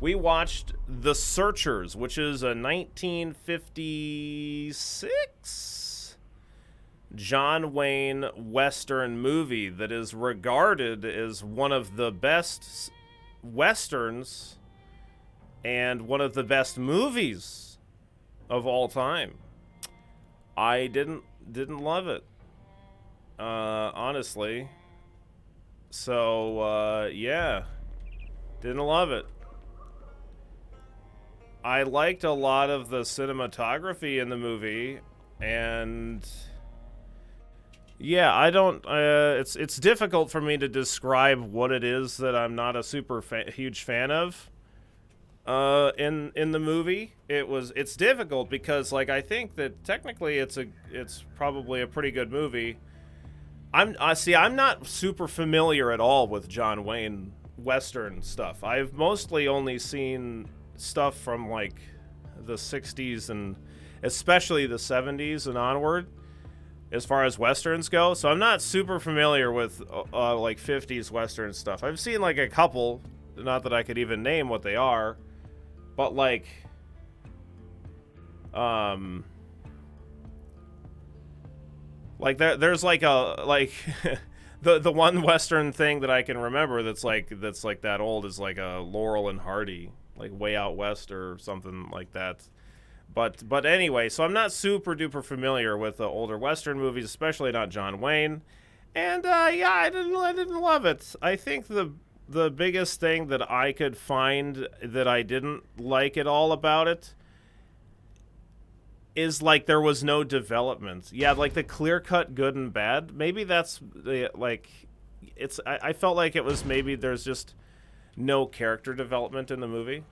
we watched The Searchers, which is a 1956 John Wayne Western movie that is regarded as one of the best Westerns and one of the best movies of all time. I didn't love it, honestly. So, yeah, didn't love it. I liked a lot of the cinematography in the movie, and yeah, I don't. It's difficult for me to describe what it is that I'm not a super huge fan of. In the movie, it's difficult because like I think that technically it's probably a pretty good movie. I'm not super familiar at all with John Wayne Western stuff. I've mostly only seen stuff from like the 60s and especially the 70s and onward as far as Westerns go. So I'm not super familiar with like 50s Western stuff. I've seen like a couple, not that I could even name what they are, but like there's like a like the one Western thing that I can remember that's like that old is like a Laurel and Hardy, like Way Out West or something like that. But anyway, so I'm not super duper familiar with the older Western movies, especially not John Wayne. And yeah, I didn't love it. I think the biggest thing that I could find that I didn't like at all about it is like there was no development. Yeah, like the clear-cut good and bad. Maybe that's like it's. I felt like it was maybe there's just no character development in the movie.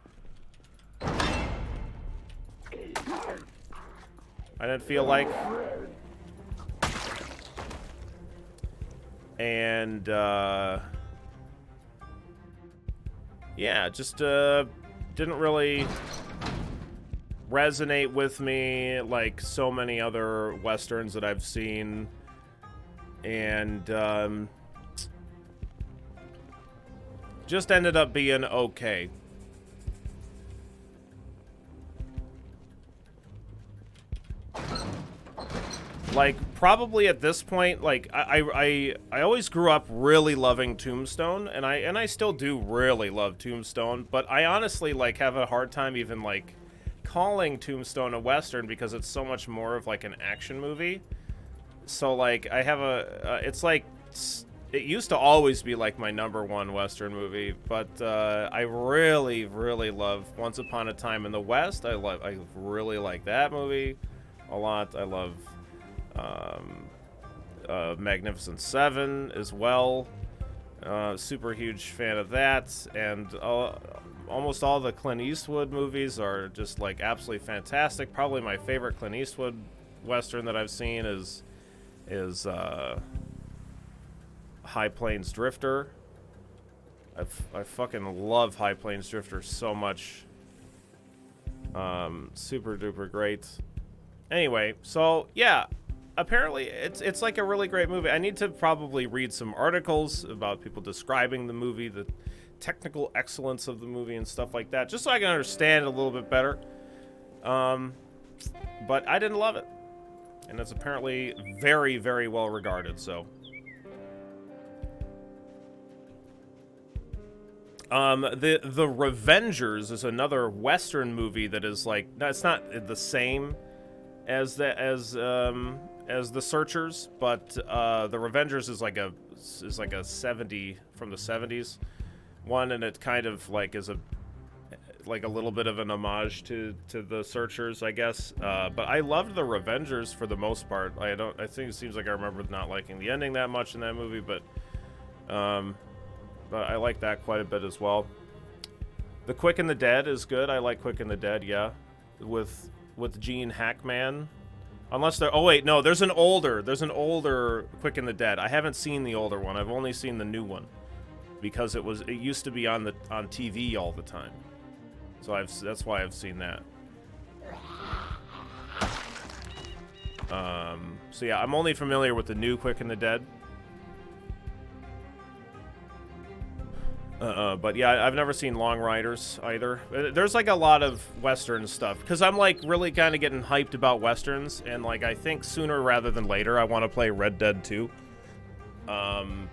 I didn't feel like, and yeah, just didn't really resonate with me like so many other Westerns that I've seen, and just ended up being okay. Like, probably at this point, like, I always grew up really loving Tombstone, and I still do really love Tombstone, but I honestly, like, have a hard time even, like, calling Tombstone a Western because it's so much more of, like, an action movie. So, like, I have it's like, it used to always be, like, my #1 Western movie, but I really, really love Once Upon a Time in the West. I really like that movie a lot. I love Magnificent Seven as well. Super huge fan of that, and almost all the Clint Eastwood movies are just like absolutely fantastic. Probably my favorite Clint Eastwood Western that I've seen is High Plains Drifter. I fucking love High Plains Drifter so much. Super duper great. Anyway, so yeah, apparently it's like a really great movie. I need to probably read some articles about people describing the movie, the technical excellence of the movie and stuff like that, just so I can understand it a little bit better. But I didn't love it, and it's apparently very, very well regarded. So, the Revengers is another Western movie that is like, no, it's not the same as the Searchers, but the Revengers is like a 70 from the 70s one, and it kind of like is a little bit of an homage to the Searchers, I guess. But I loved the Revengers for the most part. I think it seems like I remember not liking the ending that much in that movie, but I like that quite a bit as well. The Quick and the Dead is good. I like Quick and the Dead, yeah, with Gene Hackman. Unless they're... Oh, wait, no, there's an older Quick and the Dead. I haven't seen the older one. I've only seen the new one because it used to be on TV all the time. So that's why I've seen that. So yeah, I'm only familiar with the new Quick and the Dead. But yeah, I've never seen Long Riders either. There's like a lot of Western stuff because I'm like really kind of getting hyped about Westerns, and like I think sooner rather than later I want to play Red Dead 2. Um,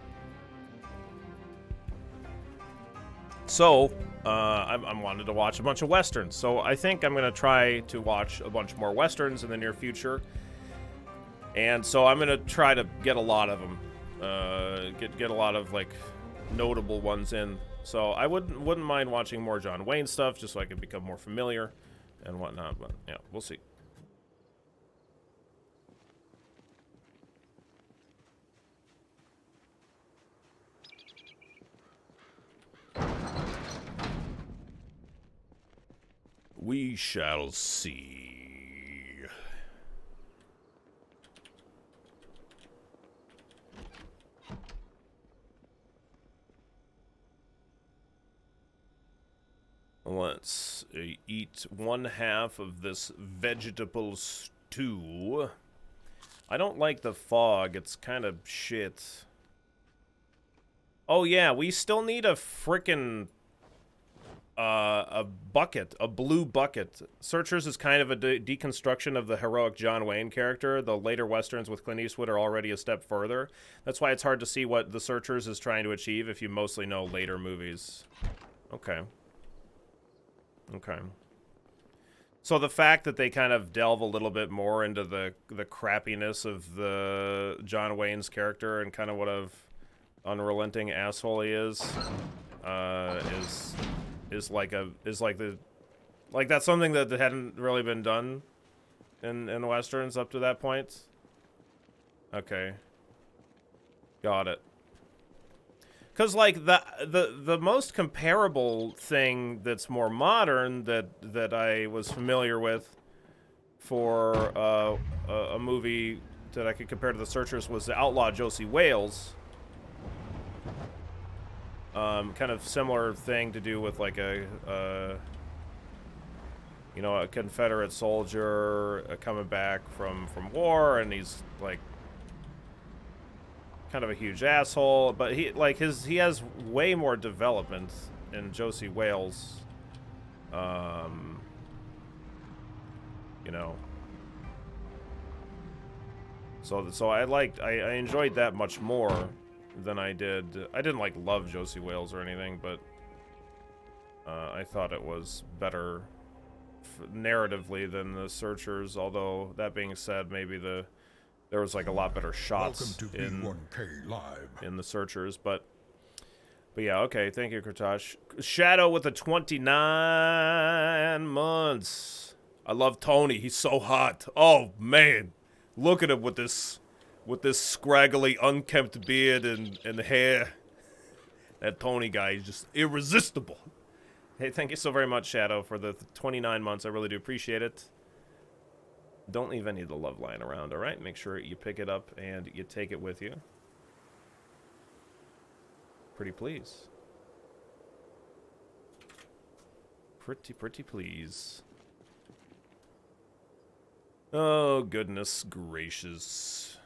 so I'm wanted to watch a bunch of Westerns. So I think I'm gonna try to watch a bunch more Westerns in the near future, and so I'm gonna try to get a lot of them. Get a lot of like notable ones in. So I wouldn't mind watching more John Wayne stuff just so I could become more familiar and whatnot. But yeah, we'll see. We shall see. Let's eat one half of this vegetable stew. I don't like the fog. It's kind of shit. Oh yeah, we still need a frickin' a bucket, a blue bucket. Searchers is kind of a deconstruction of the heroic John Wayne character. The later westerns with Clint Eastwood are already a step further. That's why it's hard to see what the Searchers is trying to achieve if you mostly know later movies. Okay. Okay. So the fact that they kind of delve a little bit more into the crappiness of the John Wayne's character and kind of what a unrelenting asshole he is that's something that hadn't really been done in westerns up to that point. Okay. Got it. Because like the most comparable thing that's more modern that I was familiar with for a movie that I could compare to the Searchers was the outlaw Josie Wales. Kind of similar thing to do with like a Confederate soldier coming back from war, and he's like kind of a huge asshole, but he has way more development in Josie Wales. You know. So I enjoyed that much more than I did. I didn't like love Josie Wales or anything, but I thought it was better narratively than the Searchers. Although that being said, maybe there was like a lot better shots in the Searchers, but yeah, okay. Thank you, Kratosh. Shadow with the 29 months. I love Tony. He's so hot. Oh man, look at him with this scraggly, unkempt beard and hair. That Tony guy is just irresistible. Hey, thank you so very much, Shadow, for the 29 months. I really do appreciate it. Don't leave any of the love lying around, all right? Make sure you pick it up and you take it with you. Pretty please. Pretty please. Oh, goodness gracious.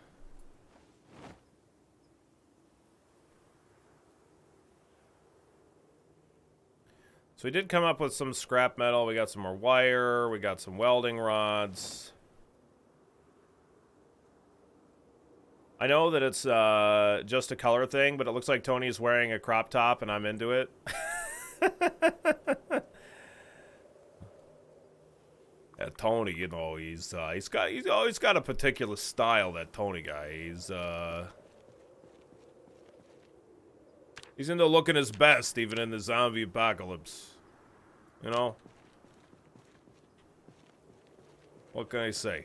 So we did come up with some scrap metal. We got some more wire. We got some welding rods. I know that it's just a color thing, but it looks like Tony's wearing a crop top, and I'm into it. Yeah, Tony, you know, he's always got a particular style. That Tony guy, he's into looking his best, even in the zombie apocalypse. You know, what can I say?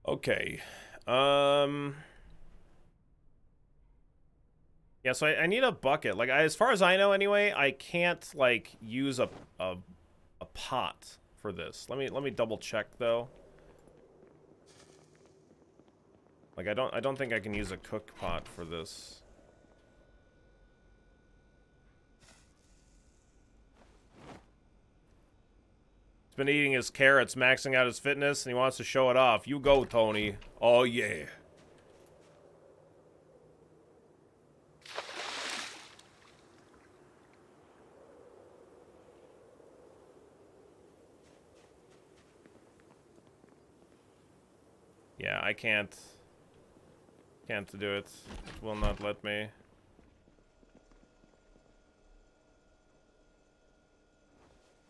Okay. Yeah, so I need a bucket. Like, as far as I know anyway, I can't, like, use a pot for this. Let me double check, though. Like, I don't think I can use a cook pot for this. He's been eating his carrots, maxing out his fitness, and he wants to show it off. You go, Tony. Oh, yeah. Yeah, I can't do it. It will not let me.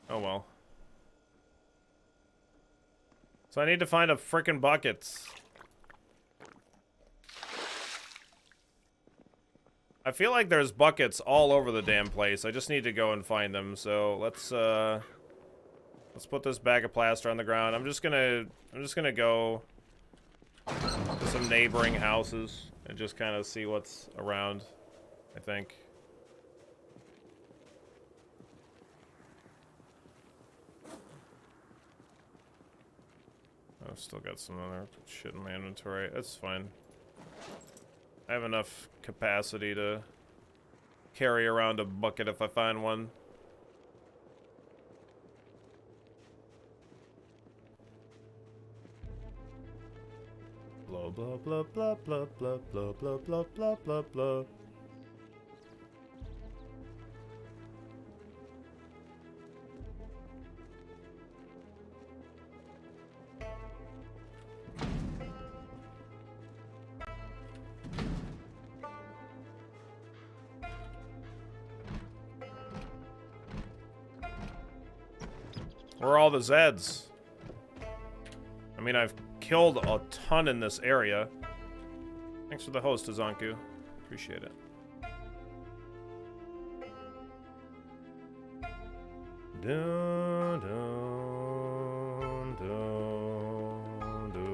Oh well. So I need to find a frickin' bucket. I feel like there's buckets all over the damn place. I just need to go and find them. So let's put this bag of plaster on the ground. I'm just gonna go to some neighboring houses and just kind of see what's around, I think. I've still got some other shit in my inventory. That's fine. I have enough capacity to carry around a bucket if I find one. Blah blah blah blah blah blah blah blah blah blah blah blah. Where are all the Zeds? I mean, I've killed a ton in this area. Thanks for the host, Azanku. Appreciate it. Dun, dun, dun, dun, dun.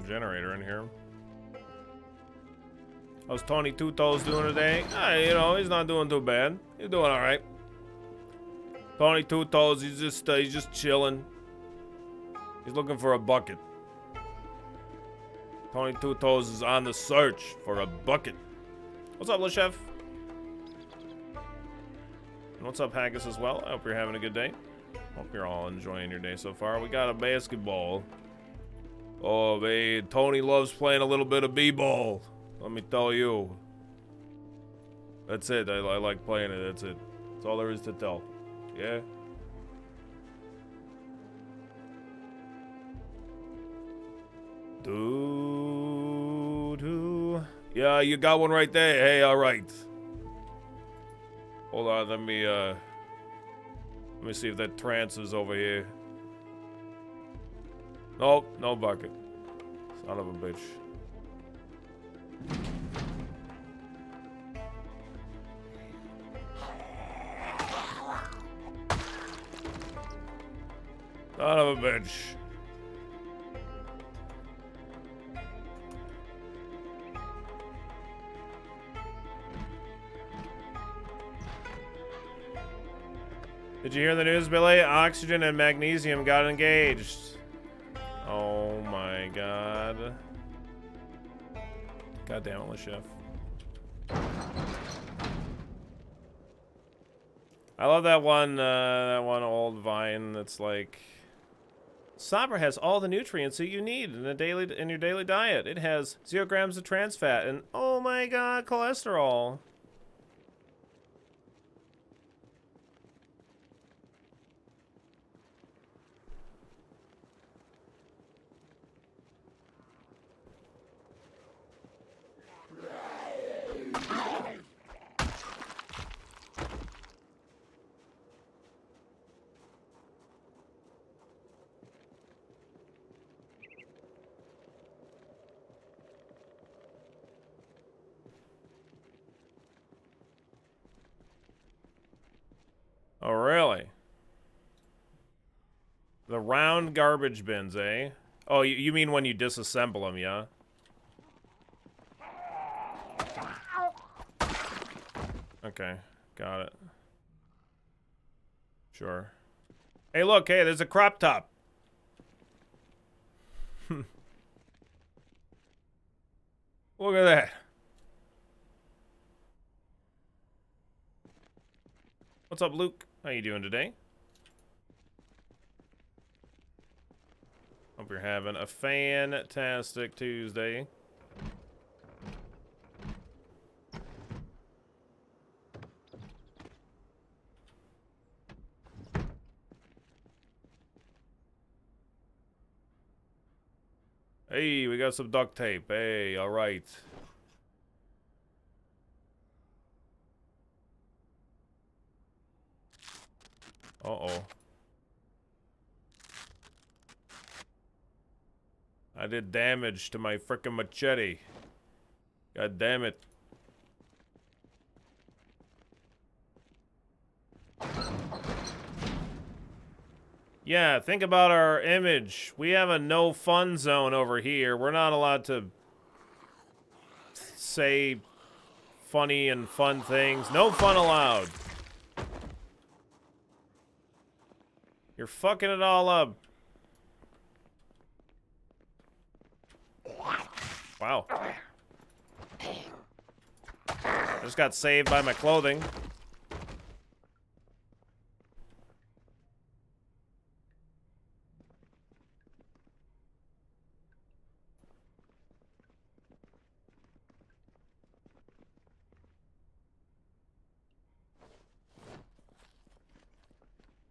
Generator in here. How's Tony Two Toes doing today? You know, he's not doing too bad. He's doing all right. Tony Two Toes, he's just chilling. He's looking for a bucket. Tony Two Toes is on the search for a bucket. What's up, LeChef? And what's up, Haggis, as well? I hope you're having a good day. Hope you're all enjoying your day so far. We got a basketball. Oh, man, Tony loves playing a little bit of b-ball. Let me tell you. That's it. I like playing it. That's it. That's all there is to tell. Yeah? Do. Yeah, you got one right there. Hey, all right. Hold on. Let me see if that trance is over here. Nope, no bucket. Son of a bitch. Son of a bitch. Did you hear the news, Billy? Oxygen and magnesium got engaged. Oh my god. God damn it, Chef. I love that one old vine that's like, Sabra has all the nutrients that you need in your daily diet. It has 0 grams of trans fat and oh my god, cholesterol. Round garbage bins, eh? Oh, you mean when you disassemble them, yeah? Okay, got it. Sure. Hey, look, hey, there's a crop top. Look at that. What's up, Luke? How you doing today? Hope you're having a fantastic Tuesday. Hey, we got some duct tape. Hey, all right. Uh-oh. I did damage to my frickin' machete. God damn it. Yeah, think about our image. We have a no fun zone over here. We're not allowed to say funny and fun things. No fun allowed. You're fucking it all up. Wow. I just got saved by my clothing.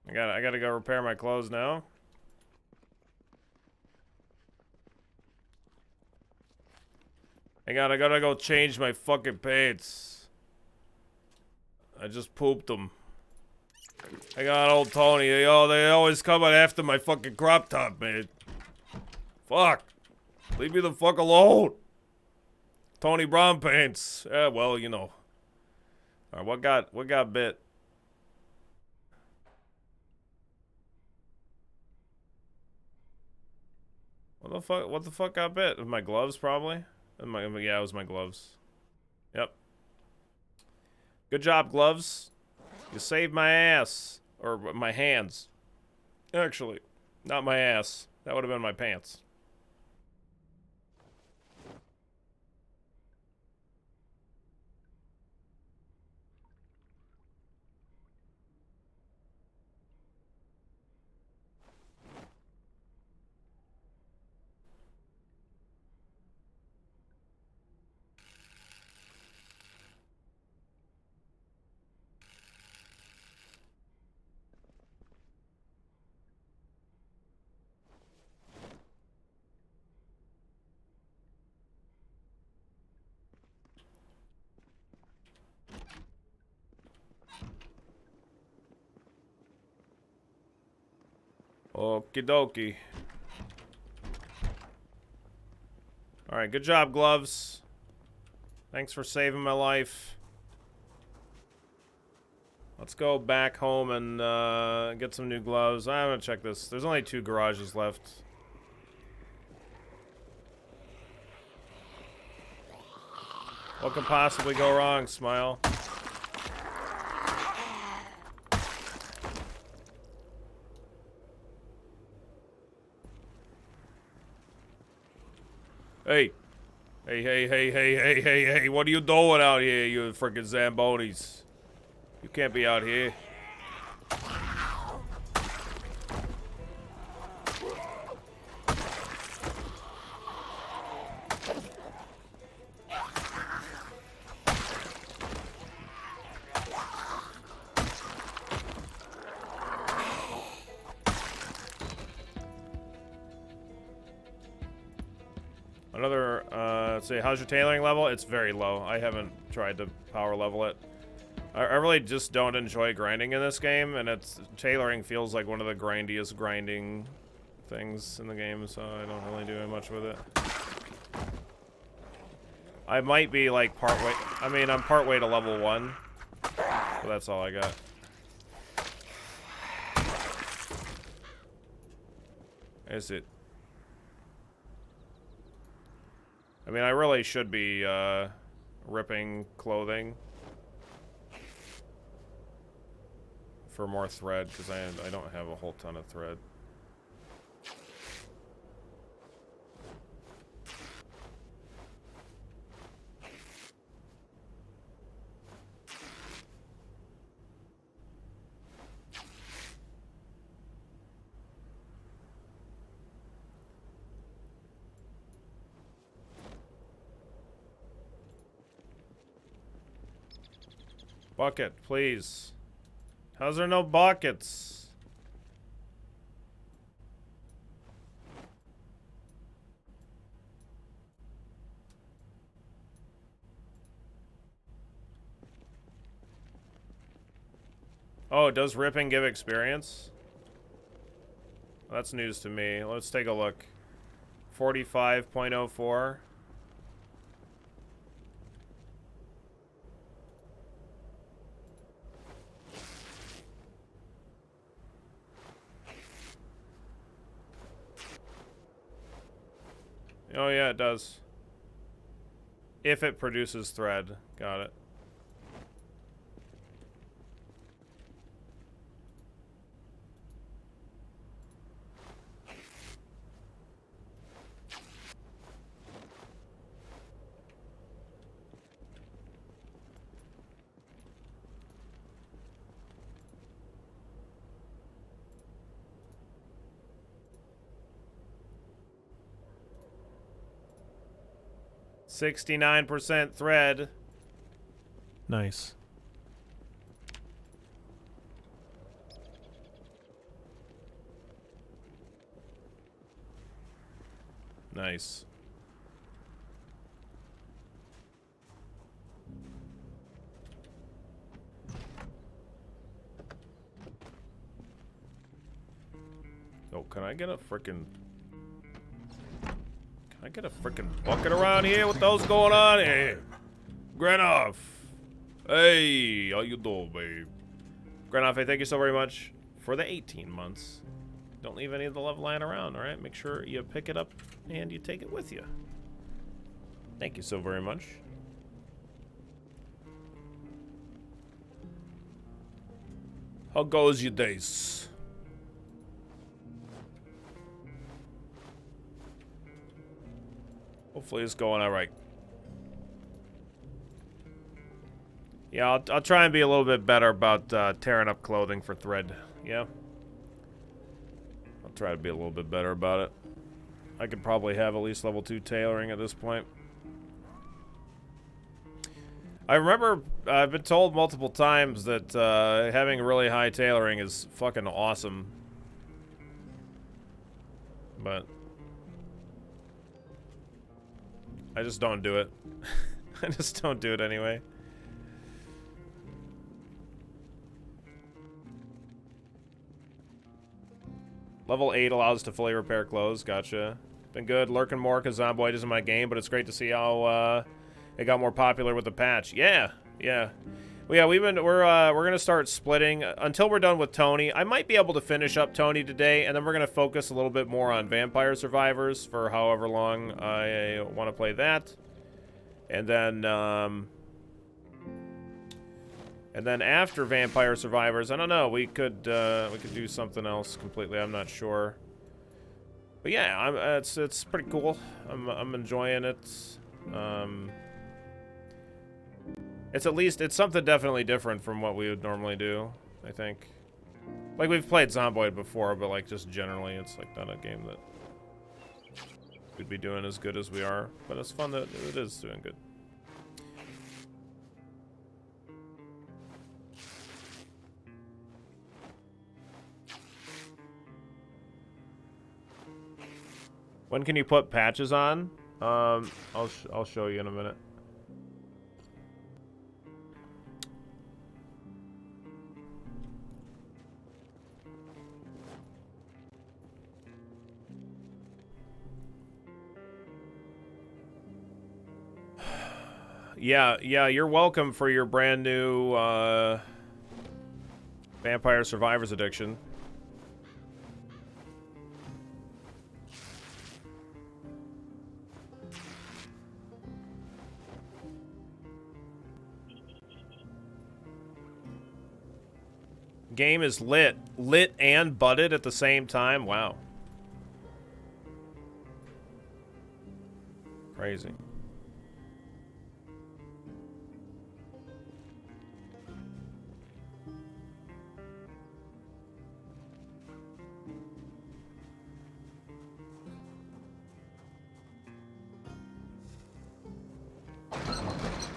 I gotta go repair my clothes now. I gotta go change my fucking pants. I just pooped them. I got old Tony. They always coming after my fucking crop top, man. Fuck. Leave me the fuck alone. Tony Brown pants. Yeah, well, you know. Alright, what got bit? What the fuck got bit? My gloves, probably? Yeah, it was my gloves. Yep. Good job, gloves. You saved my ass. Or my hands. Actually, not my ass. That would have been my pants. Okie dokie. Alright, good job, gloves. Thanks for saving my life. Let's go back home and get some new gloves. I'm gonna check this. There's only 2 garages left. What could possibly go wrong, Smile? Hey. Hey, what are you doing out here, you freaking Zambonis? You can't be out here. Another, let's see, how's your tailoring level? It's very low. I haven't tried to power level it. I really just don't enjoy grinding in this game, and tailoring feels like one of the grindiest grinding things in the game, so I don't really do much with it. I might be like partway, I'm partway to level 1, but that's all I got. Is it? I mean, I really should be ripping clothing for more thread, because I don't have a whole ton of thread. Bucket, please. How's there no buckets? Oh, does ripping give experience? That's news to me. Let's take a look. 45.04. Oh yeah, it does. If it produces thread. Got it. $69% thread. Nice. Nice. Oh, can I get a frickin'... Can I get a frickin' bucket around here? What the hell's going on here? Granoff! Hey, how you doing, babe? Granoff, hey, thank you so very much for the 18 months. Don't leave any of the love lying around, alright? Make sure you pick it up and you take it with you. Thank you so very much. How goes your days? Hopefully it's going alright. Yeah, I'll try and be a little bit better about tearing up clothing for thread. Yeah. I'll try to be a little bit better about it. I could probably have at least level 2 tailoring at this point. I remember I've been told multiple times that having really high tailoring is fucking awesome. But I just don't do it. I just don't do it anyway. Level 8 allows us to fully repair clothes. Gotcha. Been good. Lurking more because Zomboid isn't my game, but it's great to see how it got more popular with the patch. Yeah, yeah. Well, yeah, we're gonna start splitting until we're done with Tony. I might be able to finish up Tony today, and then we're gonna focus a little bit more on Vampire Survivors for however long I want to play that, and then after Vampire Survivors, I don't know. We could do something else completely. I'm not sure. But yeah, it's pretty cool. I'm enjoying it. It's something definitely different from what we would normally do, I think. Like, we've played Zomboid before, but like just generally it's like not a game that we'd be doing as good as we are. But it's fun that it is doing good. When can you put patches on? I'll show you in a minute. Yeah, you're welcome for your brand new Vampire Survivors addiction. Game is lit. Lit and butted at the same time? Wow. Crazy.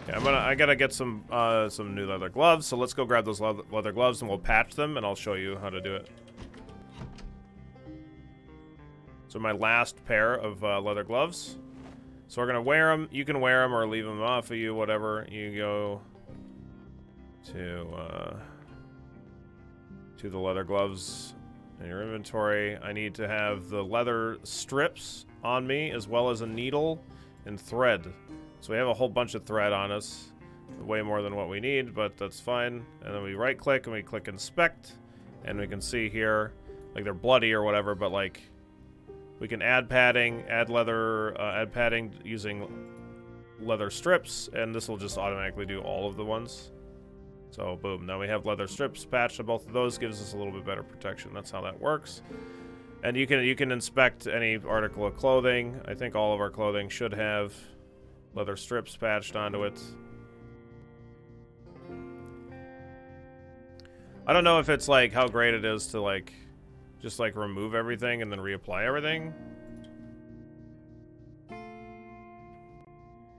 Yeah, I gotta get some new leather gloves, so let's go grab those leather gloves and we'll patch them and I'll show you how to do it. So my last pair of leather gloves. So we're gonna wear them. You can wear them or leave them off of you, whatever. You go to the leather gloves in your inventory. I need to have the leather strips on me as well as a needle and thread. So we have a whole bunch of thread on us. Way more than what we need, but that's fine. And then we right click and we click inspect and we can see here, like they're bloody or whatever, but like we can add padding, add padding using leather strips, and this will just automatically do all of the ones. So boom, now we have leather strips patched on both of those, gives us a little bit better protection. That's how that works. And you can inspect any article of clothing. I think all of our clothing should have leather strips patched onto it. I don't know if it's like how great it is to like just like remove everything and then reapply everything.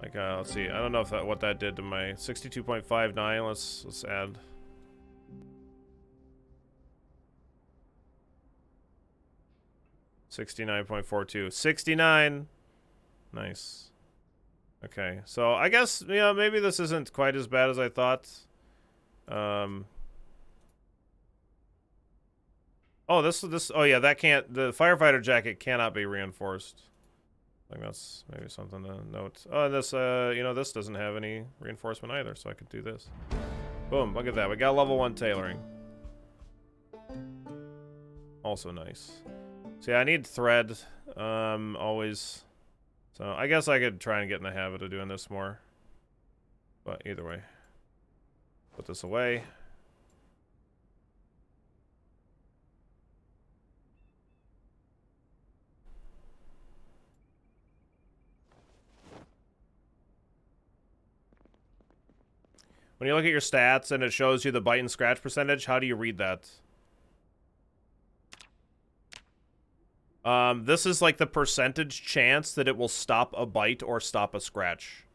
Like let's see. I don't know if what that did to my 62.59. Let's add. $69.42. 69. Nice. Okay, so I guess, you know, maybe this isn't quite as bad as I thought. Oh, oh yeah, that can't, the firefighter jacket cannot be reinforced. I think that's maybe something to note. Oh, this, you know, this doesn't have any reinforcement either, so I could do this. Boom, look at that. We got level 1 tailoring. Also nice. So yeah, I need thread, always. So I guess I could try and get in the habit of doing this more. But either way. Put this away. When you look at your stats and it shows you the bite and scratch percentage, how do you read that? This is like the percentage chance that it will stop a bite or stop a scratch.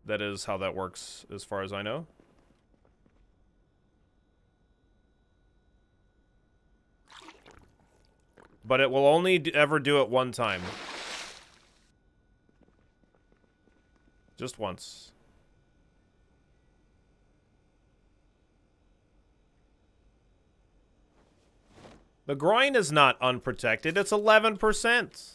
That is how that works, as far as I know. But it will only ever do it one time. Just once. The groin is not unprotected. It's 11%.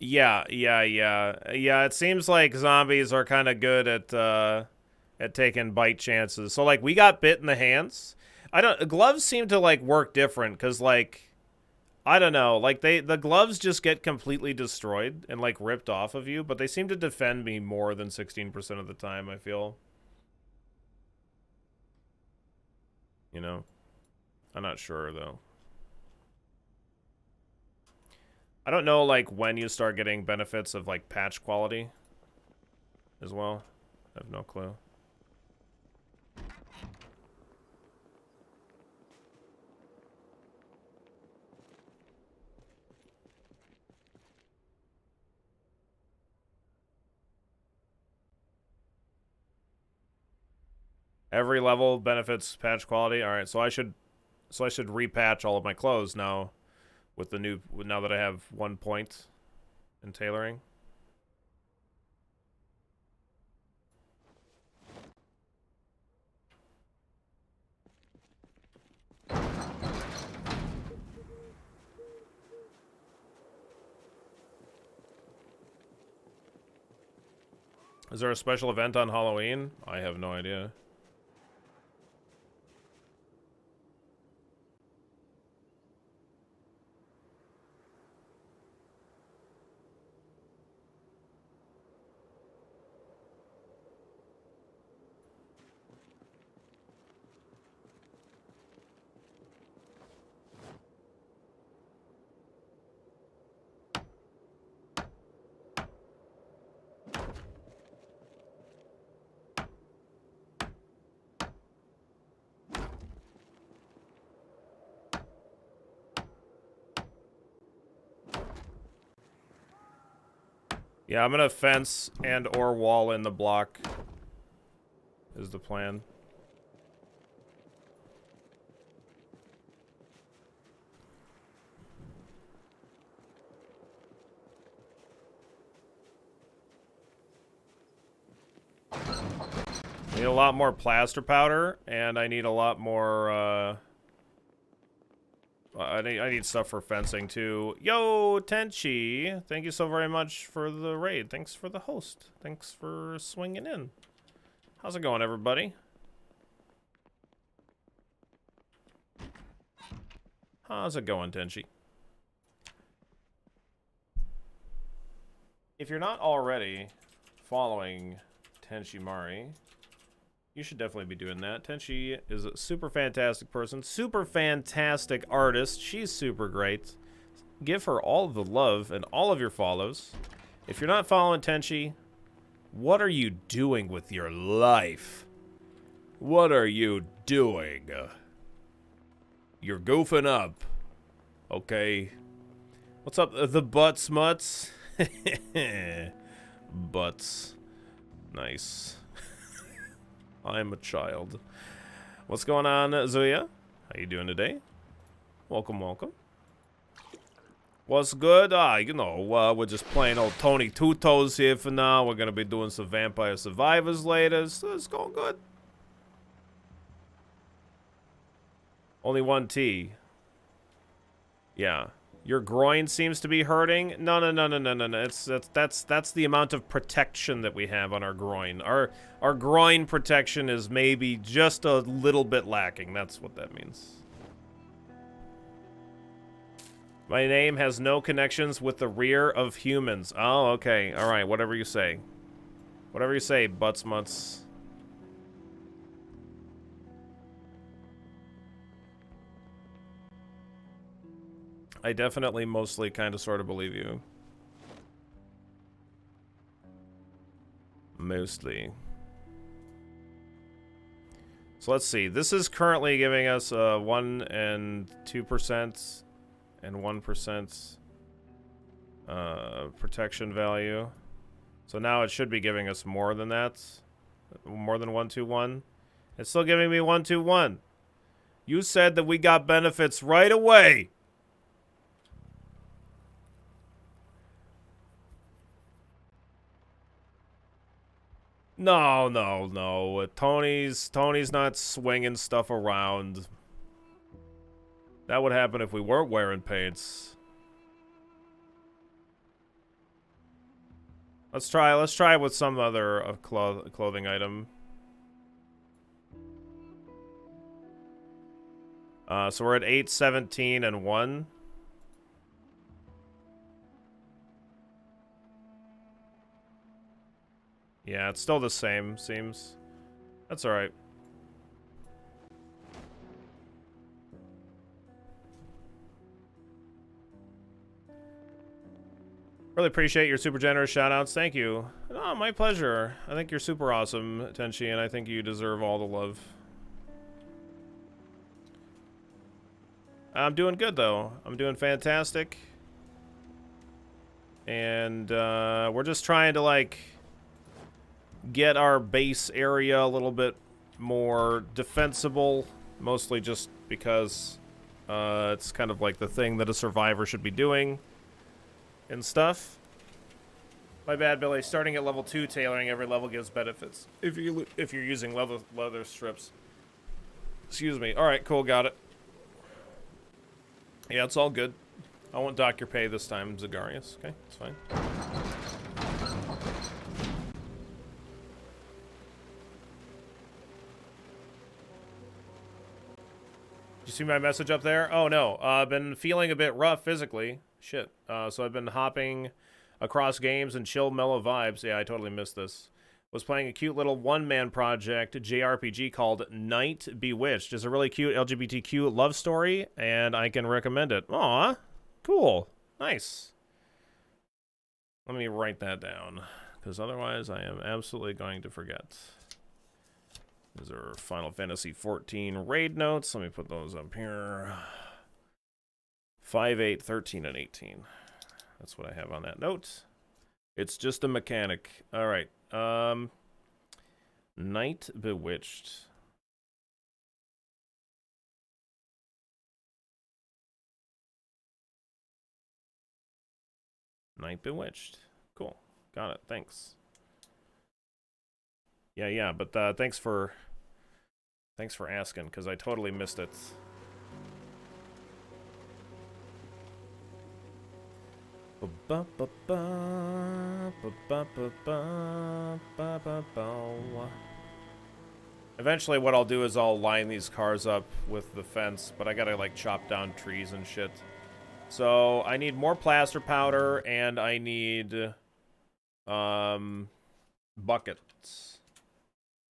Yeah. It seems like zombies are kind of good at taking bite chances. So like we got bit in the hands. Gloves seem to like work different because like I don't know, like the gloves just get completely destroyed and like ripped off of you, but they seem to defend me more than 16% of the time, I feel. You know? I'm not sure though. I don't know, like, when you start getting benefits of, like, patch quality as well. I have no clue. Every level benefits patch quality. All right, so I should repatch all of my clothes now with the new, now that I have 1 point in tailoring. Is there a special event on Halloween? I have no idea. Yeah, I'm gonna fence and or wall in the block is the plan. I need a lot more plaster powder, and I need a lot more, I need stuff for fencing, too. Yo, Tenchi! Thank you so very much for the raid. Thanks for the host. Thanks for swinging in. How's it going, everybody? How's it going, Tenchi? If you're not already following Tenchi Mari, you should definitely be doing that. Tenchi is a super fantastic person, super fantastic artist. She's super great. Give her all of the love and all of your follows. If you're not following Tenchi, what are you doing with your life? What are you doing? You're goofing up. Okay. What's up, the butts mutts? Butts. Nice. I'm a child. What's going on, Zuya? How you doing today? Welcome, welcome. What's good? You know, we're just playing old Tony Two Toes here for now. We're gonna be doing some Vampire Survivors later, so it's going good. Only one T. Yeah. Your groin seems to be hurting. No. That's the amount of protection that we have on our groin. Our groin protection is maybe just a little bit lacking. That's what that means. My name has no connections with the rear of humans. Oh, okay. All right. Whatever you say. Whatever you say, butts mutts. I definitely mostly kind of sort of believe you. Mostly. So let's see. This is currently giving us 1 and 2% and 1% protection value. So now it should be giving us more than that. More than 121. It's still giving me 121. You said that we got benefits right away. No. Tony's not swinging stuff around. That would happen if we weren't wearing paints. Let's try with some other clothing item. So we're at 8, 17, and 1. Yeah, it's still the same, seems. That's alright. Really appreciate your super generous shoutouts. Thank you. Oh, my pleasure. I think you're super awesome, Tenchi, and I think you deserve all the love. I'm doing good, though. I'm doing fantastic. And, we're just trying to, like, get our base area a little bit more defensible, mostly just because it's kind of like the thing that a survivor should be doing and stuff. My bad, Billy. Starting at level 2, tailoring every level gives benefits if you're using leather strips. Excuse me. All right, cool, got it. Yeah, it's all good. I won't dock your pay this time, Zagarius. Okay, it's fine. you see my message up there? Oh no, I've been feeling a bit rough physically. Shit. So I've been hopping across games and chill, mellow vibes. Yeah, I totally missed this. Was playing a cute little one-man project JRPG called Night Bewitched. It's a really cute LGBTQ love story, and I can recommend it. Aw, cool, nice. Let me write that down, because otherwise I am absolutely going to forget. These are Final Fantasy XIV raid notes. Let me put those up here. 5, 8, 13, and 18. That's what I have on that note. It's just a mechanic. All right. Night Bewitched. Night Bewitched. Cool. Got it. Thanks. Yeah, but thanks for asking, because I totally missed it. Eventually what I'll do is I'll line these cars up with the fence, but I gotta like chop down trees and shit. So I need more plaster powder, and I need buckets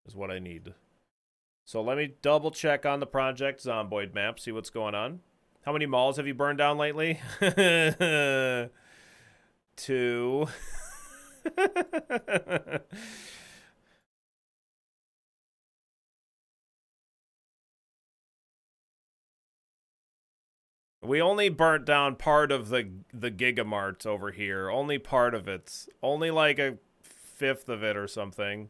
is what I need. So let me double check on the Project Zomboid map, see what's going on. How many malls have you burned down lately? 2. We only burnt down part of the Gigamart over here. Only part of it. Only like a fifth of it or something.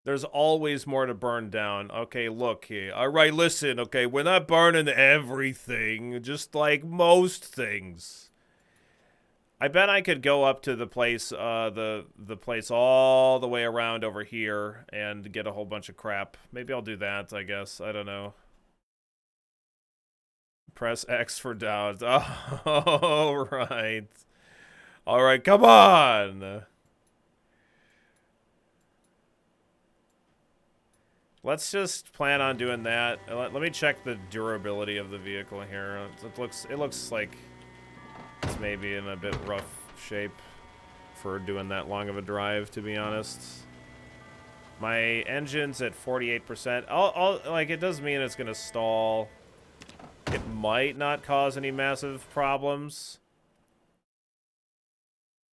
There's always more to burn down. Okay, look here. All right, listen. Okay, we're not burning everything. Just like most things. I bet I could go up to the place, the place all the way around over here and get a whole bunch of crap. Maybe I'll do that, I guess. I don't know. Press X for down. Oh, right. All right, come on. Let's just plan on doing that. Let me check the durability of the vehicle here. It looks like it's maybe in a bit rough shape for doing that long of a drive, to be honest. My engine's at 48%. Like, it does mean it's gonna stall. It might not cause any massive problems.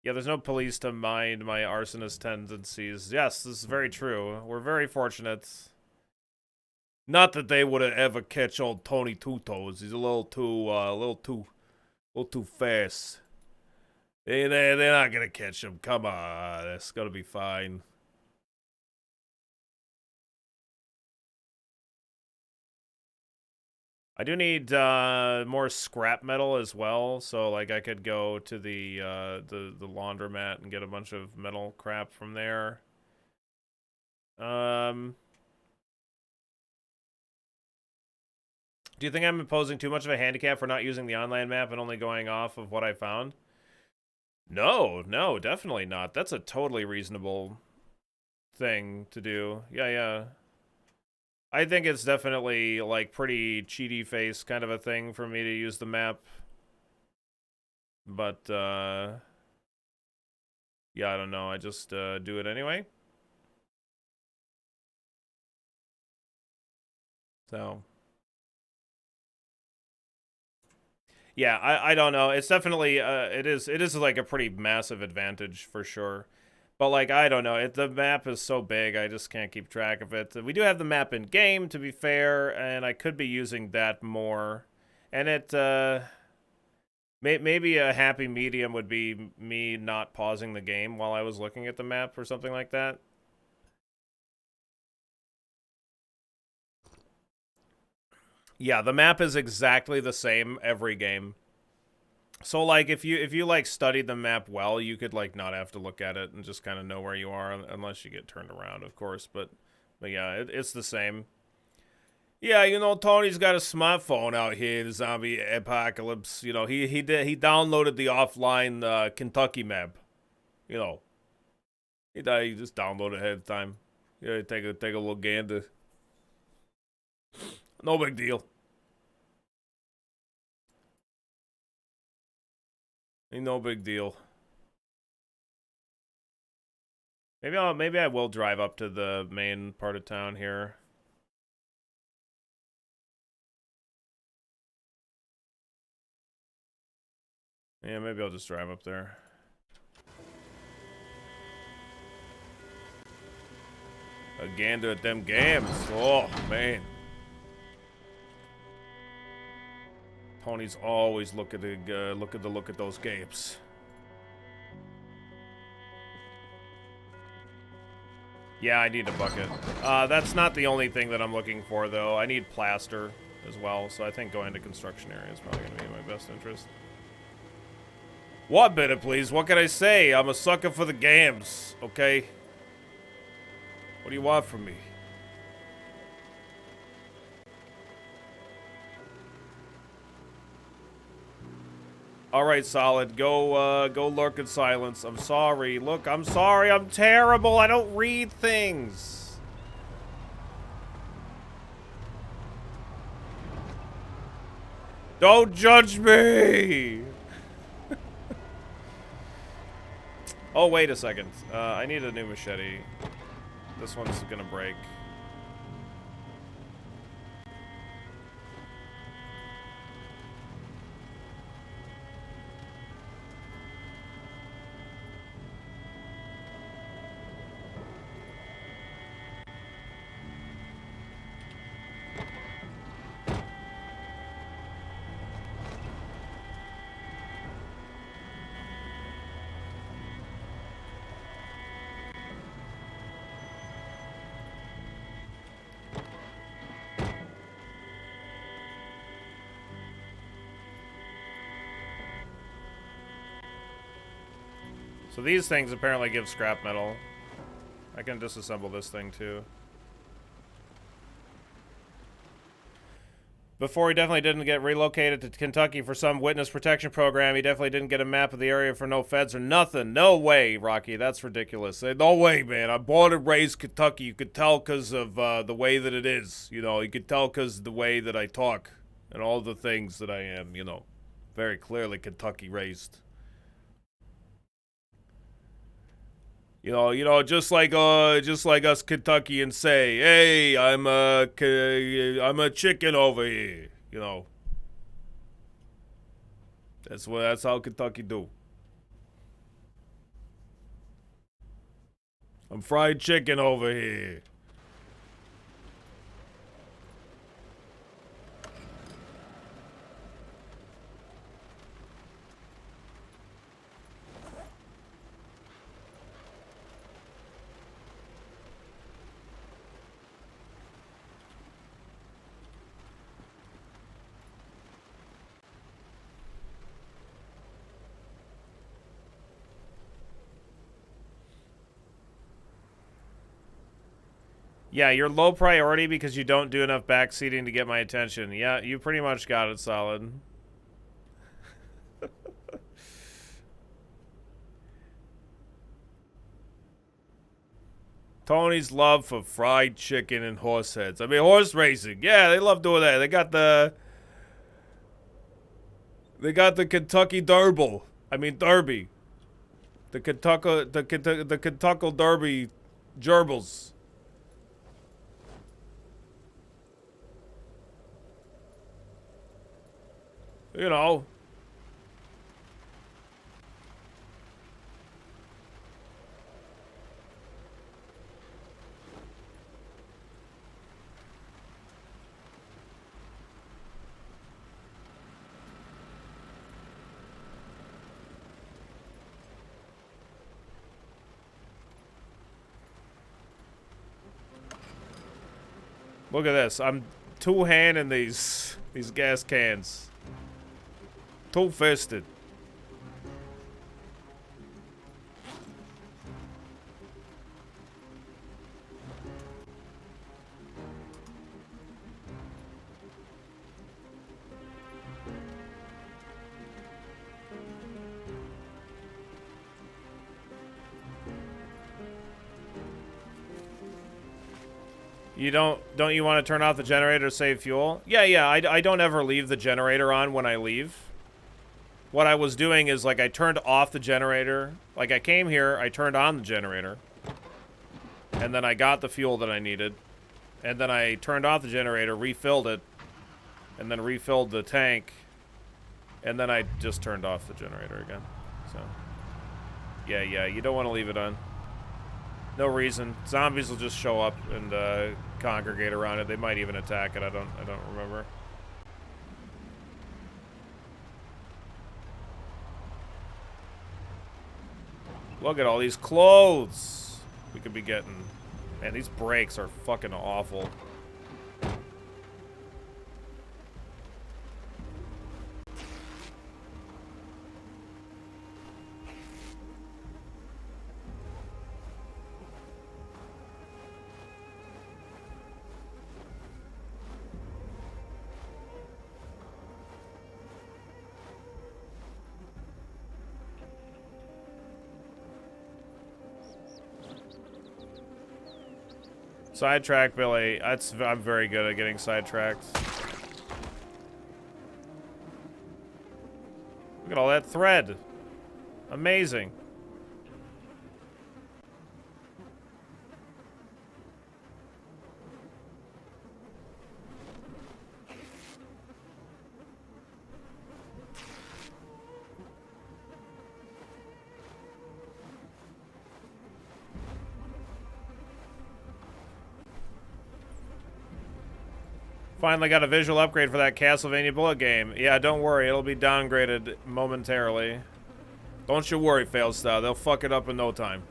Yeah, there's no police to mind my arsonist tendencies. Yes, this is very true. We're very fortunate. Not that they would have ever catch old Tony Two Toes. He's a little too fast. They're not gonna catch him. Come on, it's gonna be fine. I do need more scrap metal as well, so like I could go to the laundromat and get a bunch of metal crap from there. Do you think I'm imposing too much of a handicap for not using the online map and only going off of what I found? No, definitely not. That's a totally reasonable thing to do. Yeah. I think it's definitely, like, pretty cheaty face kind of a thing for me to use the map. But, yeah, I don't know. I just, do it anyway. So. Yeah, I don't know. It's definitely, it is like a pretty massive advantage for sure. But, like, I don't know. The map is so big, I just can't keep track of it. We do have the map in game, to be fair, and I could be using that more. And it, maybe a happy medium would be me not pausing the game while I was looking at the map or something like that. Yeah, the map is exactly the same every game. So, like, if you like studied the map well, you could like not have to look at it and just kind of know where you are, unless you get turned around, of course. But yeah, it's the same. Yeah, you know, Tony's got a smartphone out here in the zombie apocalypse. You know, he downloaded the offline Kentucky map. You know, he just downloaded it ahead of time. Yeah, take a little gander. No big deal. Ain't no big deal. Maybe I will drive up to the main part of town here. Yeah, maybe I'll just drive up there. A gander at them games. Oh, man. Tony's always look at those games. Yeah, I need a bucket. That's not the only thing that I'm looking for, though. I need plaster as well, so I think going to construction area is probably going to be in my best interest. What bit, please? What can I say? I'm a sucker for the games, okay? What do you want from me? All right, Solid. Go lurk in silence. I'm sorry. Look, I'm sorry. I'm terrible. I don't read things. Don't judge me. Oh, wait a second. I need a new machete. This one's gonna break. So these things apparently give scrap metal. I can disassemble this thing too. Before, he definitely didn't get relocated to Kentucky for some witness protection program. He definitely didn't get a map of the area for no feds or nothing. No way, Rocky. That's ridiculous. No way, man. I'm born and raised Kentucky. You could tell because of the way that it is. You know, you could tell because of the way that I talk and all the things that I am, you know. Very clearly Kentucky raised. You know, just like us Kentuckians say, "Hey, I'm a chicken over here." You know, that's how Kentucky do. I'm fried chicken over here. Yeah, you're low priority because you don't do enough backseating to get my attention. Yeah, you pretty much got it, Solid. Tony's love for fried chicken and horse heads. I mean, horse racing. Yeah, they love doing that. They got the Kentucky Derby. I mean, Derby. The Kentucky Derby gerbils. You know. Look at this. I'm two-handing these gas cans. Two-fisted. Don't you want to turn off the generator to save fuel? Yeah, I don't ever leave the generator on when I leave. what I was doing is, like, I turned off the generator. Like, I came here, I turned on the generator. And then I got the fuel that I needed. And then I turned off the generator, refilled it. And then refilled the tank. And then I just turned off the generator again. So, yeah, you don't want to leave it on. No reason. Zombies will just show up and congregate around it. They might even attack it. I don't remember. Look at all these clothes we could be getting. Man, these brakes are fucking awful. Sidetrack, Billy. I'm very good at getting sidetracked. Look at all that thread. Amazing. Finally got a visual upgrade for that Castlevania bullet game. Yeah, don't worry, it'll be downgraded momentarily. Don't you worry, Failstyle. They'll fuck it up in no time.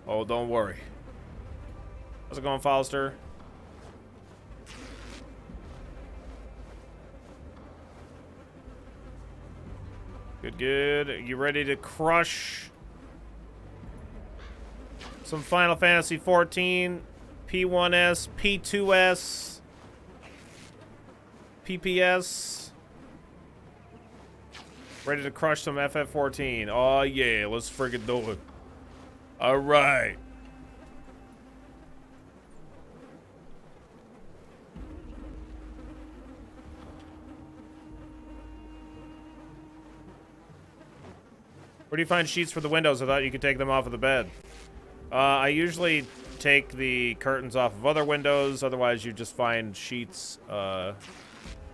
Oh, don't worry. How's it going, Foster? Good. You ready to crush some Final Fantasy 14, P1S, P2S, PPS? Ready to crush some FF14. Oh yeah, let's friggin' do it. Alright. Where do you find sheets for the windows? I thought you could take them off of the bed. I usually take the curtains off of other windows. Otherwise, you just find sheets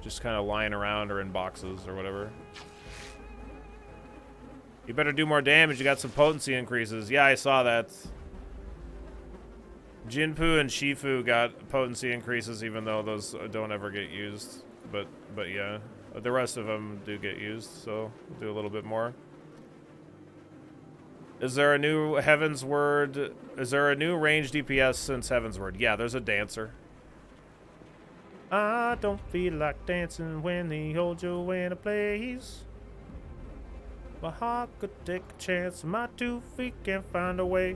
just kind of lying around or in boxes or whatever. You better do more damage. You got some potency increases. Yeah, I saw that. Jinpu and Shifu got potency increases, even though those don't ever get used. But yeah, the rest of them do get used, so we'll do a little bit more. Is there a new Heaven's Word? Is there a new range DPS since Heaven's Word? Yeah, there's a dancer. I don't feel like dancing when they hold you in a place. My heart could take a chance, my 2 feet can't find a way.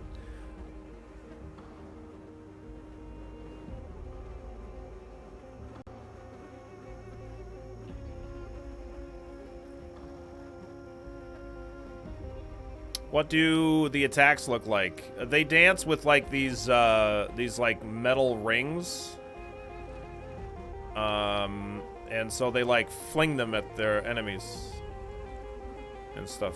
What do the attacks look like? They dance with like these like metal rings. And so they like fling them at their enemies and stuff.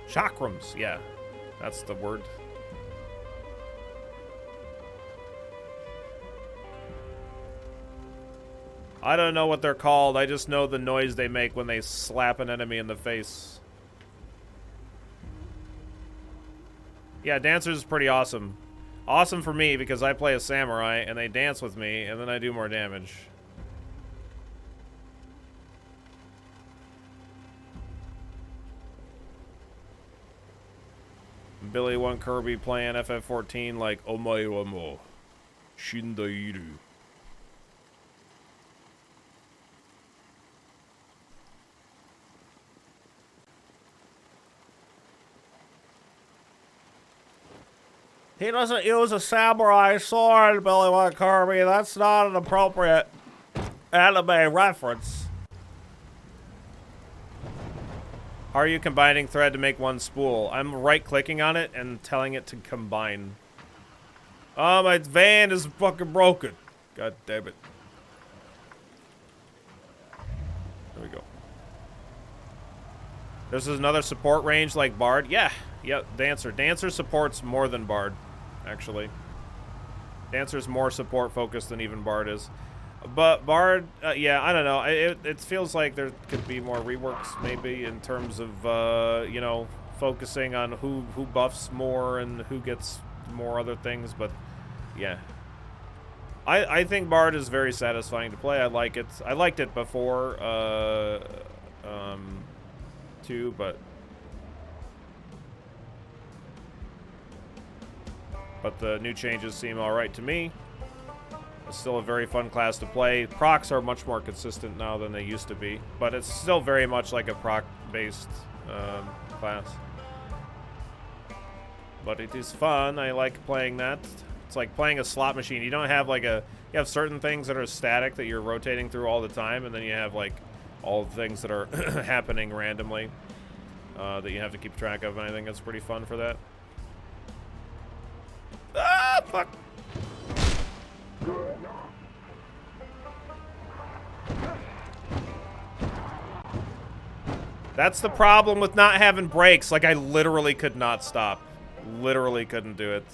Chakrams, yeah, that's the word. I don't know what they're called. I just know the noise they make when they slap an enemy in the face. Yeah, dancers is pretty awesome. Awesome for me because I play a samurai and they dance with me and then I do more damage. Billy One Kirby playing FF14 like Omae wa mo shindairu. He doesn't use a samurai sword, Billy One Kirby. That's not an appropriate anime reference. How are you combining thread to make one spool? I'm right-clicking on it and telling it to combine. Oh, my van is fucking broken. God damn it. There we go. This is another support range like Bard. Yeah, Dancer. Dancer supports more than Bard, actually. Dancer's more support focused than even Bard is. But Bard, yeah, I don't know. It feels like there could be more reworks, maybe, in terms of, you know, focusing on who buffs more and who gets more other things. But, yeah. I think Bard is very satisfying to play. I like it. I liked it before, too, but the new changes seem alright to me. It's still a very fun class to play. Procs are much more consistent now than they used to be, but it's still very much like a proc-based class. But it is fun. I like playing that. It's like playing a slot machine. You don't have like you have certain things that are static that you're rotating through all the time, and then you have like all the things that are happening randomly that you have to keep track of, and I think it's pretty fun for that. Ah, fuck! That's the problem with not having brakes. Like, I literally could not stop. Literally couldn't do it.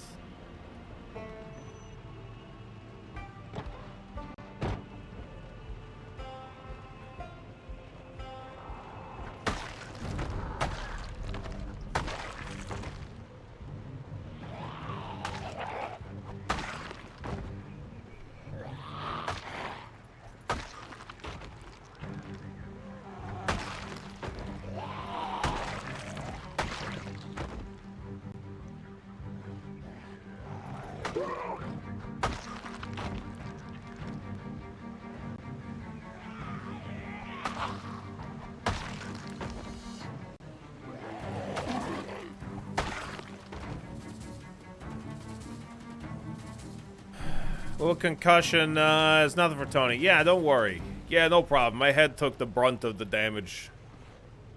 Little concussion, it's nothing for Tony. Yeah, don't worry. Yeah, no problem. My head took the brunt of the damage.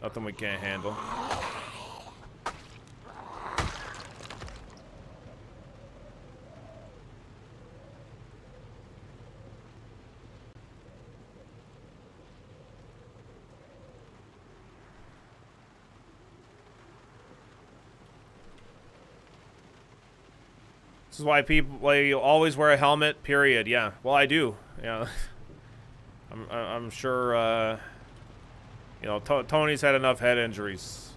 Nothing we can't handle. This is why people, like, you always wear a helmet, period. Yeah, well, I do. Yeah. I'm sure, you know, Tony's had enough head injuries.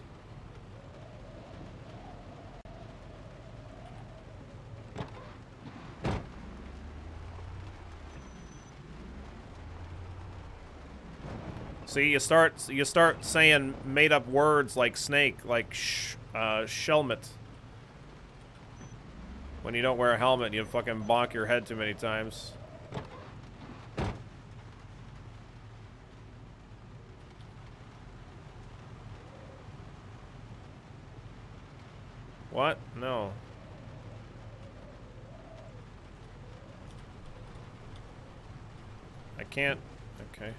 See, you start saying made-up words like snake, like shelmet. When you don't wear a helmet, you fucking bonk your head too many times. What? No. I can't. Okay.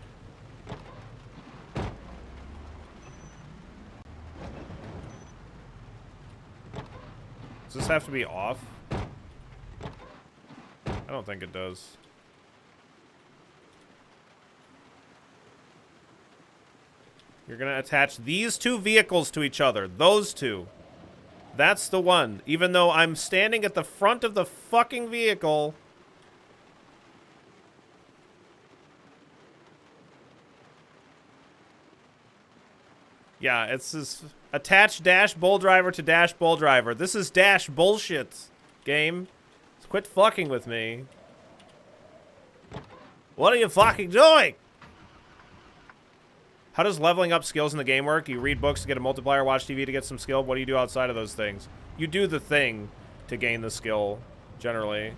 Does this have to be off? I don't think it does. You're gonna attach these two vehicles to each other. Those two. That's the one. Even though I'm standing at the front of the fucking vehicle. Yeah, it's this attach dash bull driver to dash bull driver. This is dash bullshit, game. Quit fucking with me. What are you fucking doing? How does leveling up skills in the game work? You read books to get a multiplier, watch TV to get some skill. What do you do outside of those things? You do the thing to gain the skill, generally.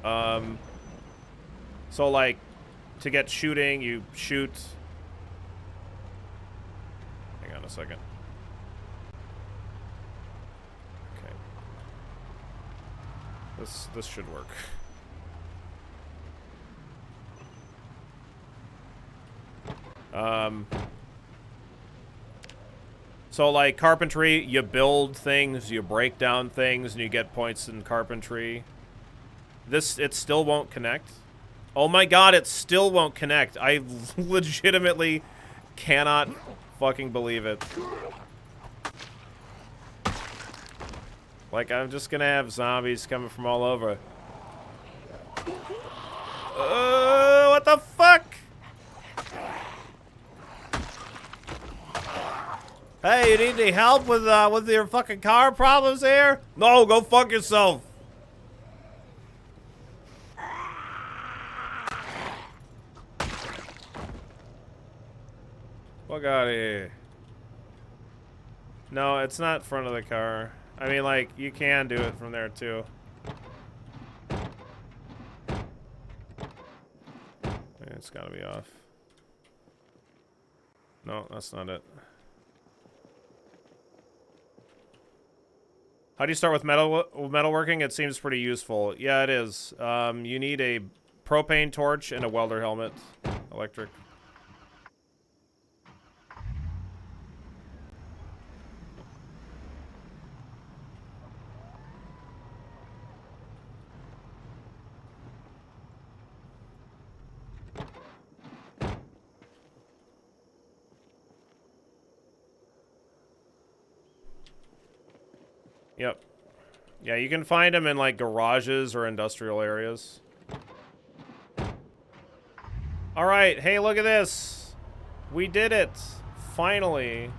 So, like, to get shooting, you shoot. Hang on a second. Okay. This should work. So like carpentry, you build things, you break down things, and you get points in carpentry. It still won't connect. Oh my god, it still won't connect. I legitimately cannot fucking believe it. Like, I'm just gonna have zombies coming from all over. What the fuck? Hey, you need any help with your fucking car problems here? No, go fuck yourself. Fuck out of here. No, it's not front of the car. I mean, like, you can do it from there, too. It's gotta be off. No, that's not it. How do you start with metalworking? It seems pretty useful. Yeah, it is. You need a propane torch and a welder helmet. Electric. Yep. Yeah, you can find them in, like, garages or industrial areas. Alright, hey, look at this. We did it. Finally.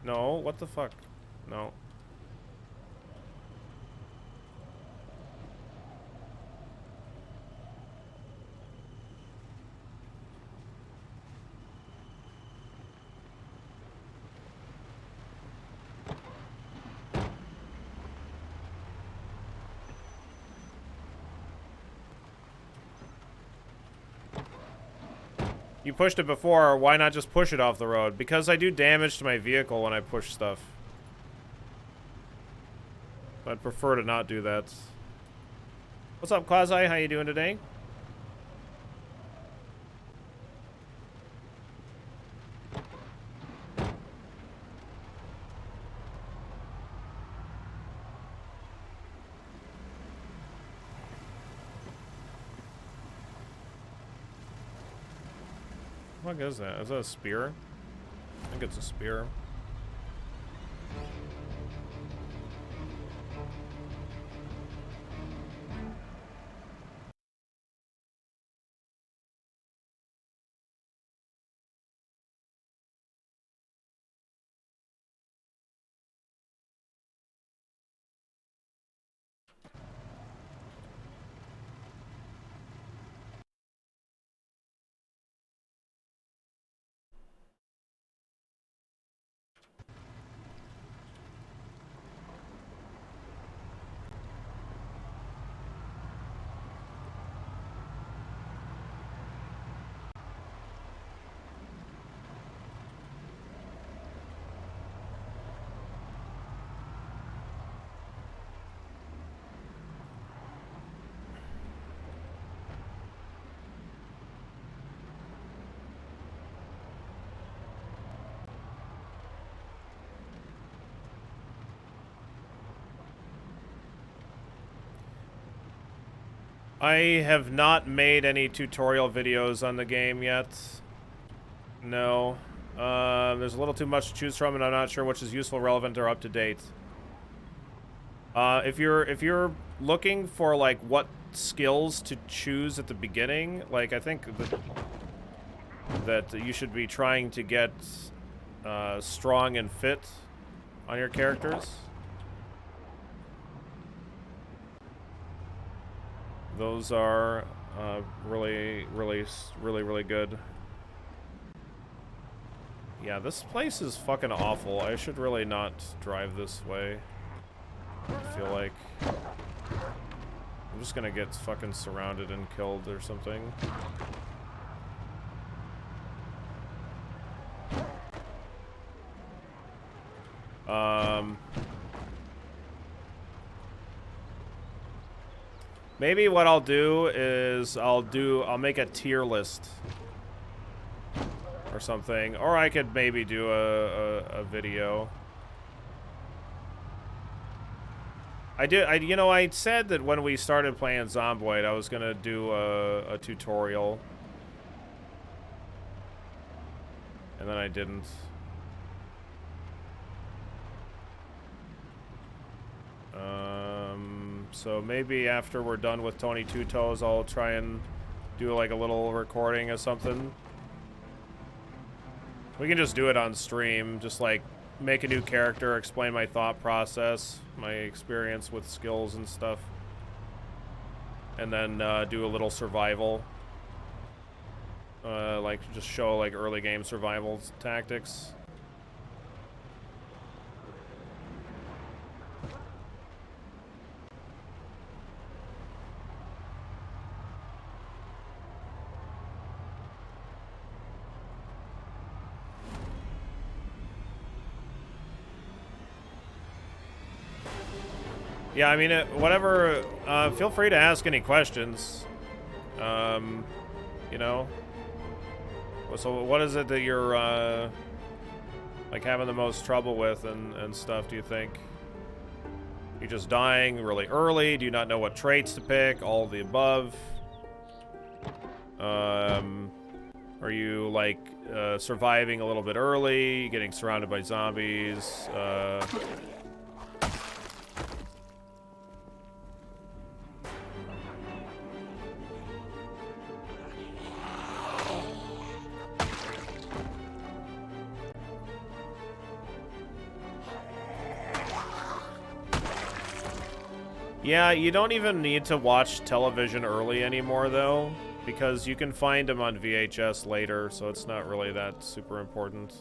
No, what the fuck? No. You pushed it before, why not just push it off the road? Because I do damage to my vehicle when I push stuff. I'd prefer to not do that. What's up, Quasi? How you doing today? What is that? Is that a spear? I think it's a spear. I have not made any tutorial videos on the game yet. No. There's a little too much to choose from, and I'm not sure which is useful, relevant, or up to date. If you're looking for, like, what skills to choose at the beginning, like, I think that you should be trying to get strong and fit on your characters. Those are really good. Yeah, this place is fucking awful. I should really not drive this way. I feel like I'm just gonna get fucking surrounded and killed or something. Maybe what I'll do is I'll make a tier list or something. Or I could maybe do a video. You know, I said that when we started playing Zomboid, I was gonna do a tutorial. And then I didn't. So maybe after we're done with Tony Two Toes, I'll try and do like a little recording or something. We can just do it on stream, just like make a new character, explain my thought process, my experience with skills and stuff. And then do a little survival. Like just show like early game survival tactics. Yeah, I mean, whatever, feel free to ask any questions. You know? So what is it that you're, like, having the most trouble with and stuff, do you think? You just dying really early? Do you not know what traits to pick? All of the above? Are you, like, surviving a little bit early? Getting surrounded by zombies? Yeah, you don't even need to watch television early anymore, though, because you can find them on VHS later, so it's not really that super important.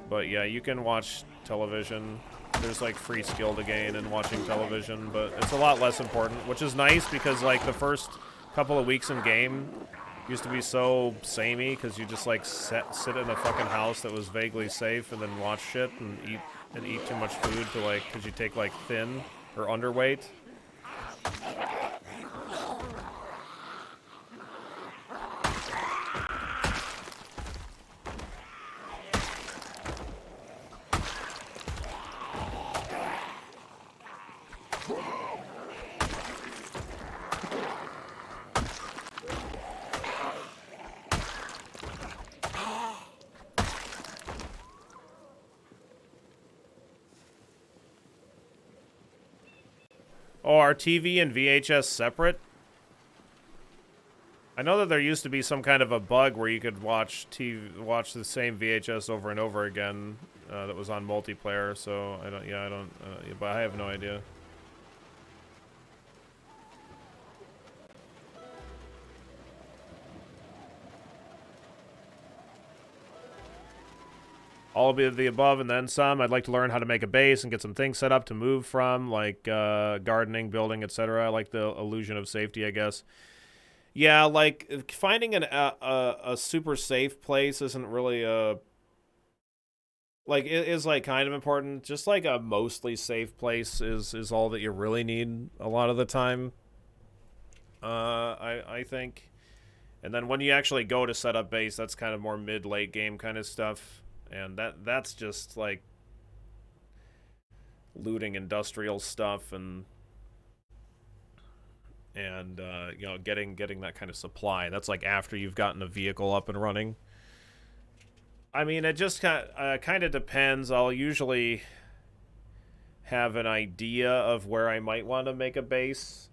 But yeah, you can watch television. There's like free skill to gain in watching television, but it's a lot less important, which is nice because like the first couple of weeks in game used to be so samey because you just like sit in a fucking house that was vaguely safe and then watch shit and eat too much food to like, because you take like thin or underweight. Oh, are TV and VHS separate? I know that there used to be some kind of a bug where you could watch the same VHS over and over again that was on multiplayer. So but I have no idea. All of the above and then some. I'd like to learn how to make a base and get some things set up to move from, like gardening, building, etc. I like the illusion of safety, I guess. Yeah, like finding a super safe place isn't really like it is like kind of important. Just like a mostly safe place is all that you really need a lot of the time. I think. And then when you actually go to set up base, that's kind of more mid-late game kind of stuff. And that's just like looting industrial stuff and you know, getting that kind of supply. That's like after you've gotten a vehicle up and running. I mean, it just kind of depends. I'll usually have an idea of where I might want to make a base.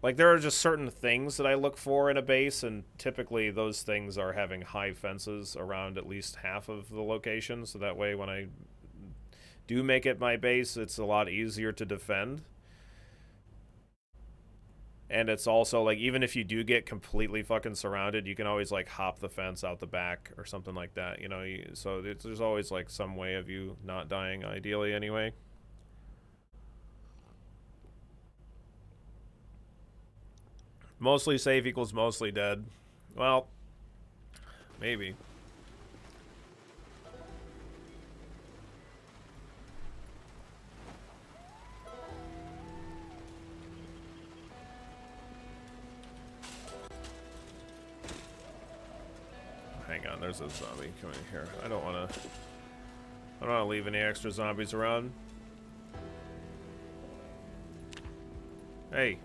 Like, there are just certain things that I look for in a base, and typically those things are having high fences around at least half of the location, so that way when I do make it my base, it's a lot easier to defend. And it's also, like, even if you do get completely fucking surrounded, you can always, like, hop the fence out the back or something like that, you know? So there's always, like, some way of you not dying, ideally, anyway. Mostly safe equals mostly dead. Well, maybe. there's a zombie coming here. I don't want to leave any extra zombies around. Hey.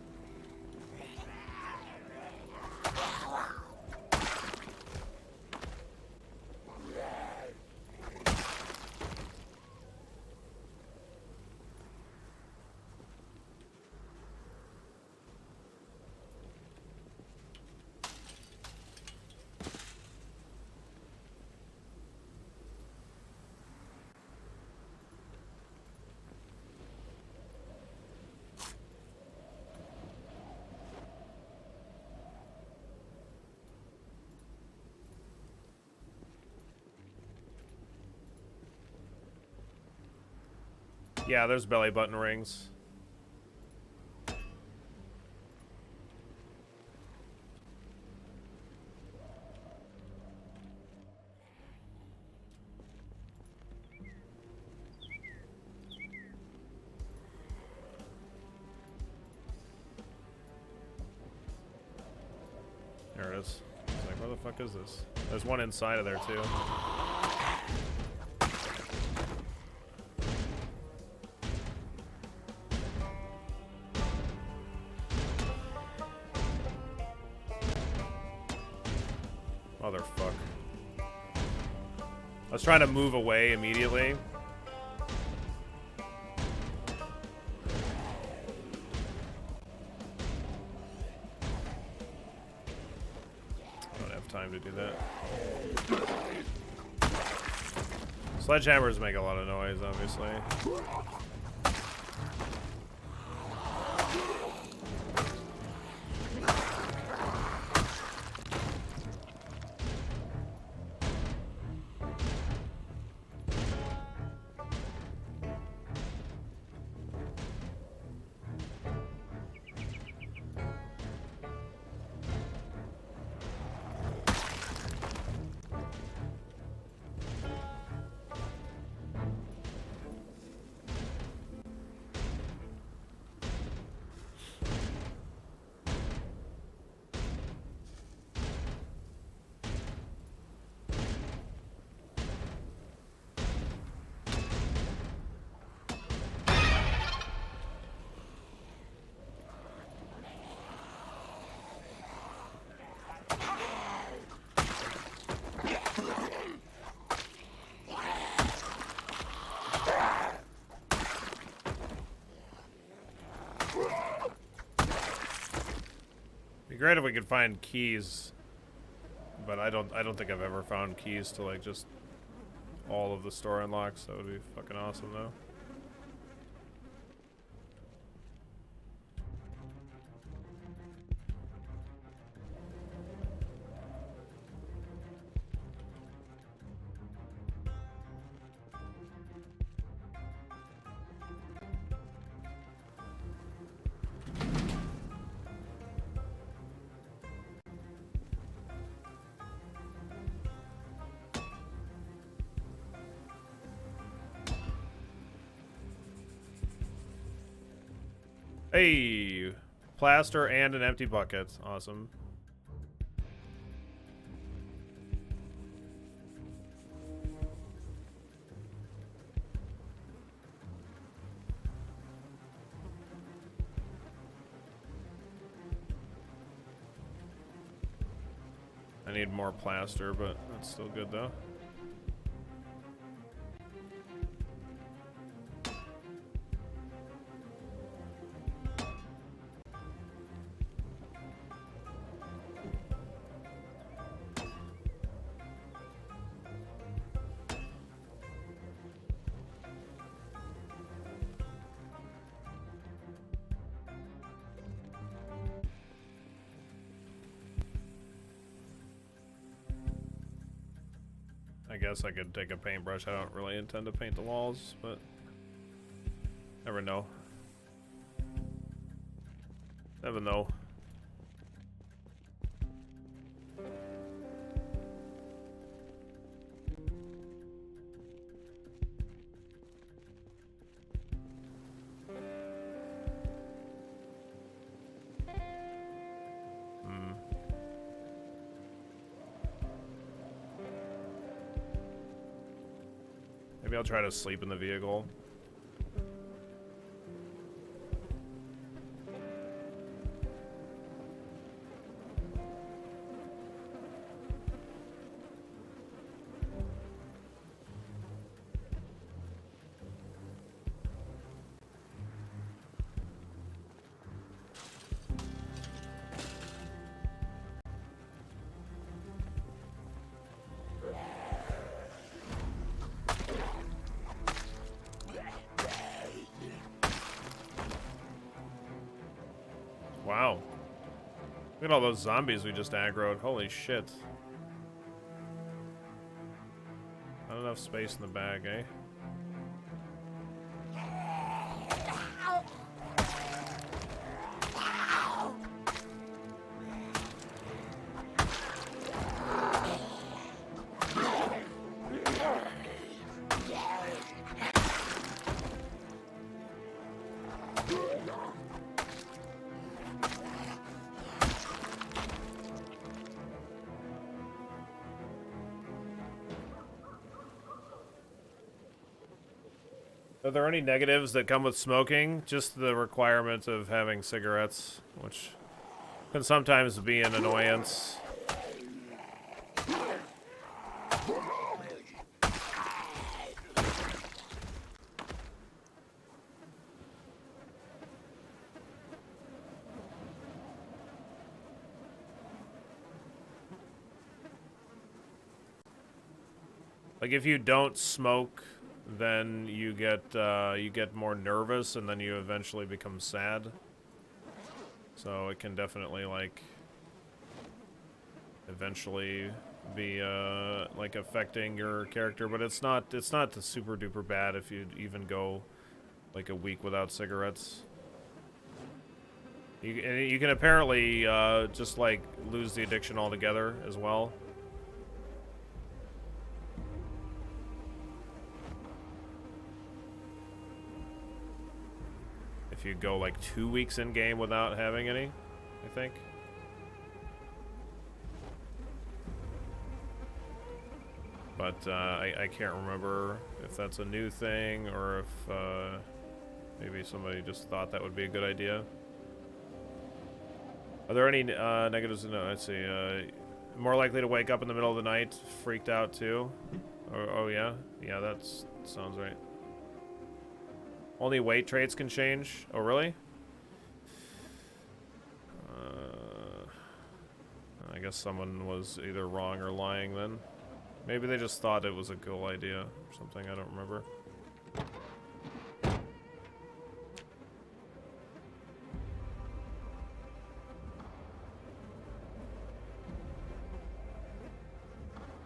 Yeah, there's belly button rings. There it is. It's like, where the fuck is this? There's one inside of there, too. Motherfuck. I was trying to move away immediately. I don't have time to do that. Sledgehammers make a lot of noise, obviously. Great if we could find keys, but I don't think I've ever found keys to like just all of the store unlocks. That would be fucking awesome though. Hey, plaster and an empty bucket. Awesome. I need more plaster, but that's still good though. I guess I could take a paintbrush. I don't really intend to paint the walls, but never know. Never know. Maybe I'll try to sleep in the vehicle. Wow. Look at all those zombies we just aggroed. Holy shit. Not enough space in the bag, eh? Are there any negatives that come with smoking? Just the requirement of having cigarettes, which can sometimes be an annoyance. Like if you don't smoke, then you get more nervous, and then you eventually become sad. So it can definitely like eventually be like affecting your character, but it's not super duper bad if you even go like a week without cigarettes. You can apparently just like lose the addiction altogether as well. If you go like 2 weeks in game without having any, I think. But I can't remember if that's a new thing or if maybe somebody just thought that would be a good idea. Are there any negatives? No, let's see. More likely to wake up in the middle of the night, freaked out too. Oh yeah, yeah, that sounds right. Only weight traits can change. Oh really? I guess someone was either wrong or lying then. Maybe they just thought it was a cool idea or something. I don't remember.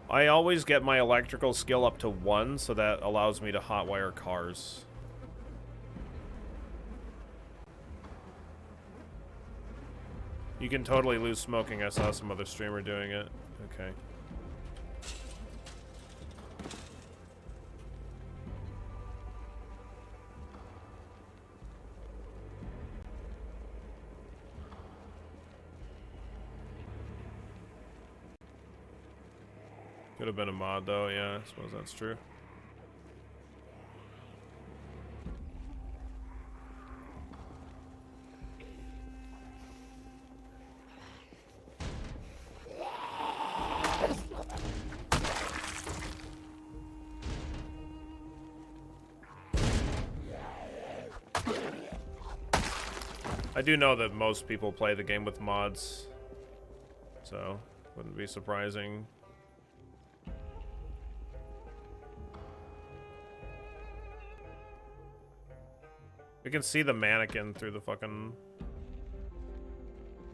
I always get my electrical skill up to 1, so that allows me to hotwire cars. You can totally lose smoking. I saw some other streamer doing it. Okay. Could have been a mod though, yeah, I suppose that's true. I do know that most people play the game with mods, so wouldn't be surprising. You can see the mannequin through the fucking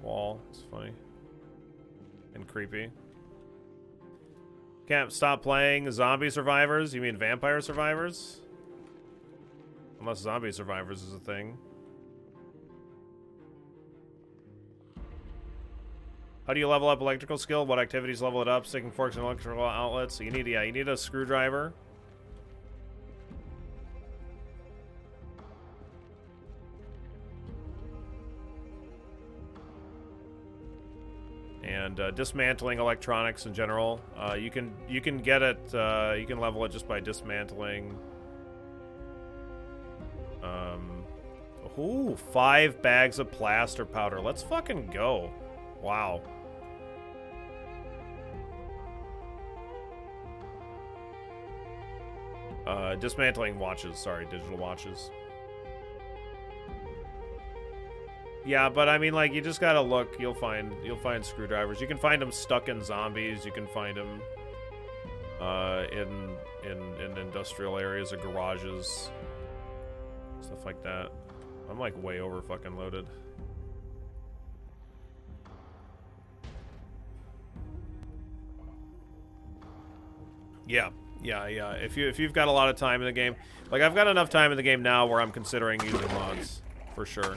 wall. It's funny. And creepy. Can't stop playing Zombie Survivors? You mean Vampire Survivors? Unless Zombie Survivors is a thing. How do you level up electrical skill? What activities level it up? Sticking forks and electrical outlets. So you need, yeah, you need a screwdriver. and dismantling electronics in general. You can get it. You can level it just by dismantling. Ooh, 5 bags of plaster powder. Let's fucking go. Wow. Dismantling watches. Sorry, digital watches. Yeah, but I mean, like, you just gotta look. You'll find screwdrivers. You can find them stuck in zombies. You can find them in industrial areas or garages, stuff like that. I'm like way over fucking loaded. Yeah. If you've got a lot of time in the game, like I've got enough time in the game now where I'm considering using mods for sure.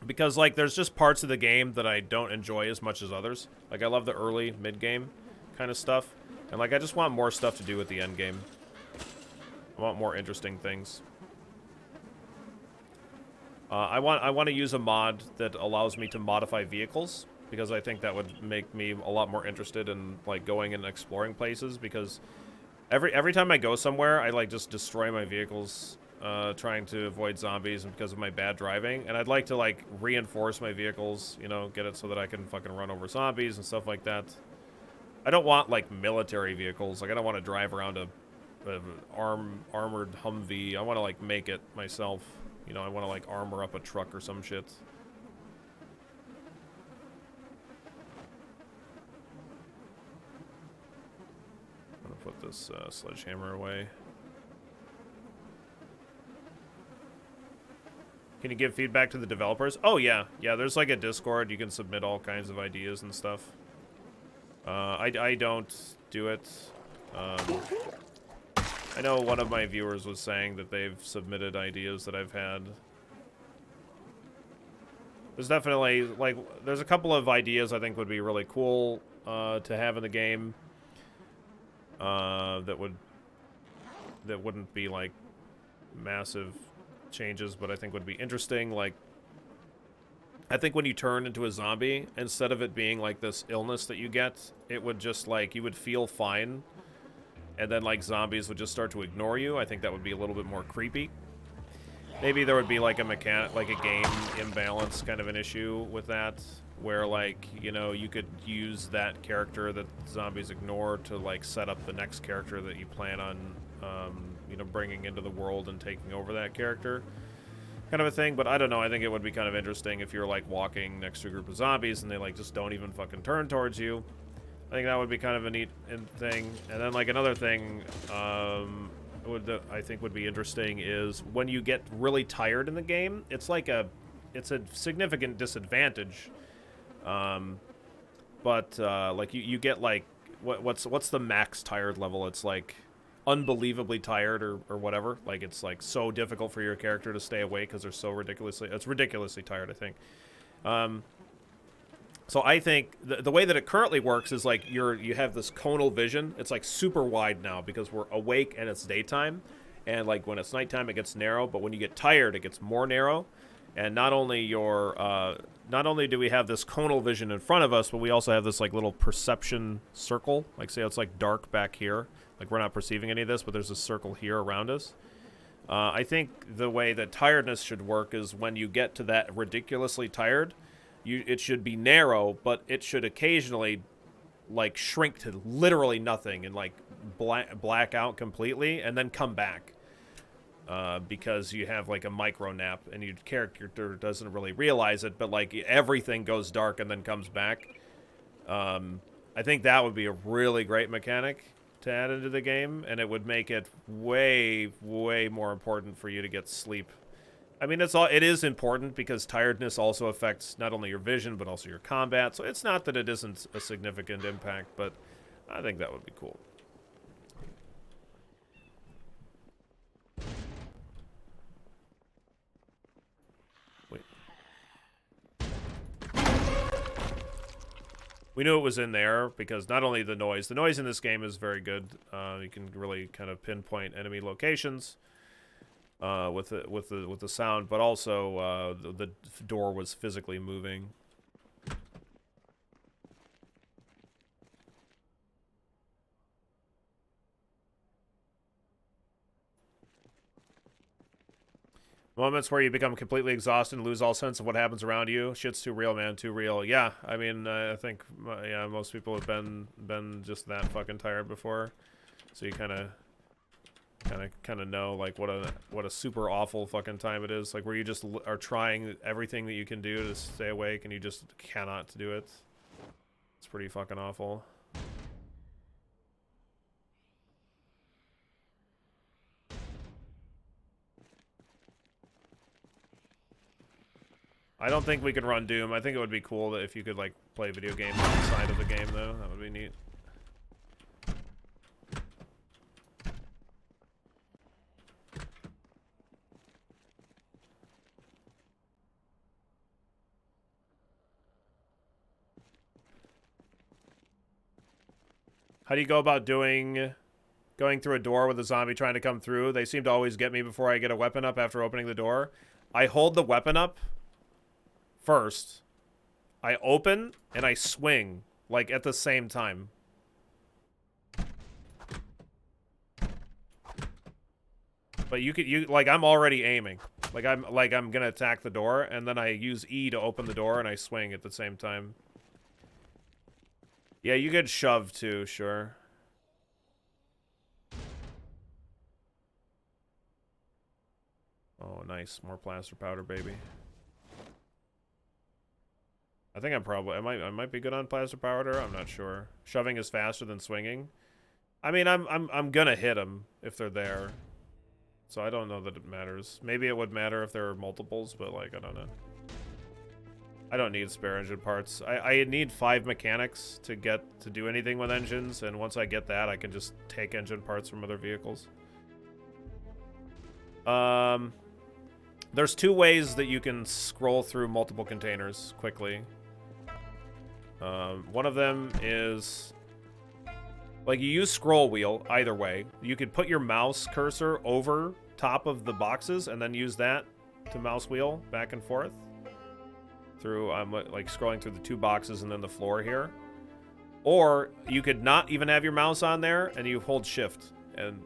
Because, like, there's just parts of the game that I don't enjoy as much as others. Like, I love the early, mid-game kind of stuff. And, like, I just want more stuff to do with the end game. I want more interesting things. I want to use a mod that allows me to modify vehicles. Because I think that would make me a lot more interested in, like, going and exploring places. Because every time I go somewhere, I, like, just destroy my vehicles. Trying to avoid zombies and because of my bad driving. And I'd like to, like, reinforce my vehicles, you know, get it so that I can fucking run over zombies and stuff like that. I don't want, like, military vehicles. Like, I don't want to drive around a armored Humvee. I want to, like, make it myself. You know, I want to, like, armor up a truck or some shit. I'm gonna put this sledgehammer away. Can you give feedback to the developers? Oh, yeah. Yeah, there's like a Discord. You can submit all kinds of ideas and stuff. I don't do it. I know one of my viewers was saying that they've submitted ideas that I've had. There's definitely, like, there's a couple of ideas I think would be really cool to have in the game. That wouldn't be, like, massive changes, but I think would be interesting. Like, I think when you turn into a zombie, instead of it being like this illness that you get, it would just, like, you would feel fine, and then, like, zombies would just start to ignore you. I think that would be a little bit more creepy. Maybe there would be like a game imbalance kind of an issue with that, where, like, you know, you could use that character that zombies ignore to, like, set up the next character that you plan on you know, bringing into the world and taking over that character, kind of a thing. But I don't know, I think it would be kind of interesting if you're, like, walking next to a group of zombies and they, like, just don't even fucking turn towards you. I think that would be kind of a neat thing. And then, like, another thing I think would be interesting is when you get really tired in the game, it's a significant disadvantage. But like, you get, like, what's the max tired level? It's like unbelievably tired or whatever. Like, it's, like, so difficult for your character to stay awake because they're so ridiculously tired, I think. So I think the way that it currently works is, like, you have this conal vision. It's, like, super wide now because we're awake and it's daytime, and, like, when it's nighttime it gets narrow, but when you get tired it gets more narrow. And not only do we have this conal vision in front of us, but we also have this, like, little perception circle. Like, say it's, like, dark back here. Like, we're not perceiving any of this, but there's a circle here around us. I think the way that tiredness should work is when you get to that ridiculously tired, it should be narrow, but it should occasionally, like, shrink to literally nothing and, like, black out completely and then come back. Because you have, like, a micro nap and your character doesn't really realize it, but, like, everything goes dark and then comes back. I think that would be a really great mechanic to add into the game, and it would make it way, way more important for you to get sleep. I mean, it is important because tiredness also affects not only your vision but also your combat. So it's not that it isn't a significant impact, but I think that would be cool. Wait. We knew it was in there because not only the noise in this game is very good. You can really kind of pinpoint enemy locations with the sound, but also the door was physically moving. Moments where you become completely exhausted and lose all sense of what happens around you. Shit's too real, man. Too real. Yeah, I mean, I think, yeah, most people have been just that fucking tired before. So you kind of know, like, what a super awful fucking time it is. Like, where you just are trying everything that you can do to stay awake and you just cannot do it. It's pretty fucking awful. I don't think we could run Doom. I think it would be cool that if you could, like, play video games outside of the game, though. That would be neat. How do you go about going through a door with a zombie trying to come through? They seem to always get me before I get a weapon up after opening the door. I hold the weapon up first. I open and I swing, like, at the same time. But like, I'm already aiming. I'm gonna attack the door, and then I use E to open the door and I swing at the same time. Yeah, you could shove too, sure. Oh, nice. More plaster powder, baby. I think I might be good on plaster powder. I'm not sure. Shoving is faster than swinging. I mean, I'm gonna hit them if they're there. So I don't know that it matters. Maybe it would matter if there are multiples, but, like, I don't know. I don't need spare engine parts. I need 5 mechanics to do anything with engines, and once I get that, I can just take engine parts from other vehicles. There's 2 ways that you can scroll through multiple containers quickly. One of them is, like, you use scroll wheel either way. You could put your mouse cursor over top of the boxes and then use that to mouse wheel back and forth. I'm like scrolling through the 2 boxes and then the floor here. Or you could not even have your mouse on there and you hold shift, and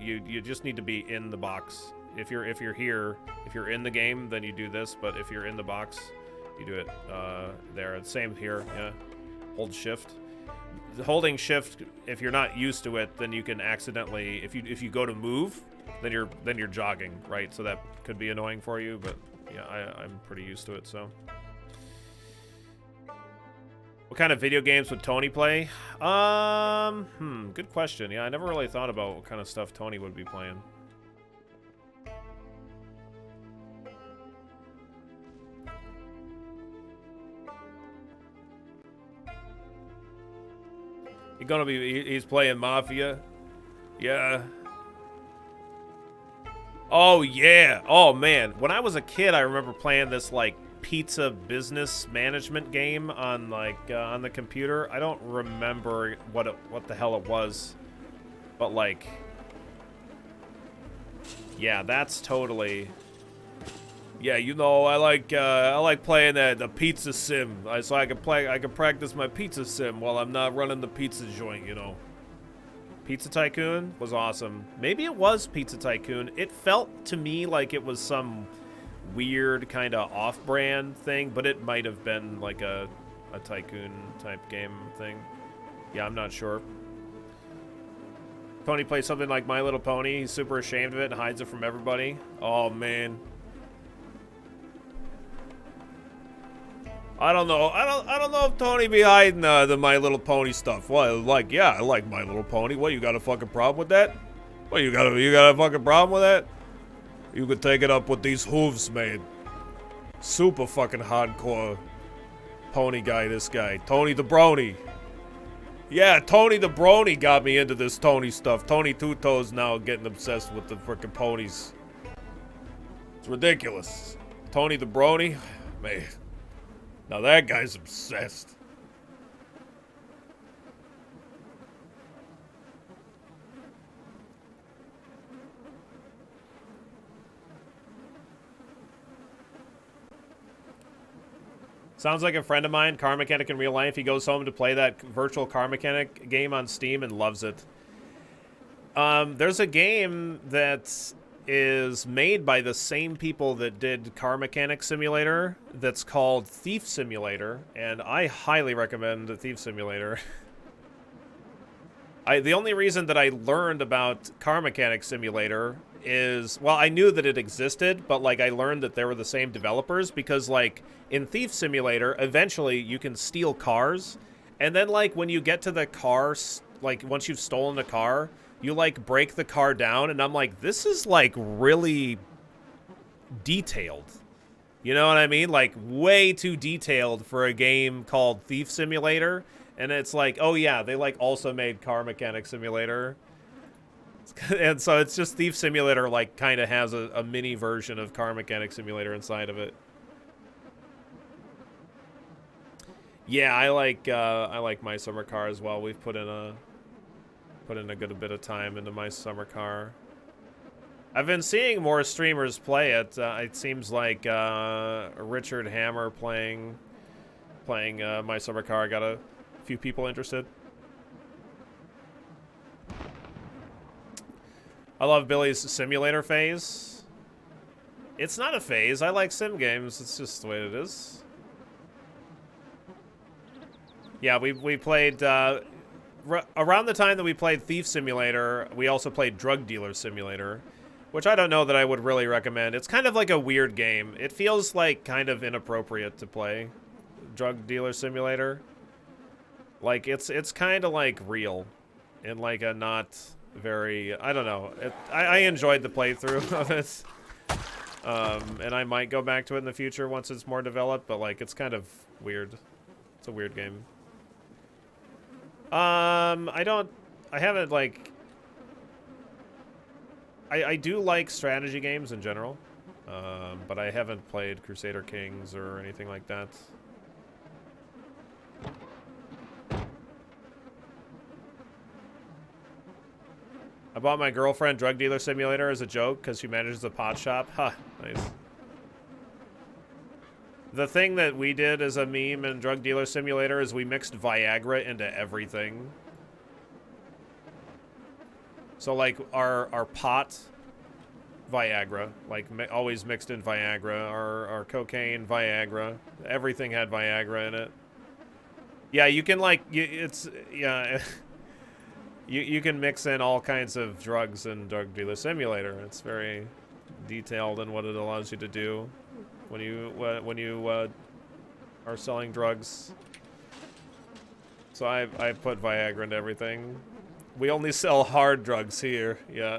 you just need to be in the box. If you're here, if you're in the game, then you do this, but if you're in the box, you do it there. Same here, yeah. Hold shift. Holding shift, if you're not used to it, then you can accidentally, if you go to move, then you're jogging, right? So that could be annoying for you, but yeah, I'm pretty used to it, so. What kind of video games would Tony play? Good question. Yeah, I never really thought about what kind of stuff Tony would be playing. He's playing Mafia. Yeah. Oh, yeah. Oh, man. When I was a kid, I remember playing this, like, pizza business management game on, like, on the computer. I don't remember what the hell it was. But, like, yeah, that's totally... Yeah, you know, I like playing the pizza sim, so I can practice my pizza sim while I'm not running the pizza joint, you know. Pizza Tycoon was awesome. Maybe it was Pizza Tycoon. It felt to me like it was some weird kind of off-brand thing, but it might have been like a Tycoon type game thing. Yeah, I'm not sure. Tony plays something like My Little Pony. He's super ashamed of it and hides it from everybody. Oh, man. I don't know. I don't know if Tony be hiding the My Little Pony stuff. Well, like, yeah, I like My Little Pony. What, you got a fucking problem with that? What, you got a fucking problem with that? You could take it up with these hooves, man. Super fucking hardcore pony guy, this guy. Tony the Brony. Yeah, Tony the Brony got me into this Tony stuff. Tony Two Toes now getting obsessed with the freaking ponies. It's ridiculous. Tony the Brony, man. Now that guy's obsessed. Sounds like a friend of mine, Car Mechanic in real life. He goes home to play that virtual Car Mechanic game on Steam and loves it. There's a game that is made by the same people that did Car Mechanic Simulator that's called Thief Simulator, and I highly recommend the Thief Simulator. The only reason that I learned about Car Mechanic Simulator is, well, I knew that it existed, but like I learned that they were the same developers because like in Thief Simulator, eventually you can steal cars, and then like when you get to the car, like once you've stolen a car, you like break the car down, and I'm like, this is like really detailed. You know what I mean? Like way too detailed for a game called Thief Simulator. And it's like, oh yeah, they like also made Car Mechanic Simulator. And so it's just Thief Simulator like kind of has a mini version of Car Mechanic Simulator inside of it. Yeah, I like My Summer Car as well. We've put in a good bit of time into My Summer Car. I've been seeing more streamers play it. It seems like Richard Hammer playing My Summer Car got a few people interested. I love Billy's simulator phase. It's not a phase. I like sim games. It's just the way it is. Yeah, we played around the time that we played Thief Simulator, we also played Drug Dealer Simulator, which I don't know that I would really recommend. It's kind of like a weird game. It feels like kind of inappropriate to play Drug Dealer Simulator. Like it's kind of like real in like a not very, I don't know. I enjoyed the playthrough of it. And I might go back to it in the future once it's more developed, but like it's kind of weird. It's a weird game. I haven't like, I do like strategy games in general, but I haven't played Crusader Kings or anything like that. I bought my girlfriend Drug Dealer Simulator as a joke because she manages a pot shop. Huh, nice. The thing that we did as a meme in Drug Dealer Simulator is we mixed Viagra into everything. So like our pot, Viagra, like always mixed in Viagra. Our cocaine, Viagra. Everything had Viagra in it. Yeah, you can like, yeah. You can mix in all kinds of drugs in Drug Dealer Simulator. It's very detailed in what it allows you to do when you are selling drugs. So I put Viagra into everything. We only sell hard drugs here. Yeah.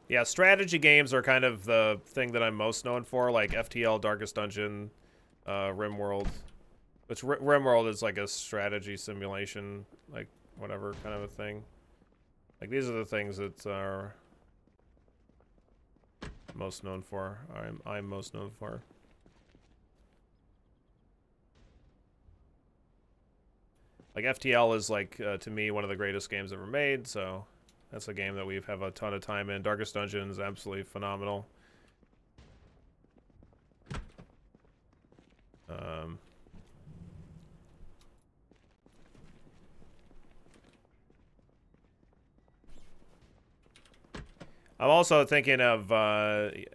Yeah, strategy games are kind of the thing that I'm most known for, like FTL, Darkest Dungeon, RimWorld. Which RimWorld is like a strategy simulation, like whatever kind of a thing. Like these are the things that are most known for. I'm most known for. Like FTL is like to me one of the greatest games ever made, so that's a game that we have a ton of time in. Darkest Dungeon is absolutely phenomenal. I'm also thinking of, I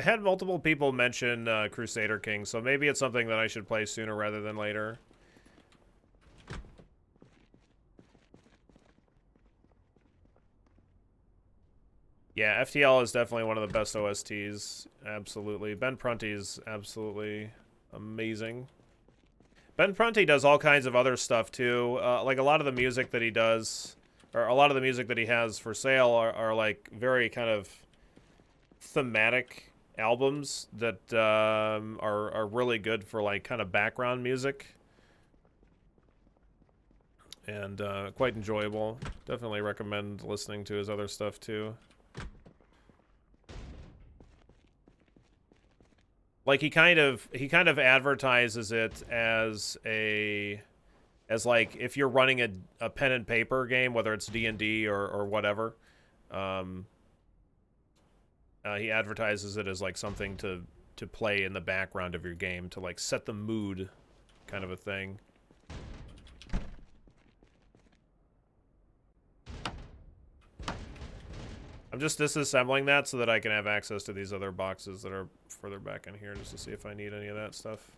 had multiple people mention Crusader Kings, so maybe it's something that I should play sooner rather than later. Yeah, FTL is definitely one of the best OSTs. Absolutely. Ben Prunty's absolutely amazing. Ben Prunty does all kinds of other stuff too. Like a lot of the music that he does, or a lot of the music that he has for sale are like very kind of thematic albums that are really good for like kind of background music. And quite enjoyable. Definitely recommend listening to his other stuff too. Like he kind of advertises it as a as like if you're running a pen and paper game, whether it's D&D or whatever. He advertises it as like something to play in the background of your game to like set the mood, kind of a thing. I'm just disassembling that so that I can have access to these other boxes that are further back in here, just to see if I need any of that stuff.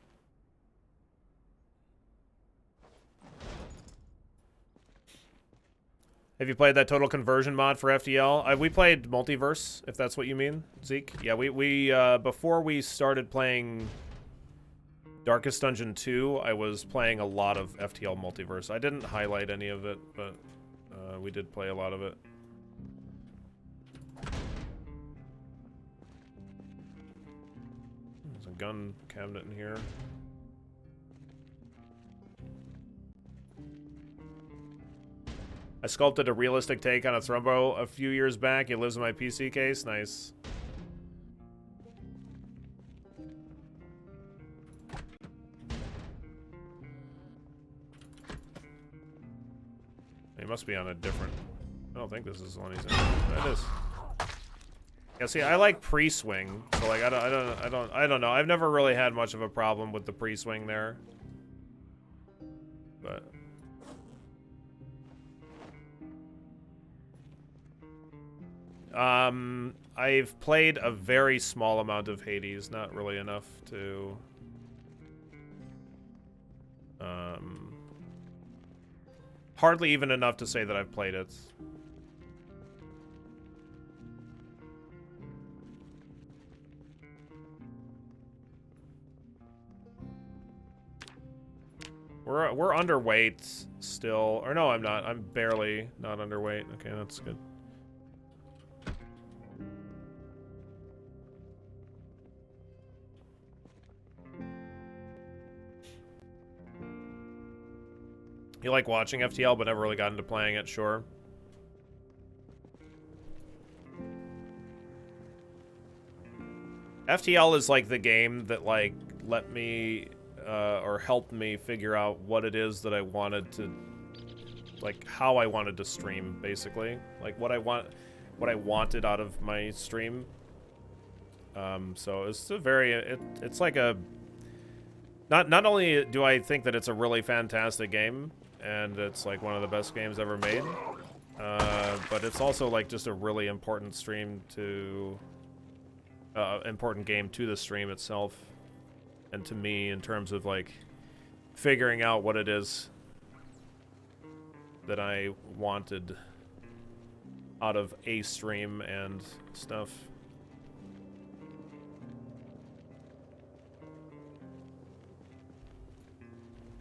Have you played that total conversion mod for FTL? We played Multiverse, if that's what you mean, Zeke. Yeah, we before we started playing Darkest Dungeon 2, I was playing a lot of FTL Multiverse. I didn't highlight any of it, but we did play a lot of it. There's a gun cabinet in here. I sculpted a realistic take on a Thrumbo a few years back. It lives in my PC case. Nice. He must be on a different... I don't think this is the one he's in. That is. Yeah, see, I like pre-swing, so like I don't know. I've never really had much of a problem with the pre-swing there. But I've played a very small amount of Hades, not really enough to hardly even enough to say that I've played it. We're underweight still. Or no, I'm not. I'm barely not underweight. Okay, that's good. You like watching FTL but never really got into playing it, sure. FTL is like the game that like let me or helped me figure out what it is that I wanted to, like how I wanted to stream, basically. Like what I wanted out of my stream. So it's a very, it's like a, not only do I think that it's a really fantastic game, and it's like one of the best games ever made, but it's also like just a really important stream to, important game to the stream itself, and to me in terms of like figuring out what it is that I wanted out of a stream and stuff.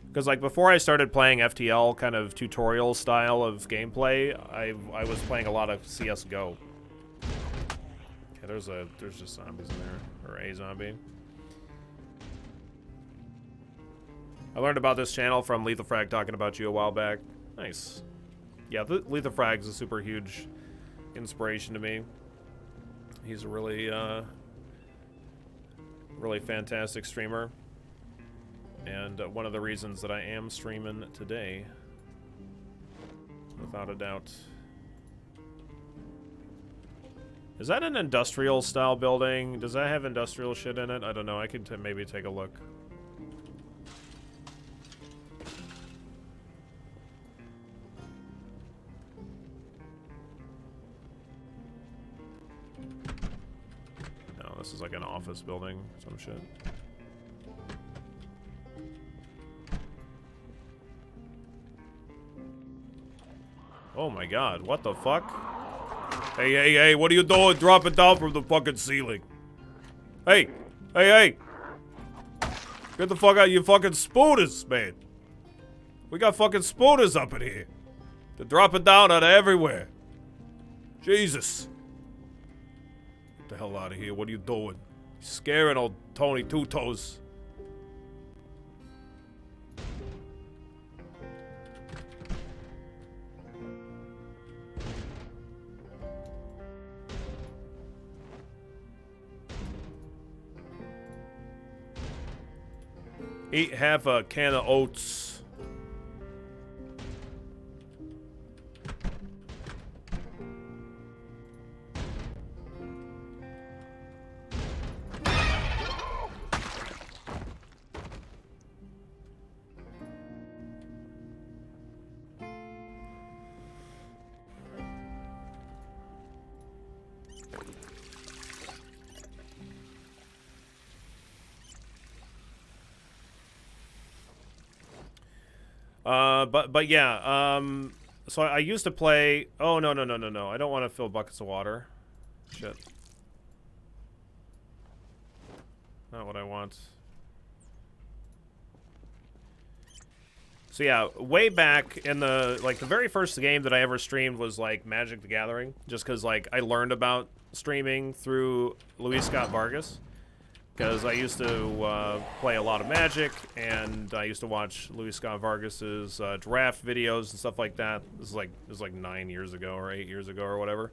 Because like before I started playing FTL kind of tutorial style of gameplay, I was playing a lot of CS:GO. Okay, there's just zombies in there, or a zombie. I learned about this channel from Lethal Frag talking about you a while back. Nice. Yeah, Lethal Frag's a super huge inspiration to me. He's a really really fantastic streamer. And one of the reasons that I am streaming today, without a doubt. Is that an industrial style building? Does that have industrial shit in it? I don't know. I could maybe take a look. No, this is like an office building, some shit. Oh my god, what the fuck? Hey, hey, hey, what are you doing dropping down from the fucking ceiling? Hey, hey, hey! Get the fuck out, you fucking spooners, man. We got fucking spooners up in here. They're dropping down out of everywhere. Jesus. Get the hell out of here, what are you doing? You're scaring old Tony Two-Toes. Eat half a can of oats. But yeah, so I used to play. Oh no. I don't want to fill buckets of water. Shit. Not what I want. So yeah, way back in the the very first game that I ever streamed was like Magic the Gathering, just because like I learned about streaming through Luis Scott Vargas, because I used to play a lot of Magic, and I used to watch Luis Scott Vargas's draft videos and stuff like that. This was like 9 years ago or 8 years ago or whatever.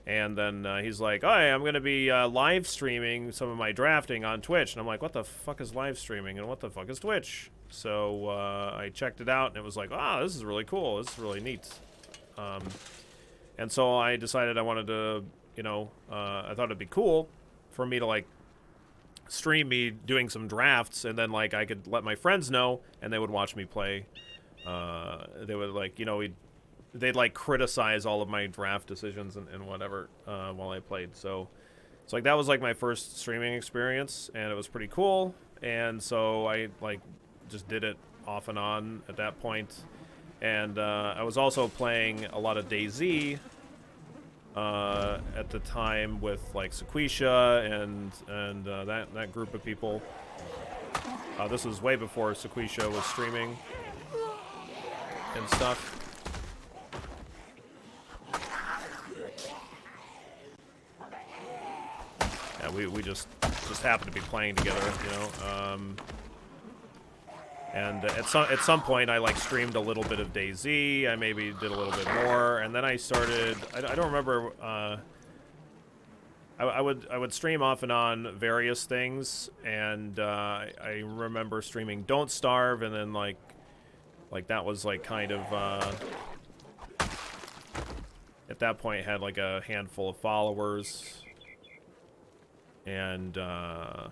And then he's like, "Oh, I'm going to be live streaming some of my drafting on Twitch." And I'm like, "What the fuck is live streaming? And what the fuck is Twitch?" So I checked it out, and it was like, "Oh, this is really cool. This is really neat." And so I decided I wanted to, I thought it'd be cool for me to, like, stream me doing some drafts, and then, like, I could let my friends know, and they would watch me play. They would, like, they'd like criticize all of my draft decisions and whatever while I played. So it's like that was like my first streaming experience, and it was pretty cool. And so I like just did it off and on at that point. And I was also playing a lot of DayZ at the time with like Sequisha and that group of people. This was way before Sequisha was streaming and stuff. Yeah, we just happened to be playing together, and at some point I like streamed a little bit of DayZ. I maybe did a little bit more, and then I started. I don't remember. I would stream off and on various things, and I remember streaming Don't Starve, and then like that was like kind of at that point had like a handful of followers. And at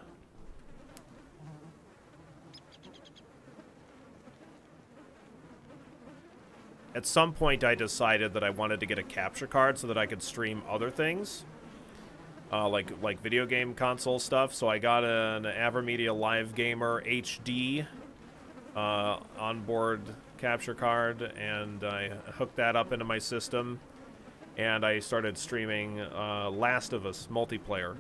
some point I decided that I wanted to get a capture card so that I could stream other things, like video game console stuff. So I got an AverMedia Live Gamer HD onboard capture card, and I hooked that up into my system, and I started streaming Last of Us multiplayer.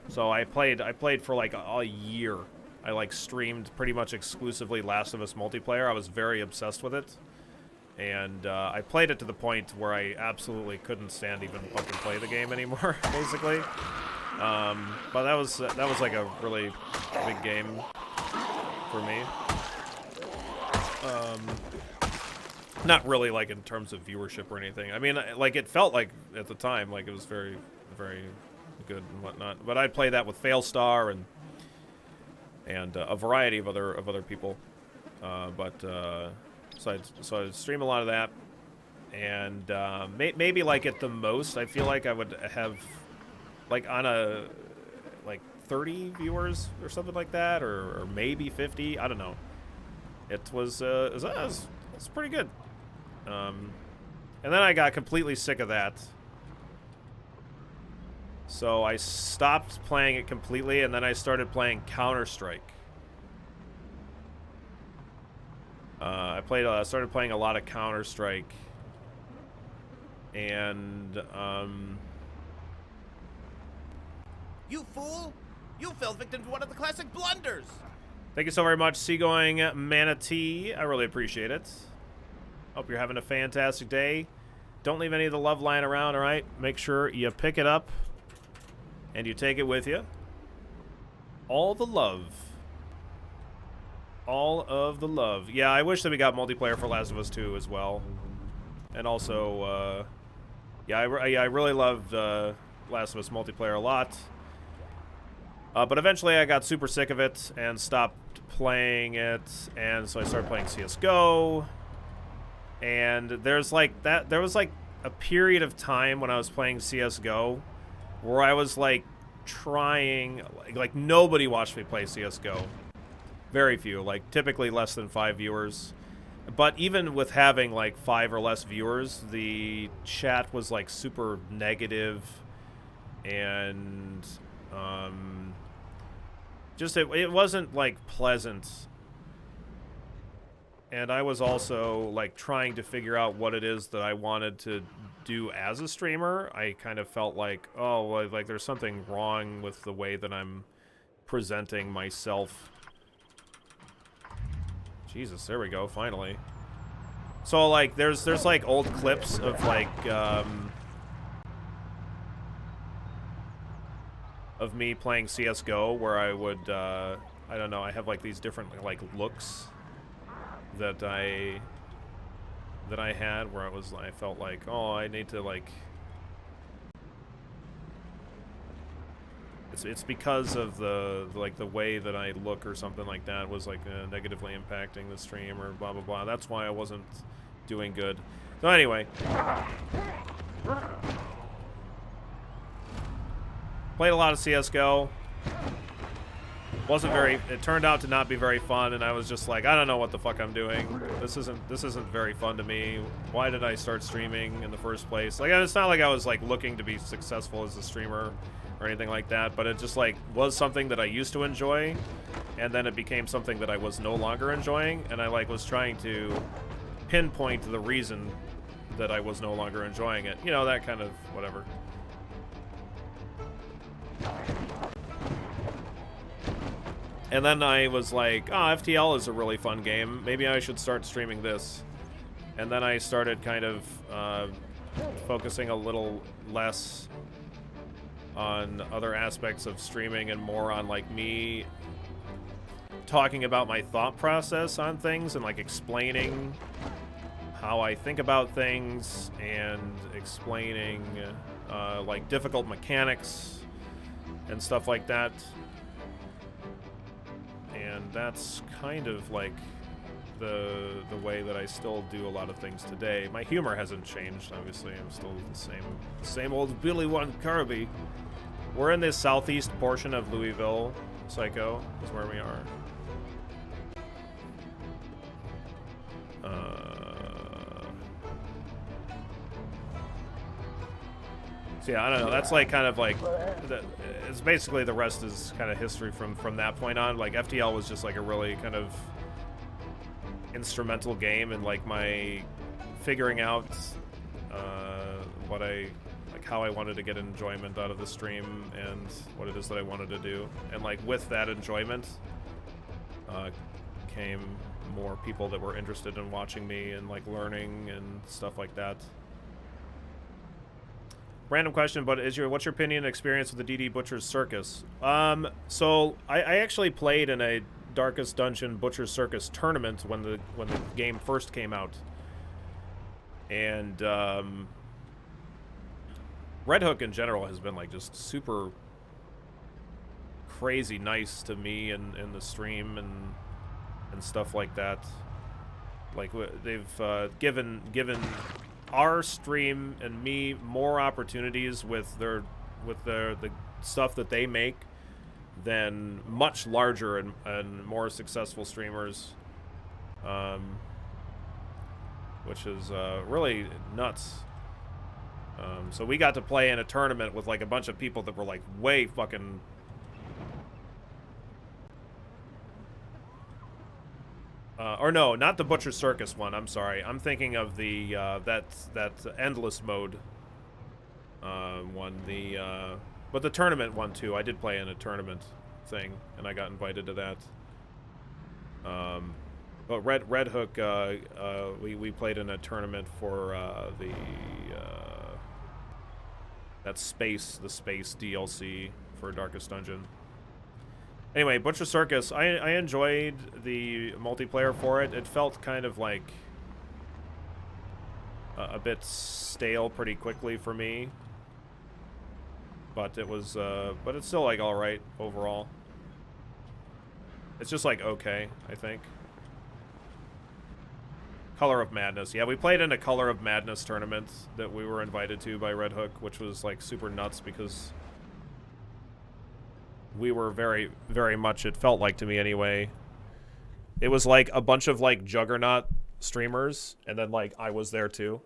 So I played for like a year. I like streamed pretty much exclusively Last of Us multiplayer. I was very obsessed with it, and I played it to the point where I absolutely couldn't stand even fucking play the game anymore, basically. But that was like a really big game for me. Not really like in terms of viewership or anything. I mean, like it felt like at the time like it was very, very good and whatnot, but I'd play that with Failstar and a variety of other people, so I'd stream a lot of that, and maybe like at the most I feel like I would have like on a like 30 viewers or something like that, or maybe 50. I don't know. It was pretty good, and then I got completely sick of that. So I stopped playing it completely, and then I started playing Counter-Strike. I started playing a lot of Counter-Strike, and You fool! You fell victim to one of the classic blunders! Thank you so very much, Seagoing Manatee. I really appreciate it. Hope you're having a fantastic day. Don't leave any of the love lying around, all right? Make sure you pick it up and you take it with you. All the love. All of the love. Yeah, I wish that we got multiplayer for Last of Us 2 as well. And also, yeah, I really loved Last of Us multiplayer a lot. But eventually I got super sick of it and stopped playing it, and so I started playing CSGO. And there was like a period of time when I was playing CSGO where I was like trying, like nobody watched me play CSGO. Very few, like typically less than 5 viewers. But even with having like 5 or less viewers, the chat was like super negative, and just it wasn't like pleasant. And I was also like trying to figure out what it is that I wanted to do as a streamer. I kind of felt like, oh, like there's something wrong with the way that I'm presenting myself. Jesus, there we go, finally. So like there's like old clips of like of me playing CS:GO where I would I don't know, I have like these different like looks that I had where I felt like, oh, I need to like it's because of the way that I look or something like that was like negatively impacting the stream or blah blah blah. That's why I wasn't doing good. So anyway, played a lot of CS:GO. It turned out to not be very fun, and I was just like, I don't know what the fuck I'm doing. This isn't very fun to me. Why did I start streaming in the first place? Like, it's not like I was like looking to be successful as a streamer or anything like that, but it just like was something that I used to enjoy, and then it became something that I was no longer enjoying, and I like was trying to pinpoint the reason that I was no longer enjoying it. You know, that kind of whatever. And then I was like, oh, FTL is a really fun game. Maybe I should start streaming this. And then I started kind of focusing a little less on other aspects of streaming and more on like me talking about my thought process on things and like explaining how I think about things and explaining like difficult mechanics and stuff like that. And that's kind of like the way that I still do a lot of things today. My humor hasn't changed, obviously. I'm still the same old Billy One Kirby. We're in this southeast portion of Louisville. Psycho is where we are. So yeah, I don't know. That's like kind of like it's basically the rest is kind of history from that point on. Like FTL was just like a really kind of instrumental game in like my figuring out what I like, how I wanted to get enjoyment out of the stream and what it is that I wanted to do. And like with that enjoyment came more people that were interested in watching me and like learning and stuff like that. Random question, but what's your opinion and experience with the DD Butcher's Circus? So I actually played in a Darkest Dungeon Butcher's Circus tournament when the game first came out, and Red Hook in general has been like just super crazy nice to me and in the stream and stuff like that. Like they've given our stream and me more opportunities with the stuff that they make than much larger and more successful streamers, which is really nuts. So we got to play in a tournament with like a bunch of people that were like way fucking or no, not the Butcher Circus one. I'm sorry. I'm thinking of the that endless mode one. But the tournament one too. I did play in a tournament thing, and I got invited to that. But Red Hook, we played in a tournament for the space DLC for Darkest Dungeon. Anyway, Butcher Circus, I enjoyed the multiplayer for it. It felt kind of like a bit stale pretty quickly for me. But it was, but it's still like alright overall. It's just like okay, I think. Color of Madness. Yeah, we played in a Color of Madness tournament that we were invited to by Red Hook, which was like super nuts because we were very, very much, it felt like to me anyway, it was like a bunch of like Juggernaut streamers, and then like I was there too.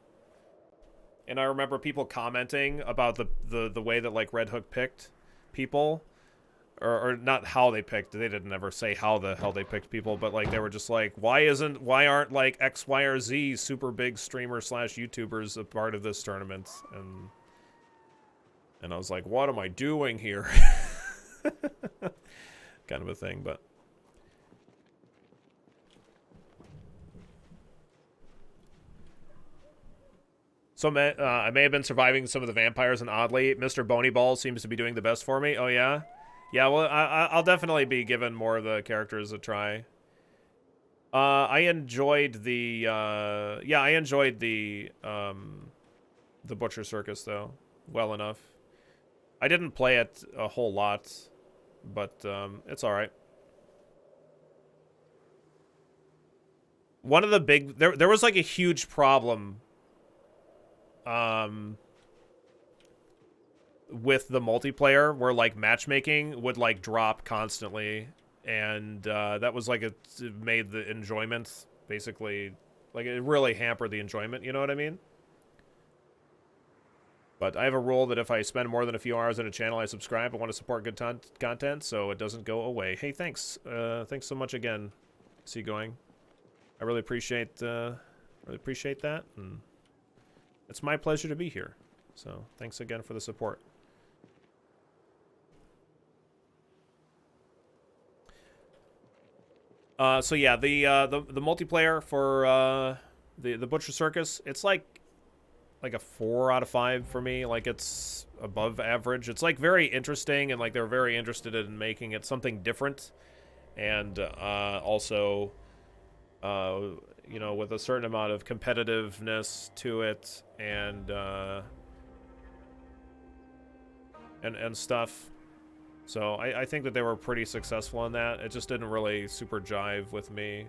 And I remember people commenting about the way that like Red Hook picked people, or not how they picked. They didn't ever say how the hell they picked people, but like they were just like, why aren't like X, Y, or Z super big streamers / YouTubers a part of this tournament? And I was like, what am I doing here? Kind of a thing, but. So I may have been surviving some of the vampires, and oddly, Mr. Bonyball seems to be doing the best for me. Oh, yeah? Yeah, well, I'll definitely be giving more of the characters a try. I enjoyed the, the Butcher Circus, though, well enough. I didn't play it a whole lot, but it's alright. One of the big... There was, like, a huge problem with the multiplayer where like matchmaking would like drop constantly, and that was like it made the enjoyment basically, like it really hampered the enjoyment, you know what I mean? But I have a rule that if I spend more than a few hours in a channel, I subscribe. I want to support good content so it doesn't go away. Hey, thanks thanks so much again, Seagoing. I really appreciate that, and it's my pleasure to be here. So thanks again for the support. So yeah, the multiplayer for the Butcher Circus, it's like a 4 out of 5 for me. Like it's above average. It's like very interesting, and like they're very interested in making it something different, and also you know, with a certain amount of competitiveness to it, and stuff. So I think that they were pretty successful in that. It just didn't really super jive with me.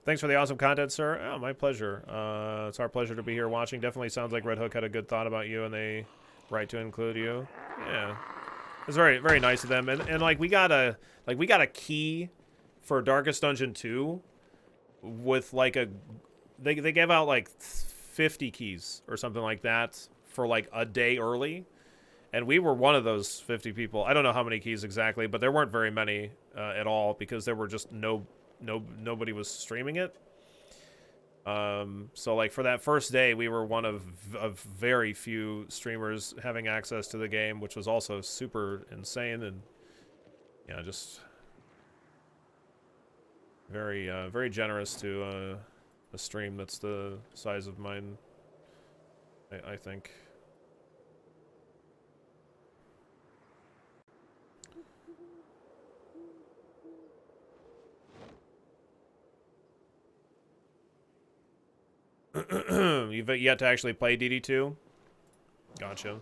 Thanks for the awesome content, sir. Oh, my pleasure. It's our pleasure to be here watching. Definitely sounds like Red Hook had a good thought about you, and they right to include you. Yeah, it's very, very nice of them. And like we got a key for Darkest Dungeon 2 with like they gave out like 50 keys or something like that for like a day early, and we were one of those 50 people. I don't know how many keys exactly, but there weren't very many at all, because there were just nobody was streaming it. So like for that first day, we were one of very few streamers having access to the game, which was also super insane, and yeah, just very very generous to a stream that's the size of mine, I think. You've yet to actually play DD2? Gotcha.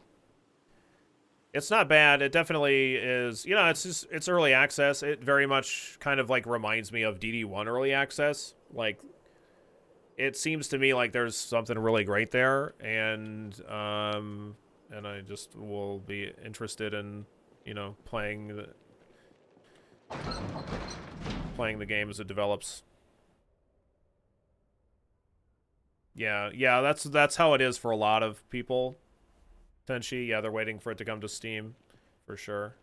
It's not bad. It definitely is. You know, it's early access. It very much kind of like reminds me of DD1 early access. Like, it seems to me like there's something really great there, and I just will be interested in, you know, playing the game as it develops. Yeah, that's how it is for a lot of people. Tenchi, yeah, they're waiting for it to come to Steam, for sure.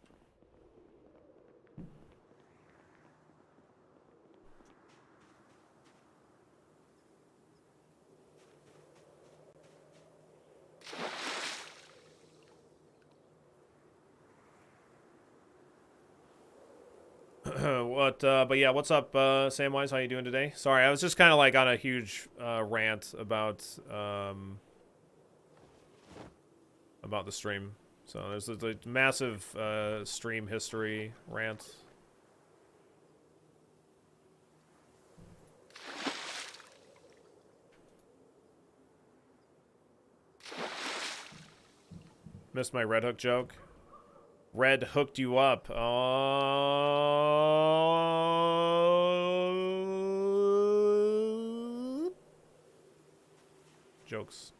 But yeah, what's up, Samwise? How you doing today? Sorry, I was just kind of like on a huge rant about the stream. So there's the massive stream history rant. Missed my Red Hook joke. Red hooked you up. Oh. Jokes.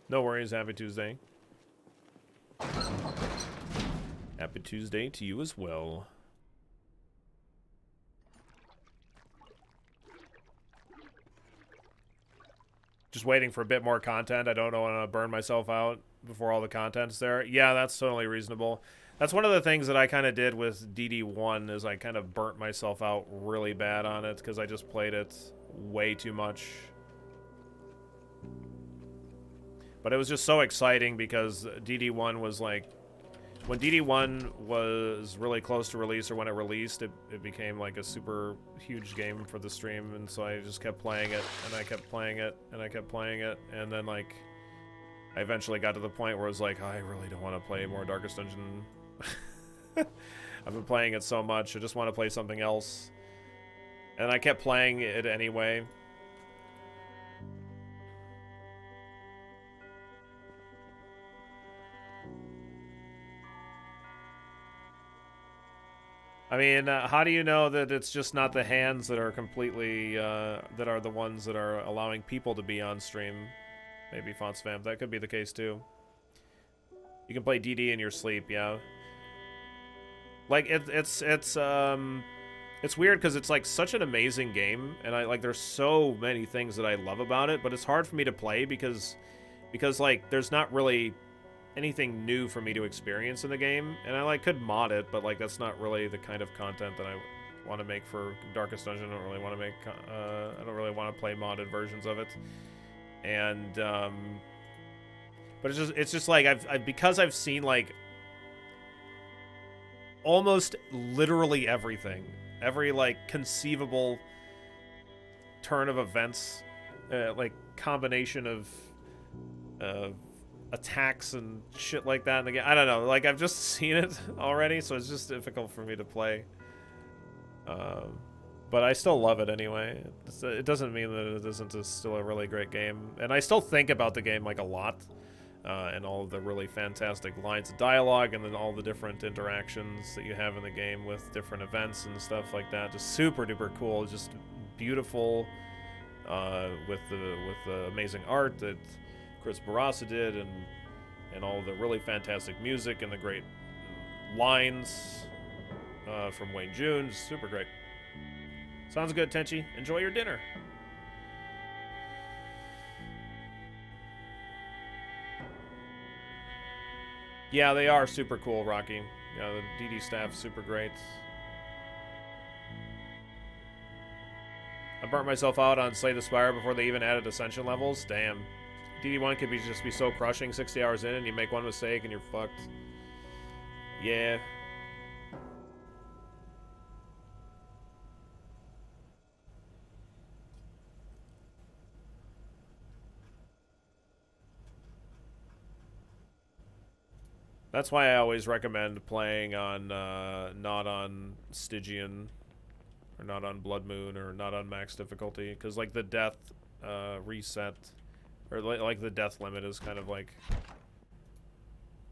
No worries. Happy Tuesday. Happy Tuesday to you as well. Just waiting for a bit more content. I don't want to burn myself out before all the content's there. Yeah, that's totally reasonable. That's one of the things that I kind of did with DD1 is I kind of burnt myself out really bad on it because I just played it way too much. But it was just so exciting because DD1 was like, when DD1 was really close to release, or when it released, it became like a super huge game for the stream, and so I just kept playing it, and I kept playing it, and I kept playing it, and then like, I eventually got to the point where I was like, I really don't want to play more Darkest Dungeon. I've been playing it so much, I just want to play something else. And I kept playing it anyway. I mean, how do you know that it's just not the hands that are completely, that are the ones that are allowing people to be on stream? Maybe Fonts Vamp, that could be the case too. You can play DD in your sleep, yeah. Like, it's weird because it's like such an amazing game, and there's so many things that I love about it, but it's hard for me to play because like, there's not really anything new for me to experience in the game, and I could mod it, but like that's not really the kind of content that I want to make for Darkest Dungeon. I don't really want to make I don't really want to play modded versions of it, and but it's just like I've because I've seen like almost literally everything, every like conceivable turn of events, like combination of attacks and shit like that in the game. I don't know, like I've just seen it already, so it's just difficult for me to play. But I still love it anyway. It doesn't mean that it isn't still a really great game, and I still think about the game like a lot, and all of the really fantastic lines of dialogue, and then all the different interactions that you have in the game with different events and stuff like that. Just super duper cool, just beautiful, with the amazing art that Chris Barassa did, and all the really fantastic music and the great lines from Wayne June. Super great. Sounds good, Tenchi. Enjoy your dinner. Yeah, they are super cool, Rocky. Yeah, the DD staff's super great. I burnt myself out on Slay the Spire before they even added Ascension levels. Damn. DD1 could just be so crushing 60 hours in, and you make one mistake and you're fucked. Yeah. That's why I always recommend playing on, not on Stygian, or not on Blood Moon, or not on max difficulty, because, like, the death, reset, or, like, the death limit is kind of, like,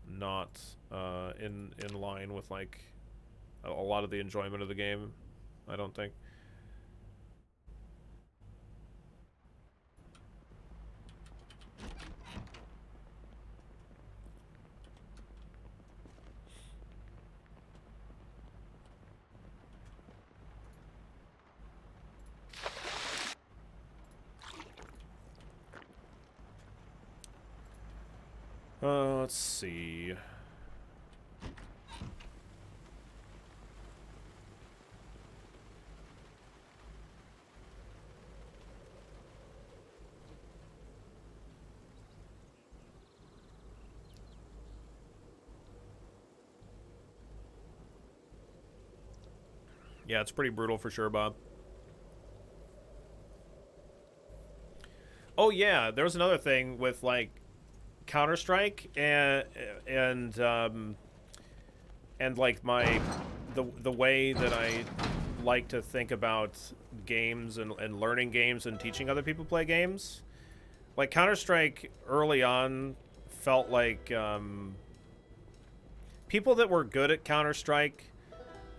not, in line with, like, a lot of the enjoyment of the game, I don't think. Let's see. Yeah, it's pretty brutal for sure, Bob. Oh yeah, there was another thing with like Counter-Strike and like the way that I like to think about games and learning games and teaching other people play games. Like Counter-Strike early on felt like people that were good at Counter-Strike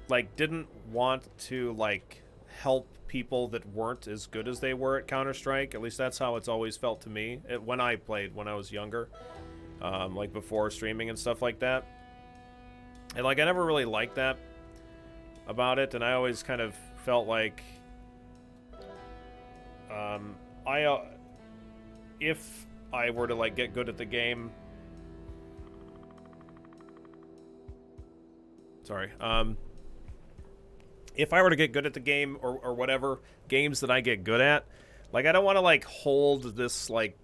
like didn't want to like help people that weren't as good as they were at Counter-Strike. At least that's how it's always felt to me when I played when I was younger, like before streaming and stuff like that. And like I never really liked that about it, and I always kind of felt like if I were to like get good at the game, if I were to get good at the game or whatever games that I get good at, like I don't want to like hold this like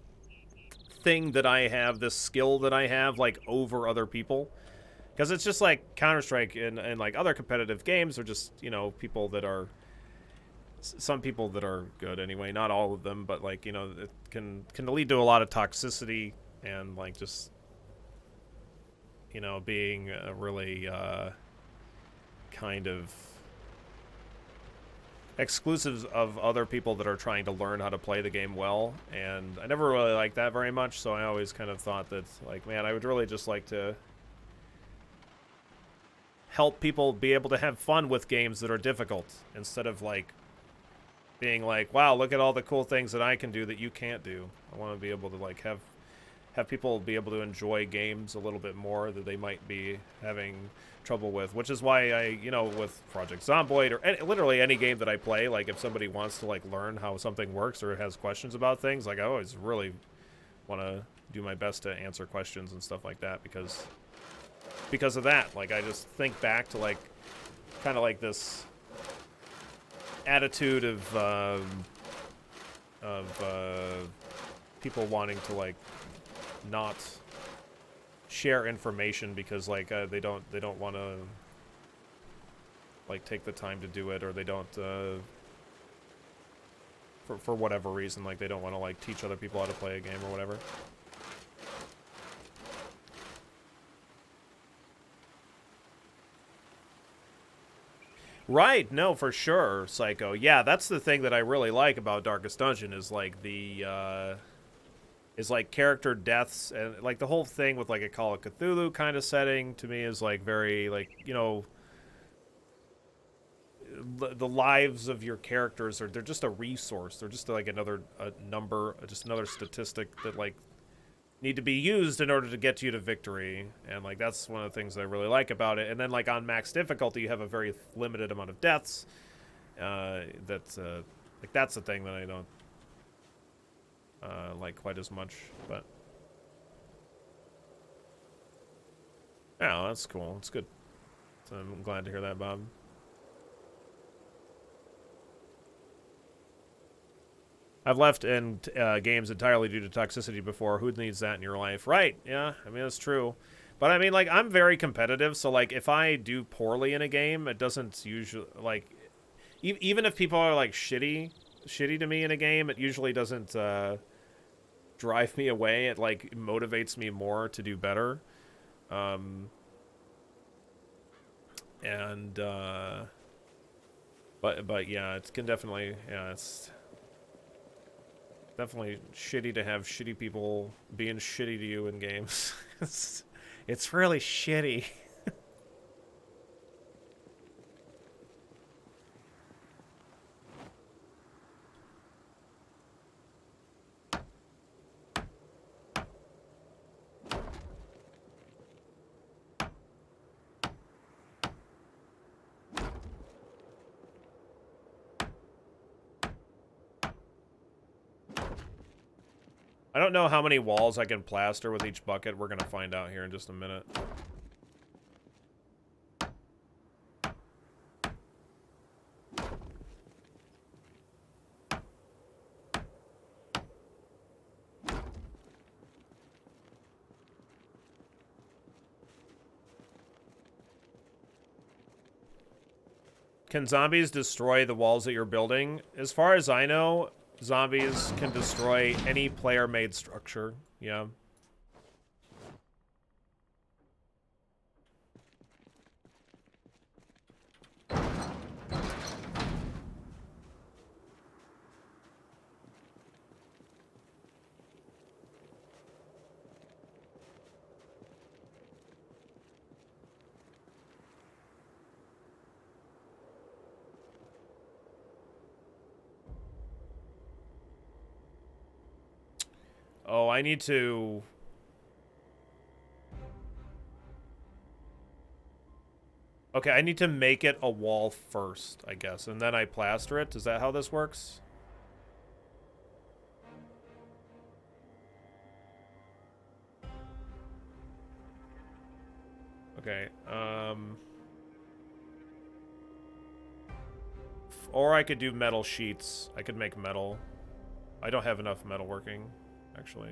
thing that I have, this skill that I have, like over other people, because it's just like Counter-Strike and like other competitive games are just, you know, people that are some people that are good anyway, not all of them, but like, you know, it can lead to a lot of toxicity and like just, you know, being a really kind of exclusive of other people that are trying to learn how to play the game well, and I never really liked that very much, so I always kind of thought that, like, man, I would really just like to help people be able to have fun with games that are difficult, instead of, like, being like, wow, look at all the cool things that I can do that you can't do. I want to be able to, like, have people be able to enjoy games a little bit more that they might be having trouble with, which is why I, you know, with Project Zomboid or literally any game that I play, like if somebody wants to like learn how something works or has questions about things, like I always really want to do my best to answer questions and stuff like that, because of that. Like I just think back to like kind of like this attitude of people wanting to like not share information because like they don't want to like take the time to do it, or they don't for whatever reason, like they don't want to like teach other people how to play a game or whatever. Right, no, for sure, Psycho. Yeah, that's the thing that I really like about Darkest Dungeon is like the is like character deaths, and like the whole thing with like a Call of Cthulhu kind of setting to me is like very like, you know, the lives of your characters they're just a resource. They're just like another number, just another statistic that like need to be used in order to get you to victory, and like that's one of the things that I really like about it. And then like on max difficulty you have a very limited amount of deaths. That's like that's the thing that I don't like quite as much, but yeah, that's cool. It's good. So I'm glad to hear that, Bob. I've left in games entirely due to toxicity before. Who needs that in your life? Right, yeah, I mean, that's true. But I mean, like, I'm very competitive, so like, if I do poorly in a game, it doesn't usually, like, even if people are like shitty to me in a game, it usually doesn't drive me away. It like motivates me more to do better. And but yeah, it can definitely, yeah, it's definitely shitty to have shitty people being shitty to you in games. It's really shitty. I don't know how many walls I can plaster with each bucket. We're gonna find out here in just a minute. Can zombies destroy the walls that you're building? As far as I know, zombies can destroy any player-made structure. Yeah. Oh, I need to... Okay, I need to make it a wall first, I guess, and then I plaster it. Is that how this works? Okay, or I could do metal sheets. I could make metal. I don't have enough metal working, actually.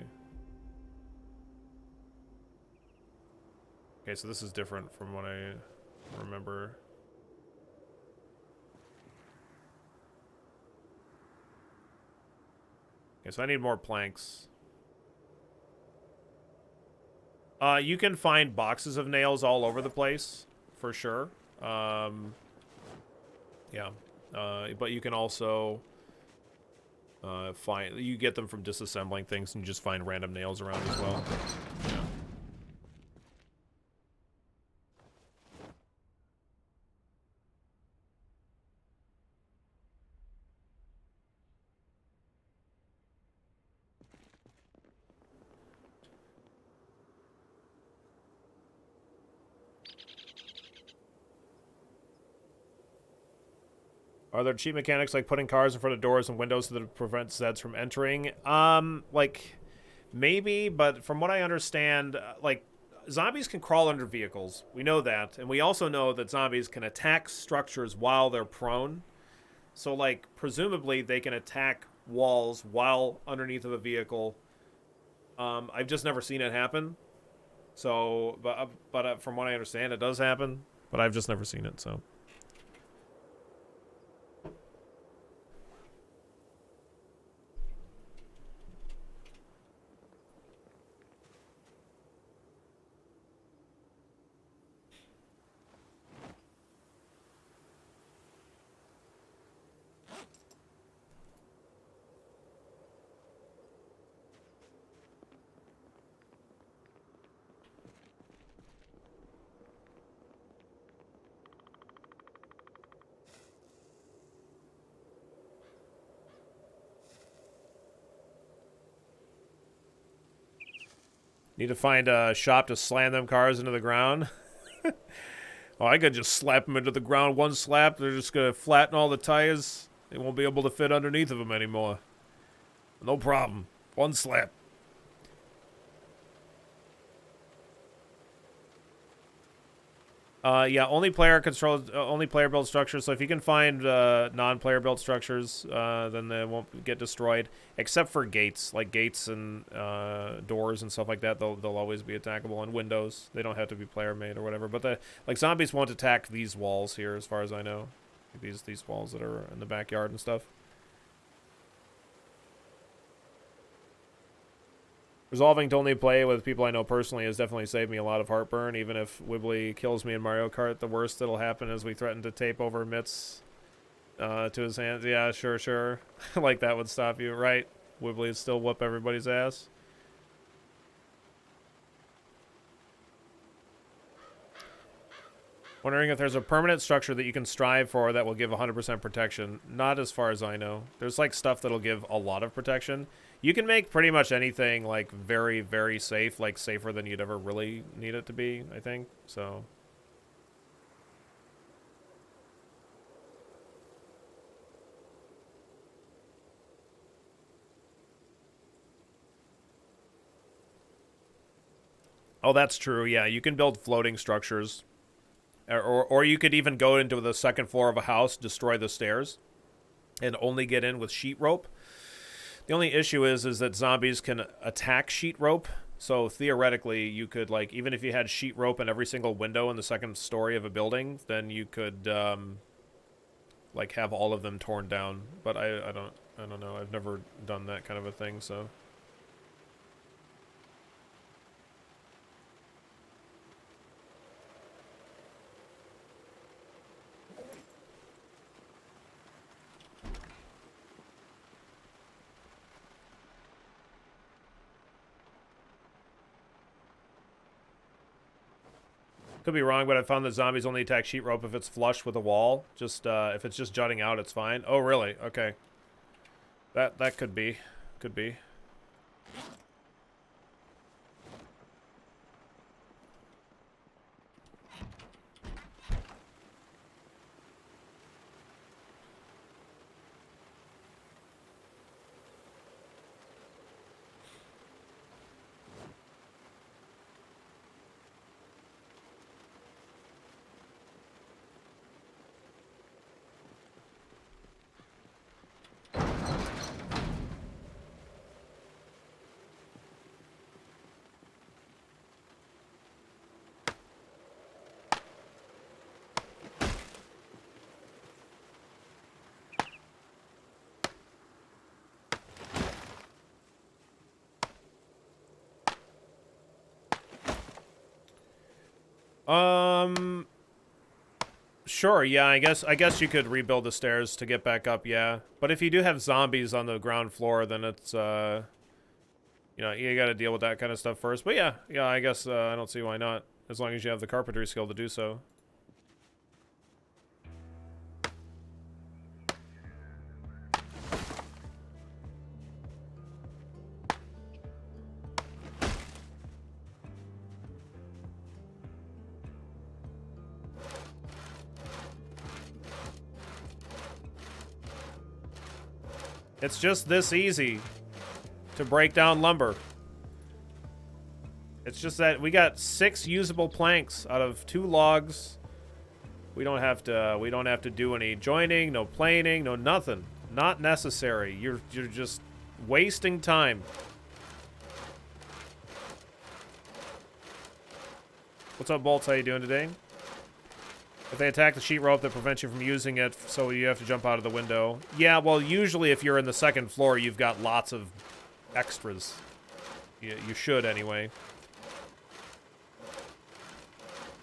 Okay, so this is different from what I remember. Okay, so I need more planks. You can find boxes of nails all over the place, for sure. Yeah. But you can also you get them from disassembling things, and you just find random nails around as well. Yeah. Are there cheap mechanics like putting cars in front of doors and windows so that it prevents Zeds from entering? Like, maybe, but from what I understand, like, zombies can crawl under vehicles. We know that. And we also know that zombies can attack structures while they're prone. So, like, presumably they can attack walls while underneath of a vehicle. I've just never seen it happen. So, but from what I understand, it does happen. But I've just never seen it, so... Need to find a shop to slam them cars into the ground. Oh, I could just slap them into the ground. One slap, they're just going to flatten all the tires. They won't be able to fit underneath of them anymore. No problem. One slap. Yeah, only player built structures. So if you can find non-player built structures, then they won't get destroyed. Except for gates, like gates and doors and stuff like that. They'll always be attackable. And windows, they don't have to be player made or whatever. But like zombies won't attack these walls here, as far as I know. These walls that are in the backyard and stuff. Resolving to only play with people I know personally has definitely saved me a lot of heartburn. Even if Wibbly kills me in Mario Kart, the worst that'll happen is we threaten to tape over mitts to his hands. Yeah, sure. Like that would stop you, right? Wibbly would still whoop everybody's ass. Wondering if there's a permanent structure that you can strive for that will give 100% protection. Not as far as I know. There's like stuff that'll give a lot of protection. You can make pretty much anything like very, very safe, like safer than you'd ever really need it to be, I think. So oh, that's true. Yeah, you can build floating structures. Or you could even go into the second floor of a house, destroy the stairs, and only get in with sheet rope. The only issue is that zombies can attack sheet rope. So theoretically, you could, like, even if you had sheet rope in every single window in the second story of a building, then you could, like, have all of them torn down. But I don't know. I've never done that kind of a thing, so... Could be wrong, but I found that zombies only attack sheet rope if it's flush with a wall. Just if it's just jutting out, it's fine. Oh, really? Okay. That could be. Could be. Sure, yeah, I guess you could rebuild the stairs to get back up, yeah. But if you do have zombies on the ground floor, then it's you know, you got to deal with that kind of stuff first. But yeah, I guess I don't see why not, as long as you have the carpentry skill to do so. It's just this easy to break down lumber. It's just that we got 6 usable planks out of 2 logs. We don't have to do any joining, no planing, no nothing. Not necessary. You're just wasting time. What's up, Bolts? How you doing today? If they attack the sheet rope, that prevents you from using it, so you have to jump out of the window. Yeah, well, usually if you're in the 2nd floor, you've got lots of extras. You should, anyway.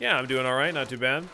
Yeah, I'm doing alright, not too bad.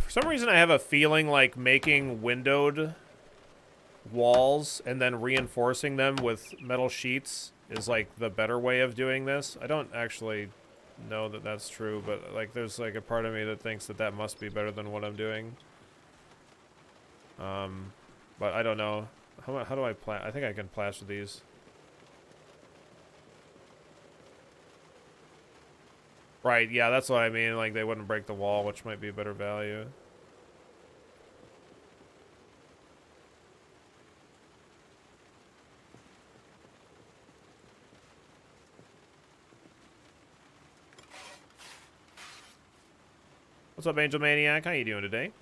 For some reason, I have a feeling like making windowed walls and then reinforcing them with metal sheets is like the better way of doing this. I don't actually know that that's true, but like there's like a part of me that thinks that that must be better than what I'm doing. But I don't know. How do I I think I can plaster these. Right, yeah, that's what I mean. Like, they wouldn't break the wall, which might be a better value. What's up, Angel Maniac? How you doing today?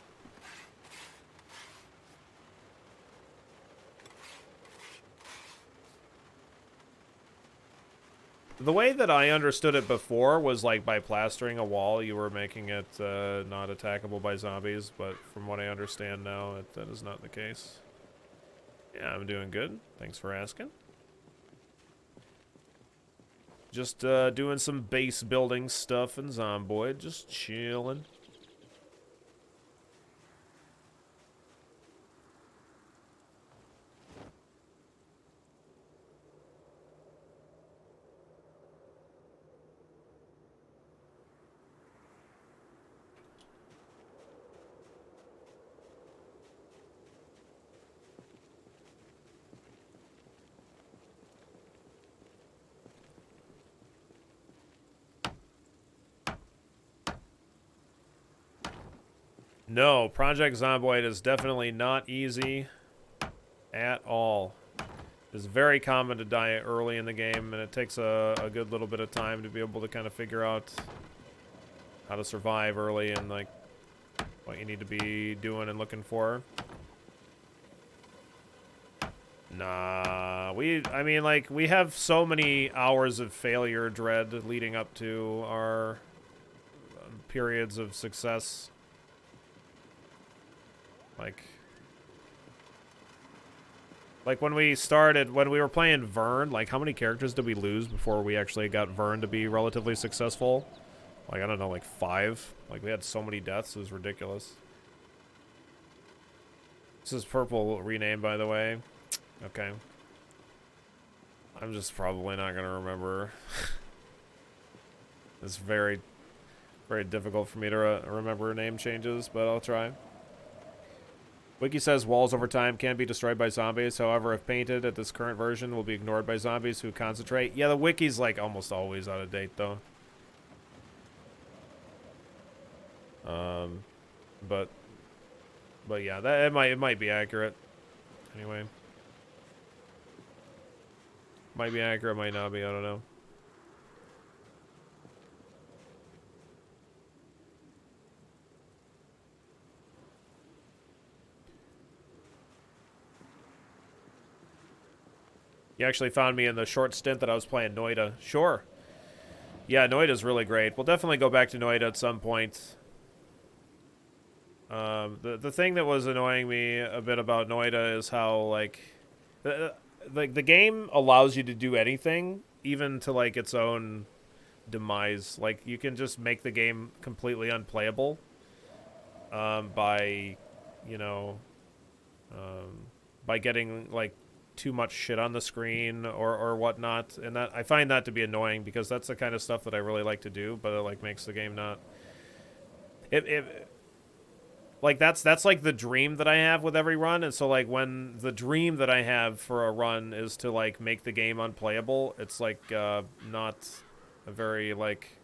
The way that I understood it before was like by plastering a wall, you were making it not attackable by zombies, but from what I understand now, that is not the case. Yeah, I'm doing good. Thanks for asking. Just doing some base building stuff in Zomboid, just chilling. No, Project Zomboid is definitely not easy at all. It's very common to die early in the game, and it takes a good little bit of time to be able to kind of figure out how to survive early and like what you need to be doing and looking for. Nah, I mean, like, we have so many hours of failure dread leading up to our periods of success. Like, Like when we started, when we were playing Vern, like how many characters did we lose before we actually got Vern to be relatively successful? Like, I don't know, like 5? Like we had so many deaths, it was ridiculous. This is purple rename, by the way. Okay. I'm just probably not gonna remember. It's very, very difficult for me to remember name changes, but I'll try. Wiki says walls over time can be destroyed by zombies. However, if painted at this current version, will be ignored by zombies who concentrate. Yeah, the wiki's like almost always out of date, though. But yeah, that it might be accurate. Anyway, might be accurate, might not be. I don't know. You actually found me in the short stint that I was playing Noida. Sure. Yeah, Noida's really great. We'll definitely go back to Noida at some point. The thing that was annoying me a bit about Noida is how, like, the game allows you to do anything, even to, like, its own demise. Like, you can just make the game completely unplayable by, you know, by getting, like, too much shit on the screen or whatnot, and that I find that to be annoying because that's the kind of stuff that I really like to do, but it like makes the game not. Like that's like the dream that I have with every run, and so like when the dream that I have for a run is to like make the game unplayable, it's like not a very like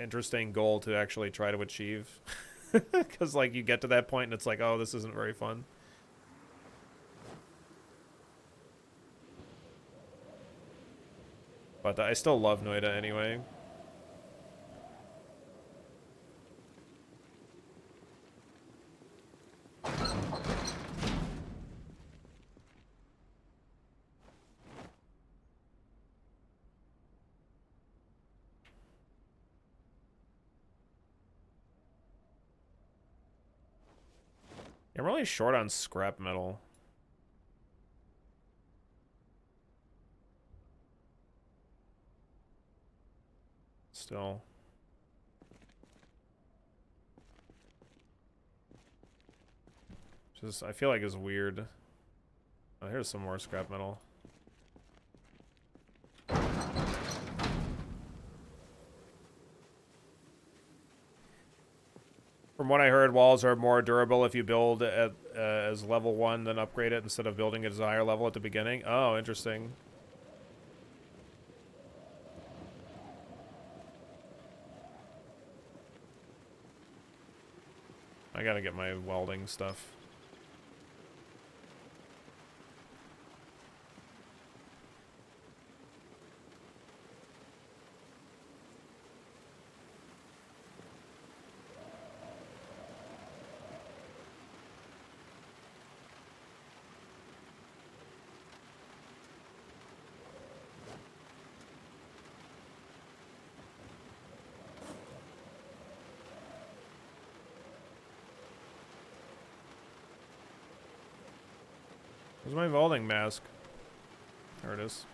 interesting goal to actually try to achieve, because like you get to that point and it's like, oh, this isn't very fun. But I still love Noida anyway. I'm really short on scrap metal. Still. Just, I feel like it's weird. Oh, here's some more scrap metal. From what I heard, walls are more durable if you build at as level 1, then upgrade it instead of building it as a higher level at the beginning. Oh, interesting. I gotta get my welding stuff. Where's my welding mask? There it is.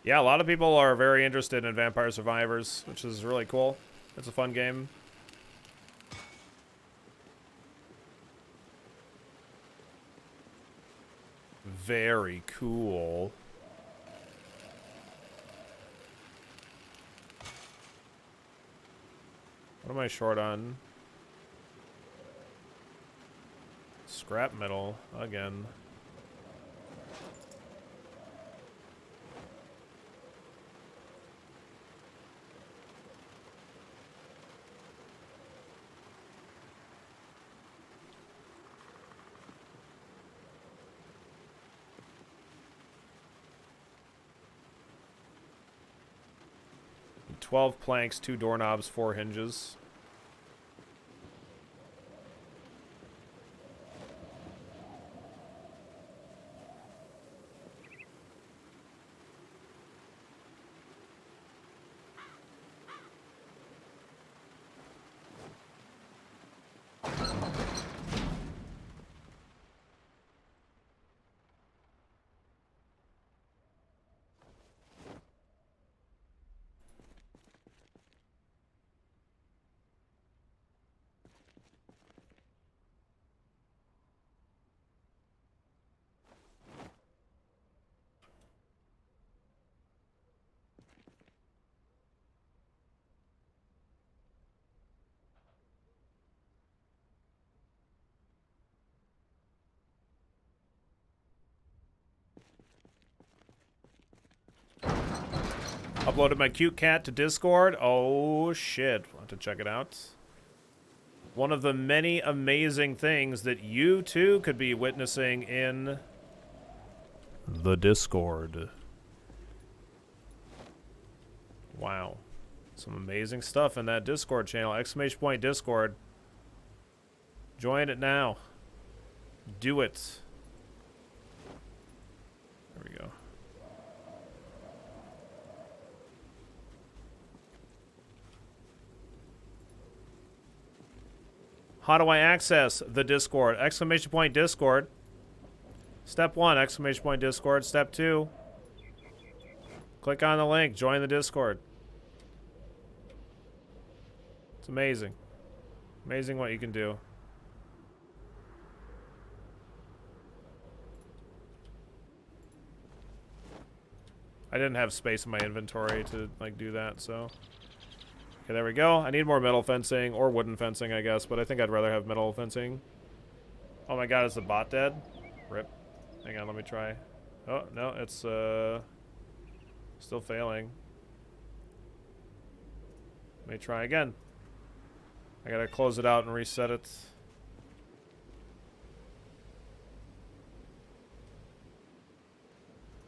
Yeah, a lot of people are very interested in Vampire Survivors, which is really cool. It's a fun game. Very cool. What am I short on? Scrap metal again. 12 planks, 2 doorknobs, 4 hinges. Uploaded my cute cat to Discord. Oh shit, we'll have to check it out. One of the many amazing things that you too could be witnessing in the Discord. Wow. Some amazing stuff in that Discord channel. Exclamation point Discord. Join it now. Do it. There we go. How do I access the Discord? Exclamation point Discord. Step 1, exclamation point Discord. Step 2, click on the link. Join the Discord. It's amazing. Amazing what you can do. I didn't have space in my inventory to like do that, so. Okay, there we go. I need more metal fencing, or wooden fencing, I guess, but I think I'd rather have metal fencing. Oh my god, is the bot dead? Rip. Hang on, let me try. Oh, no, it's, still failing. Let me try again. I gotta close it out and reset it.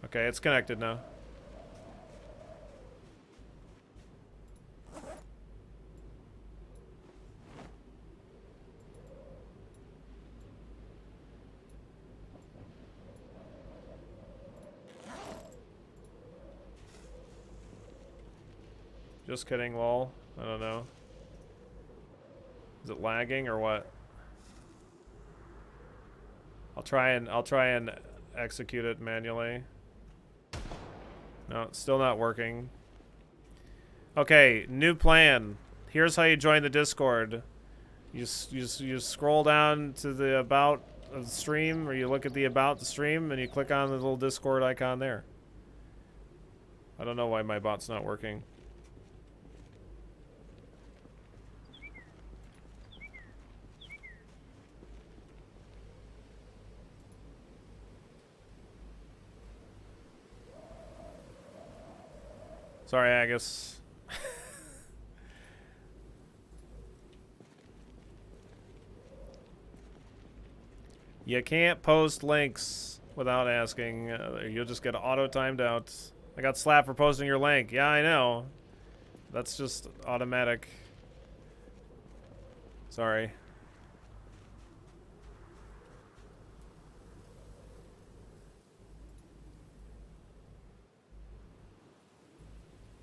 Okay, it's connected now. Just kidding, lol. I don't know. Is it lagging or what? I'll try and execute it manually. No, it's still not working. Okay, new plan. Here's how you join the Discord. You scroll down to the about of the stream, or you look at the about the stream, and you click on the little Discord icon there. I don't know why my bot's not working. Sorry, Agus. You can't post links without asking. You'll just get auto-timed out. I got slapped for posting your link. Yeah, I know. That's just automatic. Sorry.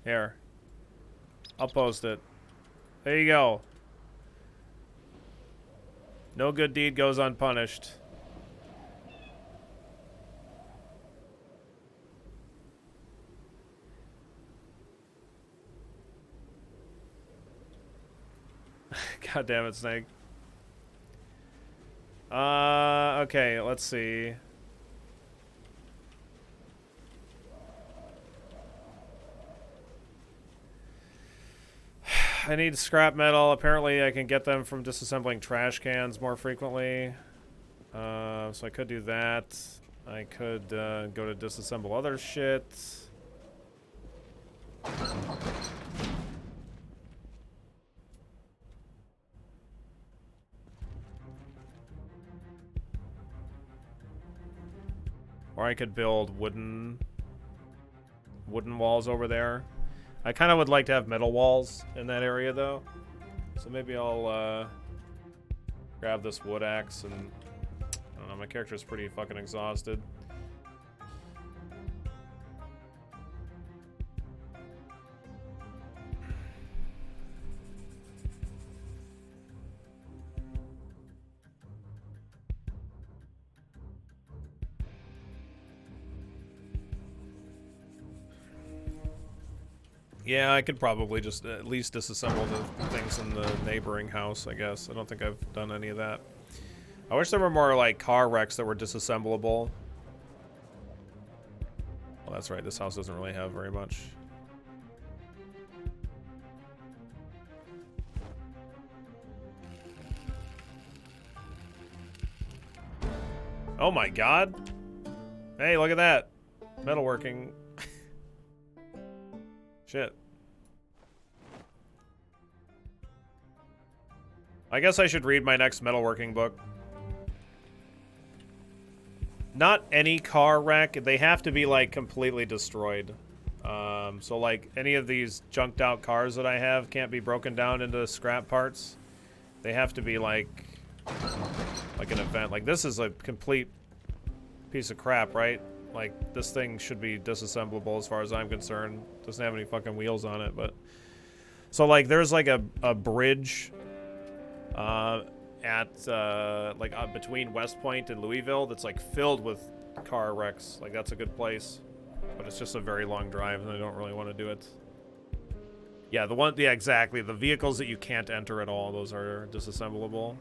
Here. I'll post it. There you go. No good deed goes unpunished. God damn it, Snake. Okay, let's see. I need scrap metal. Apparently I can get them from disassembling trash cans more frequently. So I could do that. I could go to disassemble other shit. Or I could build wooden walls over there. I kind of would like to have metal walls in that area, though. So maybe I'll grab this wood axe and... I don't know, my character's pretty fucking exhausted. Yeah, I could probably just at least disassemble the things in the neighboring house, I guess. I don't think I've done any of that. I wish there were more, like, car wrecks that were disassemblable. Well, that's right. This house doesn't really have very much. Oh my god. Hey, look at that. Metalworking. Shit. I guess I should read my next metalworking book. Not any car wreck. They have to be, like, completely destroyed. So, like, any of these junked out cars that I have can't be broken down into scrap parts. They have to be, like an event. Like, this is a complete piece of crap, right? Like, this thing should be disassemblable as far as I'm concerned. Doesn't have any fucking wheels on it, but... So, like, there's, like, a bridge... between West Point and Louisville that's like filled with car wrecks. Like, that's a good place, but it's just a very long drive and I don't really want to do it. Yeah, exactly. The vehicles that you can't enter at all, those are disassemblable.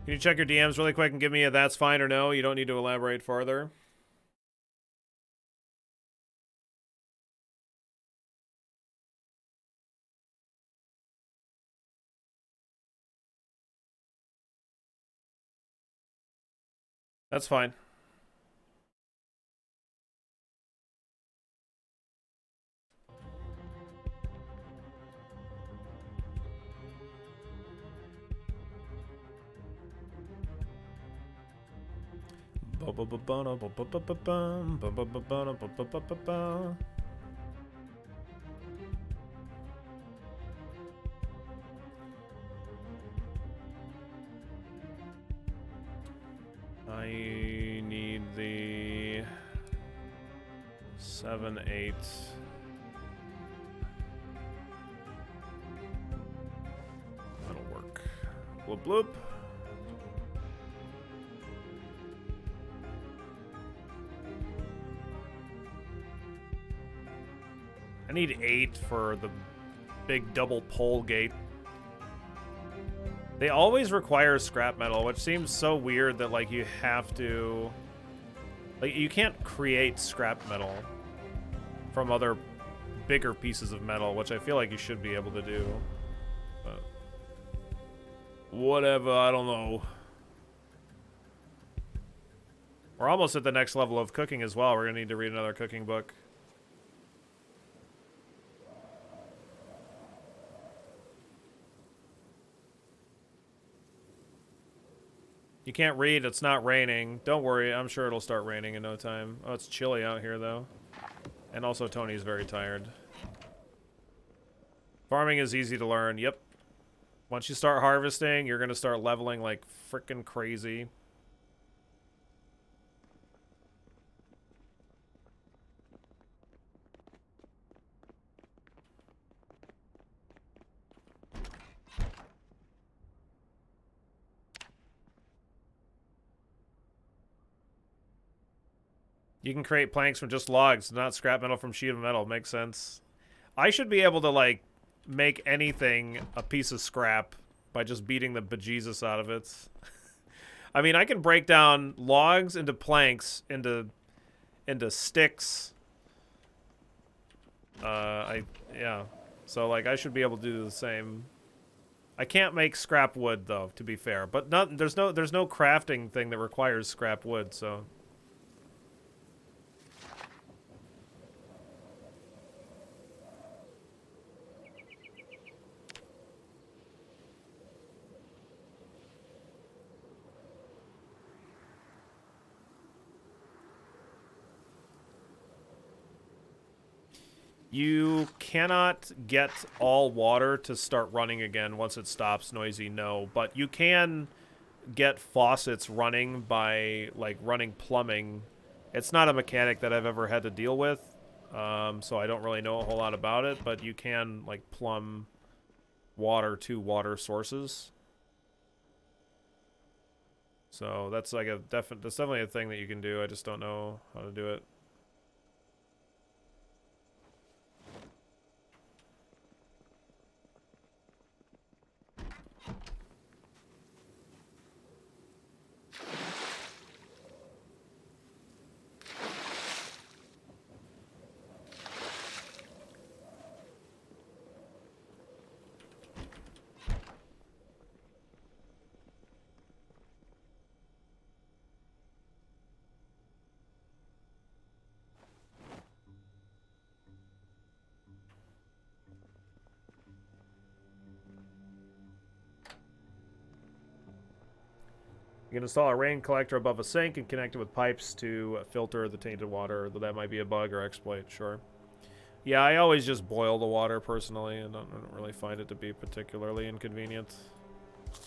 Can you check your DMs really quick and give me a that's fine or no? You don't need to elaborate further. That's fine. I need the 7, 8. That'll work. Bloop bloop. I need 8 for the big double pole gate. They always require scrap metal, which seems so weird that, like, you have to... Like, you can't create scrap metal from other bigger pieces of metal, which I feel like you should be able to do. But... whatever, I don't know. We're almost at the next level of cooking as well. We're gonna need to read another cooking book. You can't read, it's not raining. Don't worry, I'm sure it'll start raining in no time. Oh, it's chilly out here, though. And also, Tony's very tired. Farming is easy to learn, yep. Once you start harvesting, you're gonna start leveling like frickin' crazy. You can create planks from just logs, not scrap metal from sheet of metal. Makes sense. I should be able to, like, make anything a piece of scrap by just beating the bejesus out of it. I mean, I can break down logs into planks, into sticks. Yeah. So, like, I should be able to do the same. I can't make scrap wood, though, to be fair. But there's no crafting thing that requires scrap wood, so... You cannot get all water to start running again once it stops noisy, no. But you can get faucets running by, like, running plumbing. It's not a mechanic that I've ever had to deal with, so I don't really know a whole lot about it, but you can, like, plumb water to water sources. So that's like that's definitely a thing that you can do. I just don't know how to do it. You can install a rain collector above a sink and connect it with pipes to filter the tainted water. Though that might be a bug or exploit, sure. Yeah, I always just boil the water personally, and I don't really find it to be particularly inconvenient. What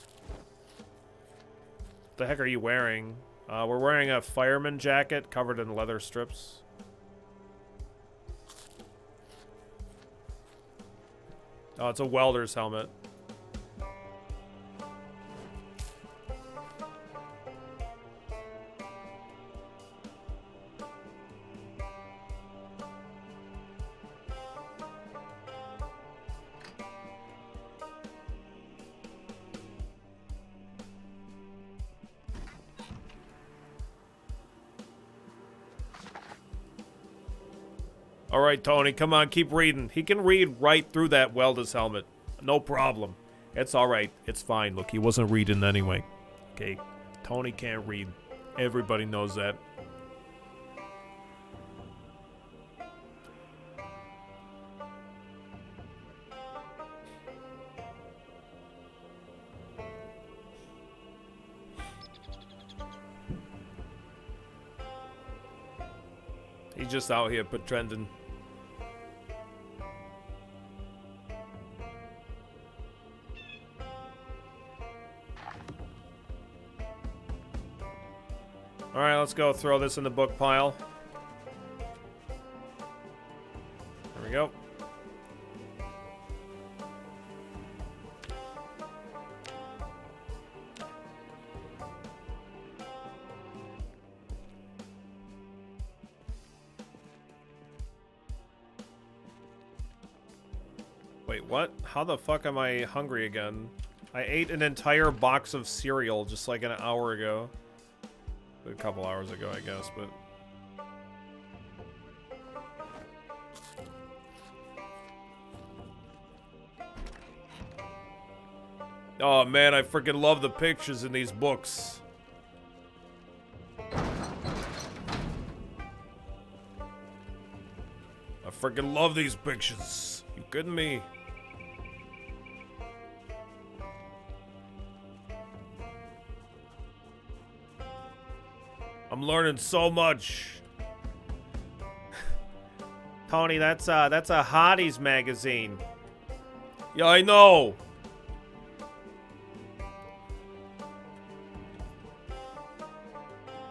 the heck are you wearing? We're wearing a fireman jacket covered in leather strips. Oh, it's a welder's helmet. All right, Tony, come on, keep reading. He can read right through that welder's helmet. No problem. It's all right. It's fine. Look, he wasn't reading anyway. Okay, Tony can't read. Everybody knows that. He's just out here pretending. Alright, let's go throw this in the book pile. There we go. Wait, what? How the fuck am I hungry again? I ate an entire box of cereal just like an hour ago. A couple hours ago, I guess, but... Oh man, I freaking love the pictures in these books. I freaking love these pictures. You kidding me? I'm learning so much. Tony, that's a Hotties magazine. Yeah, I know.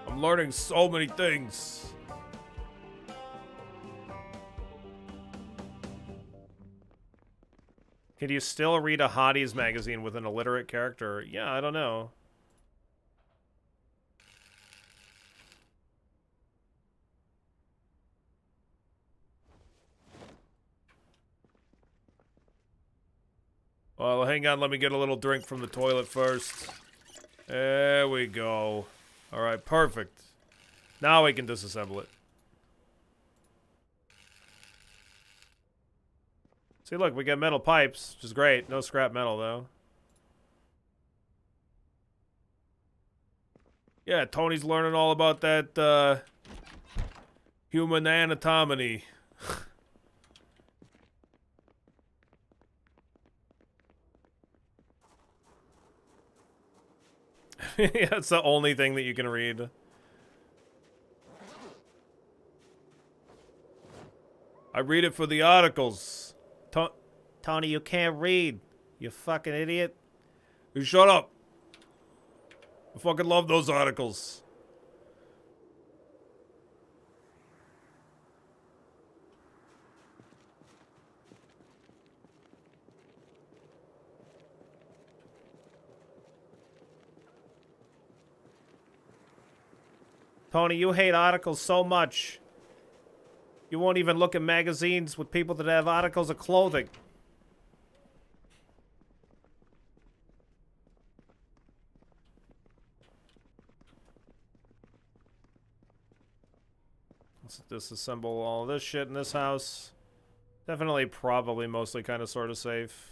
I'm learning so many things. Can you still read a Hotties magazine with an illiterate character? Yeah, I don't know. Well, hang on, let me get a little drink from the toilet first. There we go. Alright, perfect. Now we can disassemble it. See, look, we got metal pipes, which is great. No scrap metal, though. Yeah, Tony's learning all about that, human anatomy. Yeah, it's the only thing that you can read. I read it for the articles. Tony, you can't read. You fucking idiot. You shut up. I fucking love those articles. Tony, you hate articles so much. You won't even look at magazines with people that have articles of clothing. Let's disassemble all this shit in this house. Definitely, probably, mostly, kind of, sort of safe.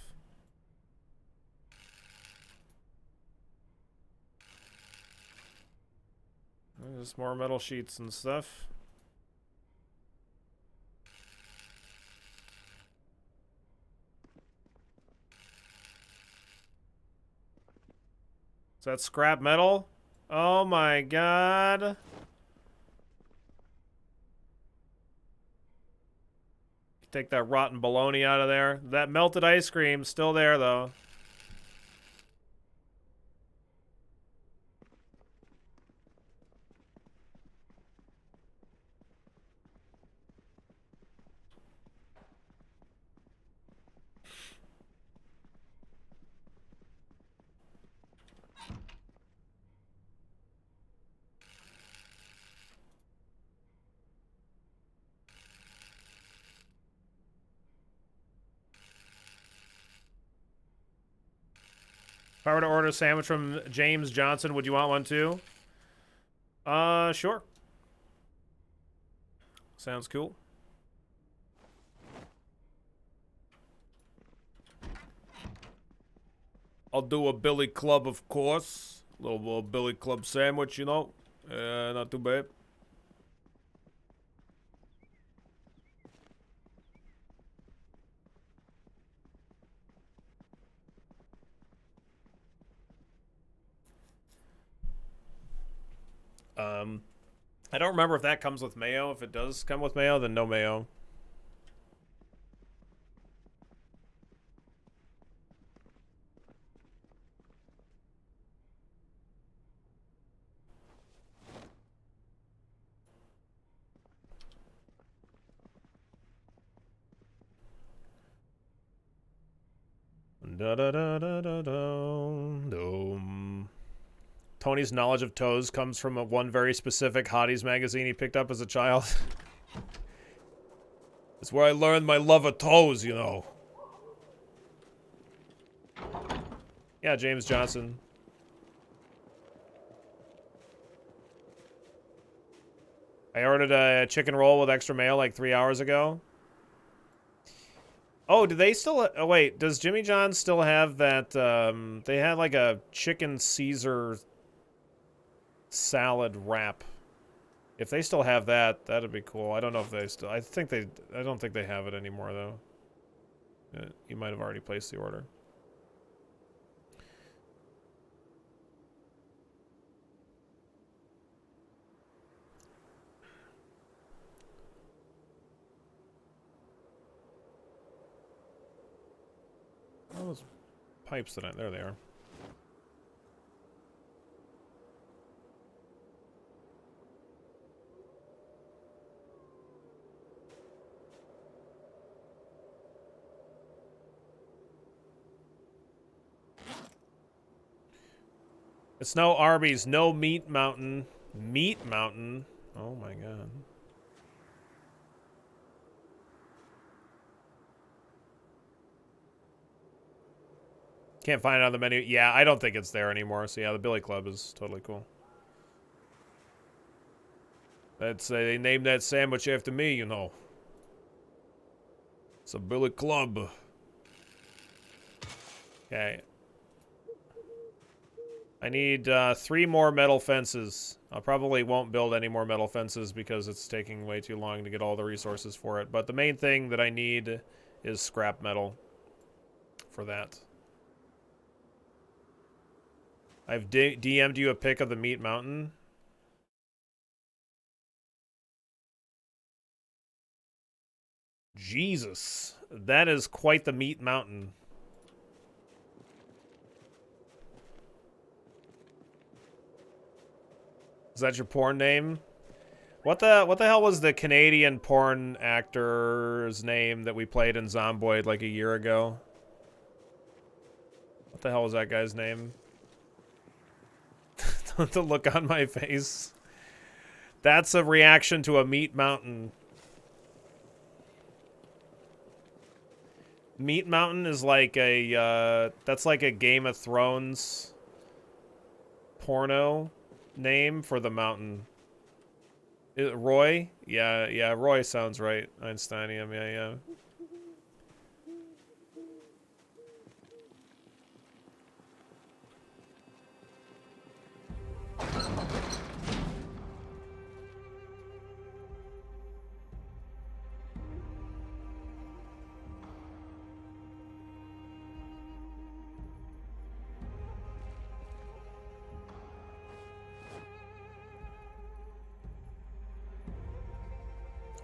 There's more metal sheets and stuff. Is that scrap metal? Oh my god. Take that rotten bologna out of there. That melted ice cream's still there, though. If I were to order a sandwich from James Johnson, would you want one too? Sure. Sounds cool. I'll do a Billy Club, of course. Little Billy Club sandwich, you know. Not too bad. I don't remember if that comes with mayo. If it does come with mayo, then no mayo. Da da da da da da. Tony's knowledge of toes comes from one very specific Hotties magazine he picked up as a child. It's where I learned my love of toes, you know. Yeah, James Johnson. I ordered a chicken roll with extra mayo like 3 hours ago. Oh, do they still... Oh, wait. Does Jimmy John's still have that... they had like a chicken Caesar salad wrap. If they still have that, that'd be cool. I don't know if they still... I don't think they have it anymore, though. You might have already placed the order. Oh, those pipes that there they are. It's no Arby's, no Meat Mountain. Meat Mountain? Oh my god. Can't find it on the menu. Yeah, I don't think it's there anymore. So yeah, the Billy Club is totally cool. They named that sandwich after me, you know. It's a Billy Club. Okay. I need 3 more metal fences. I probably won't build any more metal fences because it's taking way too long to get all the resources for it. But the main thing that I need is scrap metal for that. I've DM'd you a pic of the Meat Mountain. Jesus. That is quite the meat mountain. Is that your porn name? What the hell was the Canadian porn actor's name that we played in Zomboid like a year ago? What the hell was that guy's name? The look on my face. That's a reaction to a meat mountain. Meat Mountain is like a, that's like a Game of Thrones porno name for the mountain. Roy? Yeah, Roy sounds right. Einsteinium, yeah.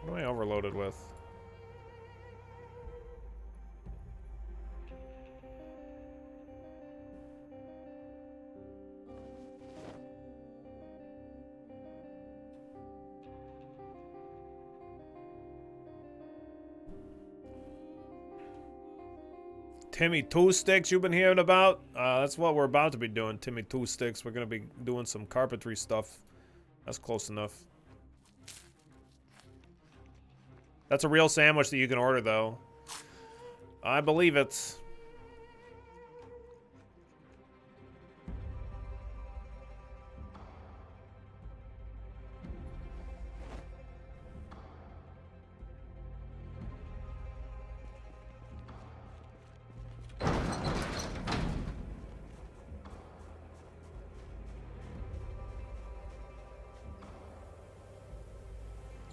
What am I overloaded with? Timmy Two Sticks you've been hearing about? That's what we're about to be doing, Timmy Two Sticks. We're going to be doing some carpentry stuff. That's close enough. That's a real sandwich that you can order, though. I believe it.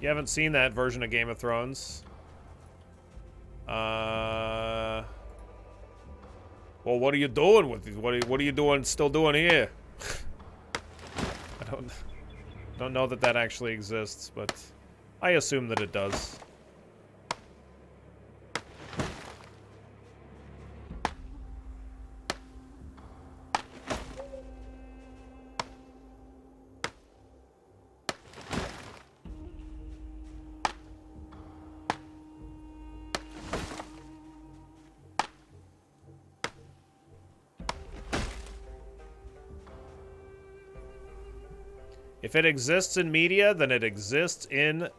You haven't seen that version of Game of Thrones? Well, what are you doing with these? What are you doing? Still doing here? I don't know that that actually exists, but I assume that it does. If it exists in media, then it exists in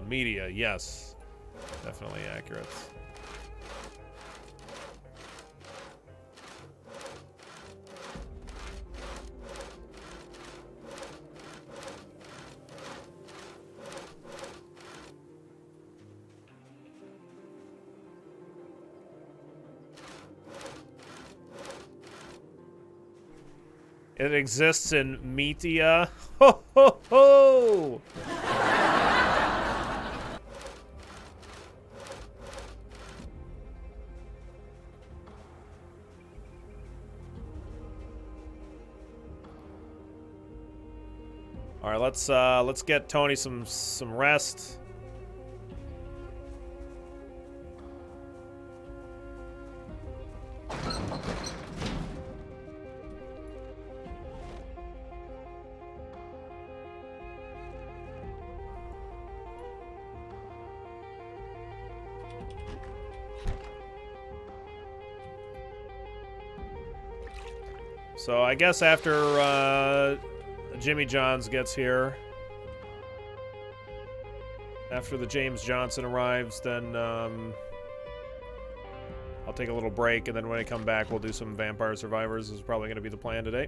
media. Yes. Definitely accurate. It exists in media. Ho ho ho! All right, let's get Tony some rest. So I guess after Jimmy Johns gets here, after the James Johnson arrives, then I'll take a little break, and then when I come back, we'll do some Vampire Survivors. Is probably going to be the plan today.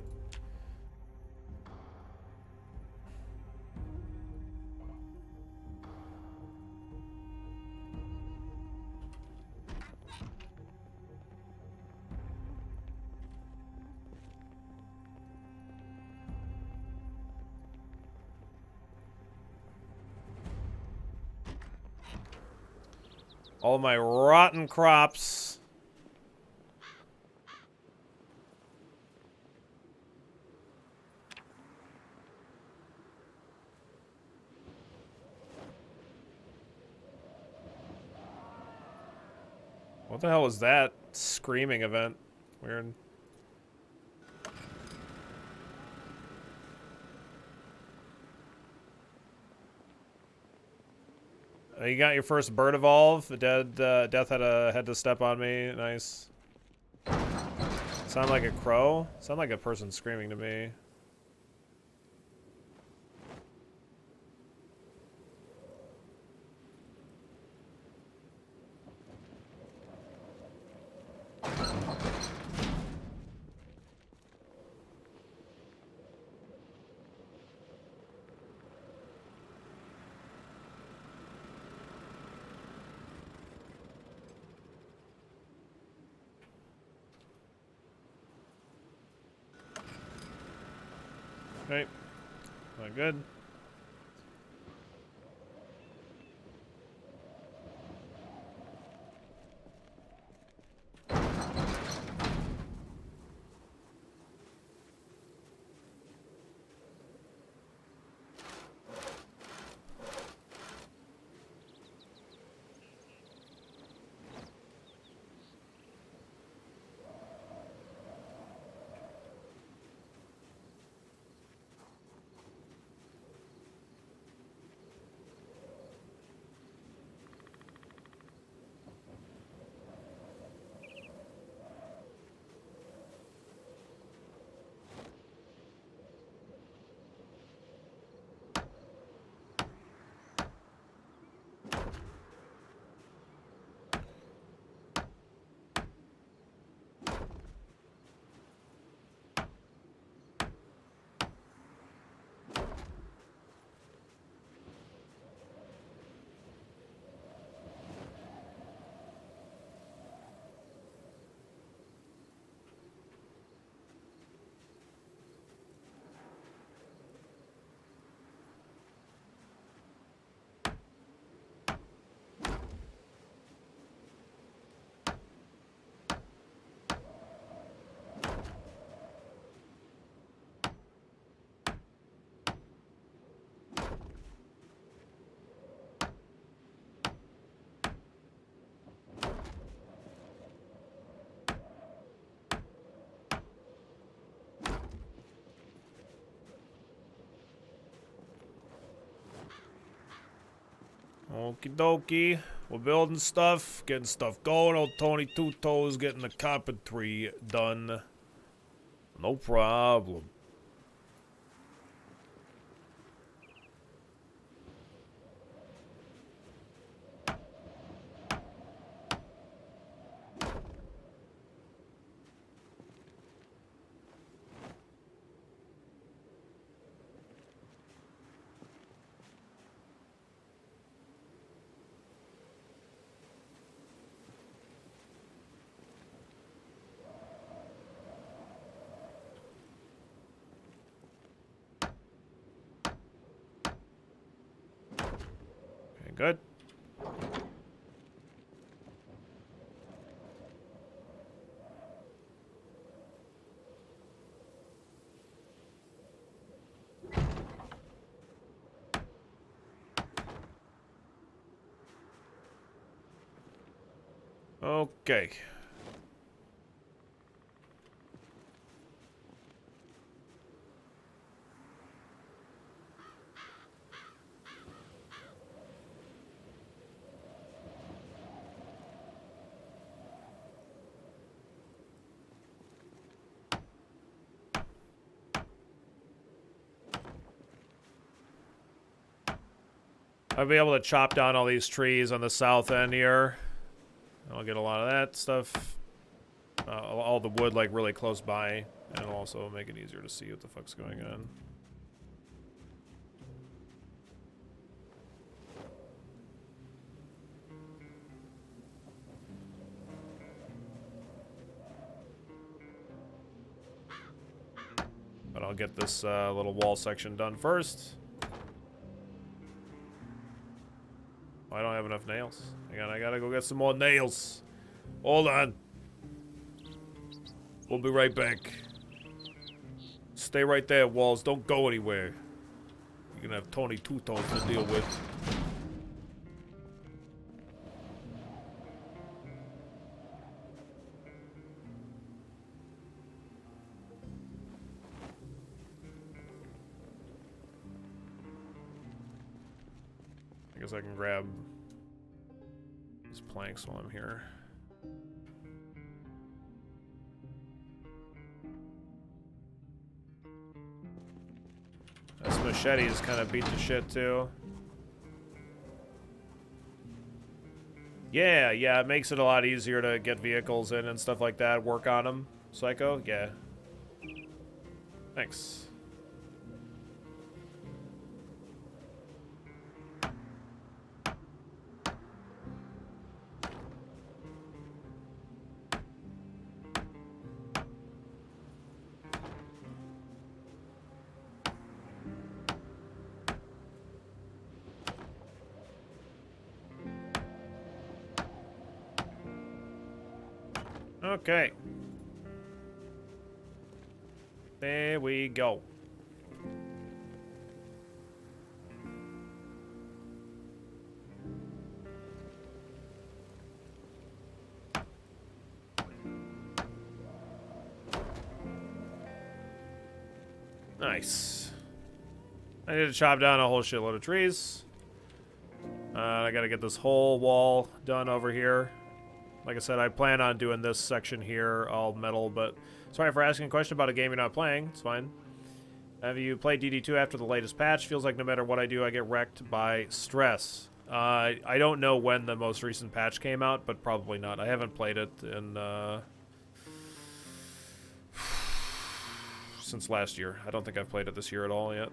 All my rotten crops. What the hell was that screaming event? Weird. You got your first bird evolve. The death had to step on me. Nice. Sound like a crow? Sound like a person screaming to me. Okay. Not good. Okie dokie. We're building stuff, getting stuff going. Old Tony Two Toes getting the carpentry done. No problem. Okay, good. Okay. I'll be able to chop down all these trees on the south end here. I'll get a lot of that stuff. All the wood like really close by, and it'll also make it easier to see what the fuck's going on. But I'll get this little wall section done first. I don't have enough nails. Hang on, I gotta go get some more nails. Hold on. We'll be right back. Stay right there, Walls. Don't go anywhere. You're gonna have Tony Two Toes to deal with. I guess I can grab these planks while I'm here. This machete is kind of beat to shit too. Yeah, it makes it a lot easier to get vehicles in and stuff like that. Work on them. Psycho? Yeah. Thanks. Okay. There we go. Nice. I need to chop down a whole shitload of trees. I gotta get this whole wall done over here. Like I said, I plan on doing this section here, all metal, but sorry for asking a question about a game you're not playing. It's fine. Have you played DD2 after the latest patch? Feels like no matter what I do, I get wrecked by stress. I don't know when the most recent patch came out, but probably not. I haven't played it in, since last year. I don't think I've played it this year at all yet.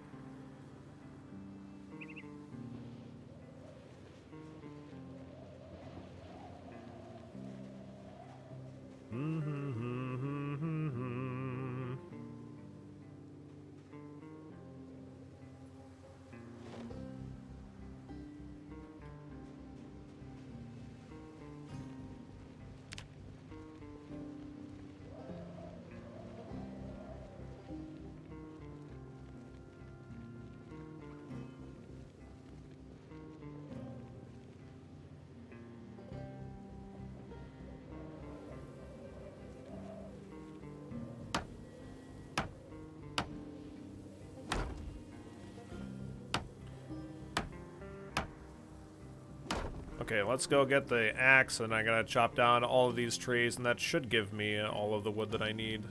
Okay, let's go get the axe, and I gotta chop down all of these trees, and that should give me all of the wood that I need.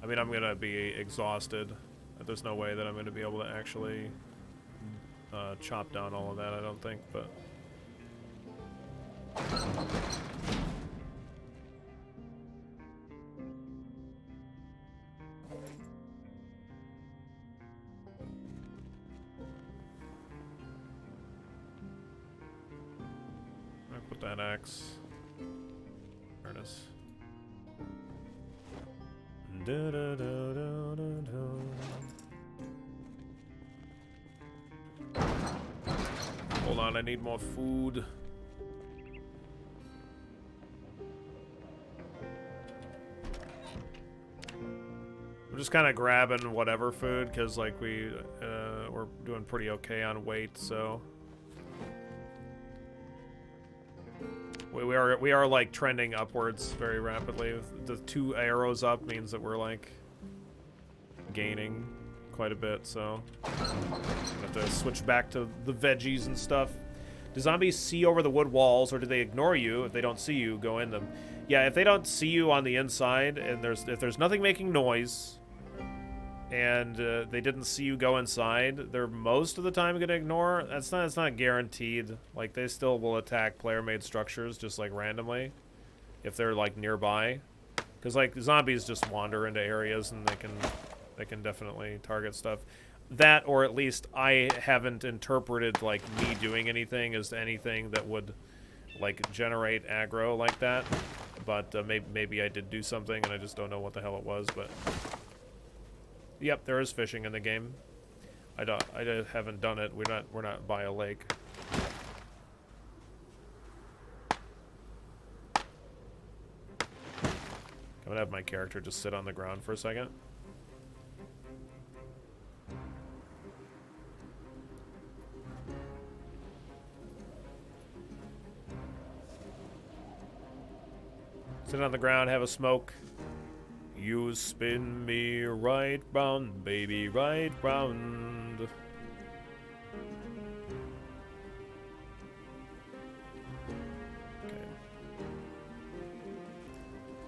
I mean, I'm gonna be exhausted. There's no way that I'm gonna be able to actually chop down all of that, I don't think, but... Put that axe. There it is. Hold on, I need more food. I'm just kind of grabbing whatever food because, like, we're doing pretty okay on weight, so. We are like trending upwards very rapidly. The 2 arrows up means that we're like gaining quite a bit, so I have to switch back to the veggies and stuff. Do zombies see over the wood walls, or do they ignore you? If they don't see you, go in them. Yeah, if they don't see you on the inside, and if there's nothing making noise, and they didn't see you go inside, they're most of the time gonna ignore. It's not guaranteed. Like, they still will attack player-made structures just like randomly if they're like nearby, because like zombies just wander into areas and they can definitely target stuff. That, or at least I haven't interpreted like me doing anything as anything that would like generate aggro like that. But maybe I did do something and I just don't know what the hell it was. But yep, there is fishing in the game. I haven't done it. We're not by a lake. I'm gonna have my character just sit on the ground for a second. Sit on the ground, have a smoke. You spin me right round, baby, right round.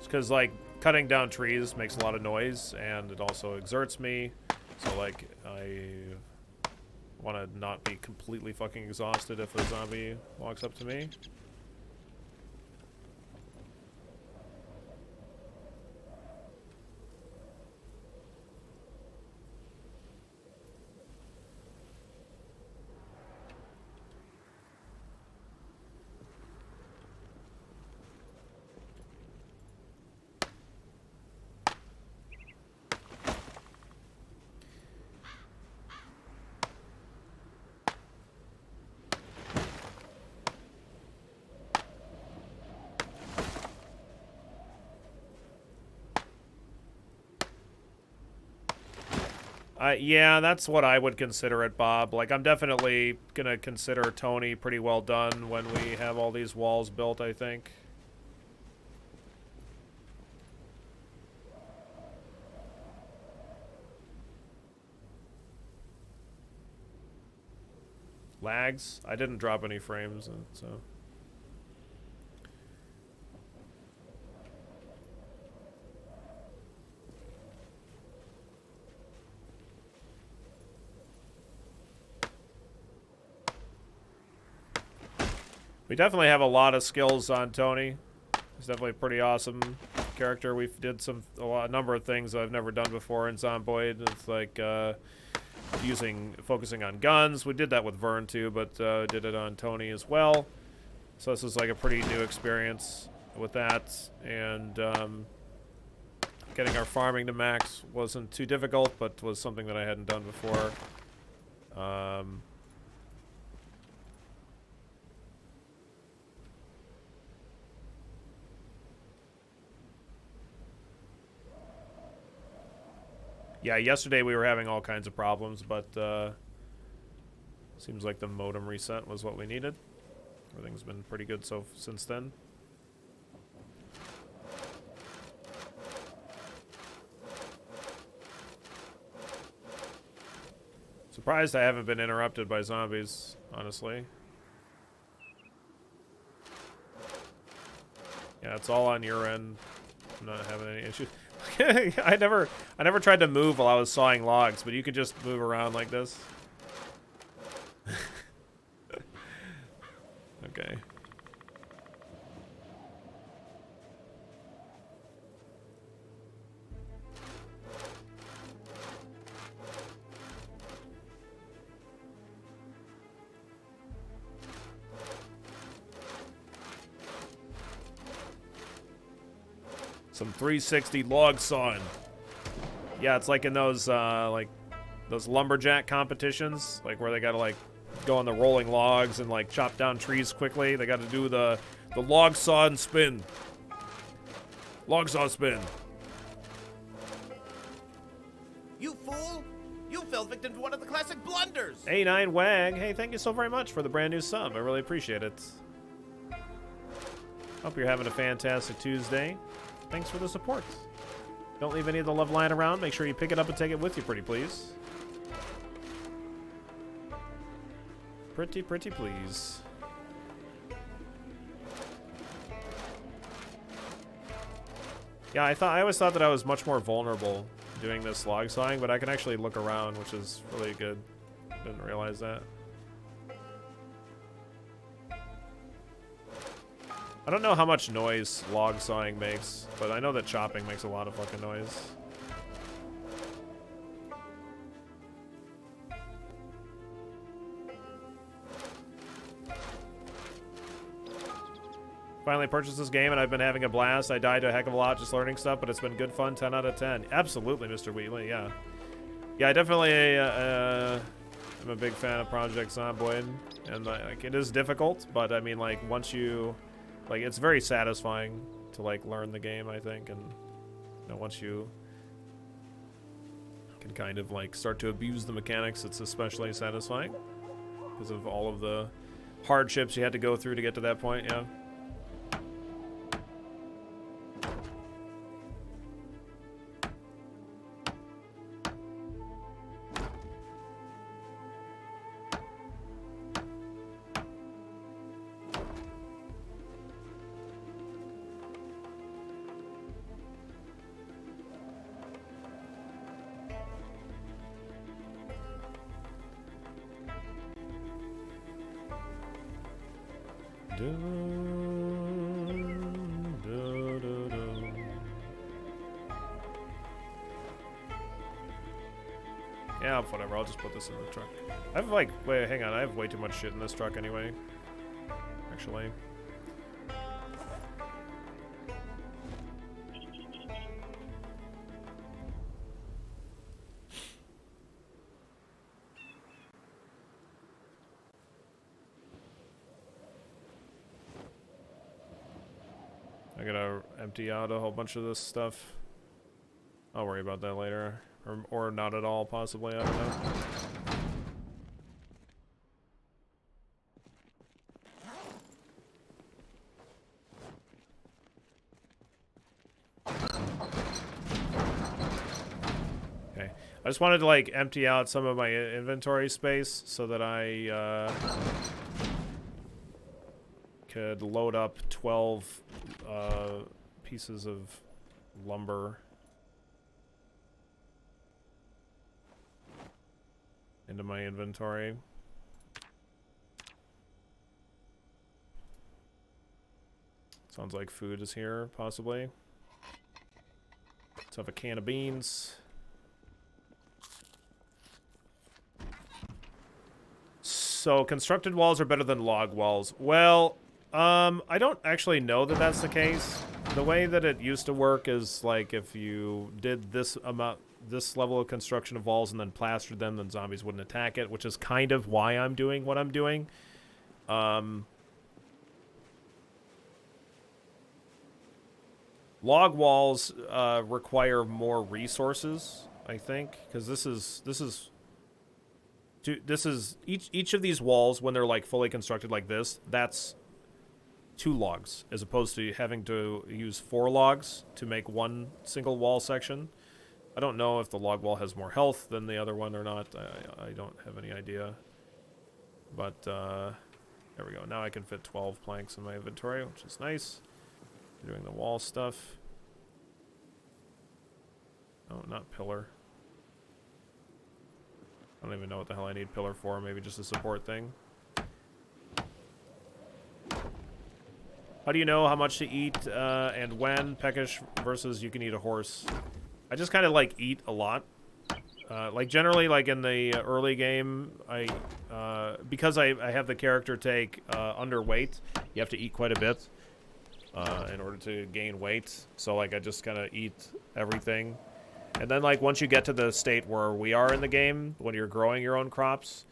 because like cutting down trees makes a lot of noise, and it also exerts me. So like I want to not be completely fucking exhausted if a zombie walks up to me. Yeah, that's what I would consider it, Bob. Like, I'm definitely gonna consider Tony pretty well done when we have all these walls built, I think. Lags? I didn't drop any frames, so... We definitely have a lot of skills on Tony. He's definitely a pretty awesome character. We did a number of things I've never done before in Zomboid. It's like focusing on guns. We did that with Vern too, but did it on Tony as well. So this is like a pretty new experience with that, and getting our farming to max wasn't too difficult, but was something that I hadn't done before. Yeah, yesterday we were having all kinds of problems, but seems like the modem reset was what we needed. Everything's been pretty good since then. Surprised I haven't been interrupted by zombies, honestly. Yeah, it's all on your end. I'm not having any issues. I never tried to move while I was sawing logs, but you could just move around like this. Okay. Some 360 log sawing. Yeah, it's like in those lumberjack competitions, like where they gotta like go on the rolling logs and like chop down trees quickly. They gotta do the log saw and spin. Log saw spin. You fool! You fell victim to one of the classic blunders! A9 Wag, hey, thank you so very much for the brand new sub. I really appreciate it. Hope you're having a fantastic Tuesday. Thanks for the support. Don't leave any of the love lying around. Make sure you pick it up and take it with you, pretty please. Pretty please. Yeah, I always thought that I was much more vulnerable doing this log sawing, but I can actually look around, which is really good. Didn't realize that. I don't know how much noise log sawing makes, but I know that chopping makes a lot of fucking noise. Finally purchased this game and I've been having a blast. I died a heck of a lot just learning stuff, but it's been good fun. 10 out of 10. Absolutely, Mr. Wheatley, yeah. Yeah, I definitely I'm a big fan of Project Zomboid, and like it is difficult, but I mean like once you like it's very satisfying to like learn the game, I think, and you know, once you can kind of like start to abuse the mechanics, it's especially satisfying because of all of the hardships you had to go through to get to that point, yeah. Yeah, whatever. I'll just put this in the truck. I have like, wait, hang on. I have way too much shit in this truck anyway. Actually. I gotta empty out a whole bunch of this stuff. I'll worry about that later. Or not at all, possibly. I don't know. Okay. I just wanted to, like, empty out some of my inventory space so that I, could load up 12, pieces of lumber into my inventory. Sounds like food is here, possibly. Let's have a can of beans. So, constructed walls are better than log walls. Well, I don't actually know that that's the case. The way that it used to work is, like, if you did this level of construction of walls and then plastered them, then zombies wouldn't attack it, which is kind of why I'm doing what I'm doing. Log walls require more resources, I think, because this is each of these walls, when they're like fully constructed like this, that's 2 logs, as opposed to having to use 4 logs to make one single wall section. I don't know if the log wall has more health than the other one or not. I don't have any idea. But, there we go. Now I can fit 12 planks in my inventory, which is nice. Doing the wall stuff. Oh, not pillar. I don't even know what the hell I need pillar for. Maybe just a support thing. How do you know how much to eat and when? Peckish versus you can eat a horse. I just kind of like eat a lot. Like generally, like in the early game, because I have the character take underweight, you have to eat quite a bit in order to gain weight. So like I just kind of eat everything. And then like once you get to the state where we are in the game, when you're growing your own crops,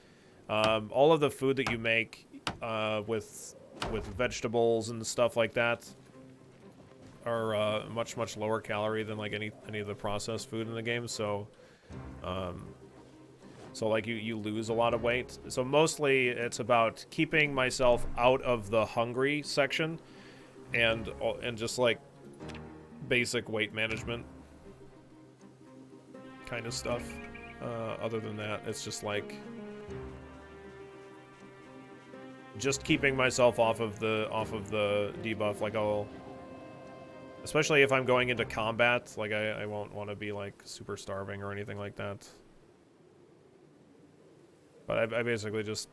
all of the food that you make with vegetables and stuff like that are much lower calorie than like any of the processed food in the game. So so like you lose a lot of weight. So mostly it's about keeping myself out of the hungry section and just like basic weight management kind of stuff. Other than that, it's just like just keeping myself off of the debuff. Like I'll, especially if I'm going into combat, like I won't want to be like super starving or anything like that. But I basically just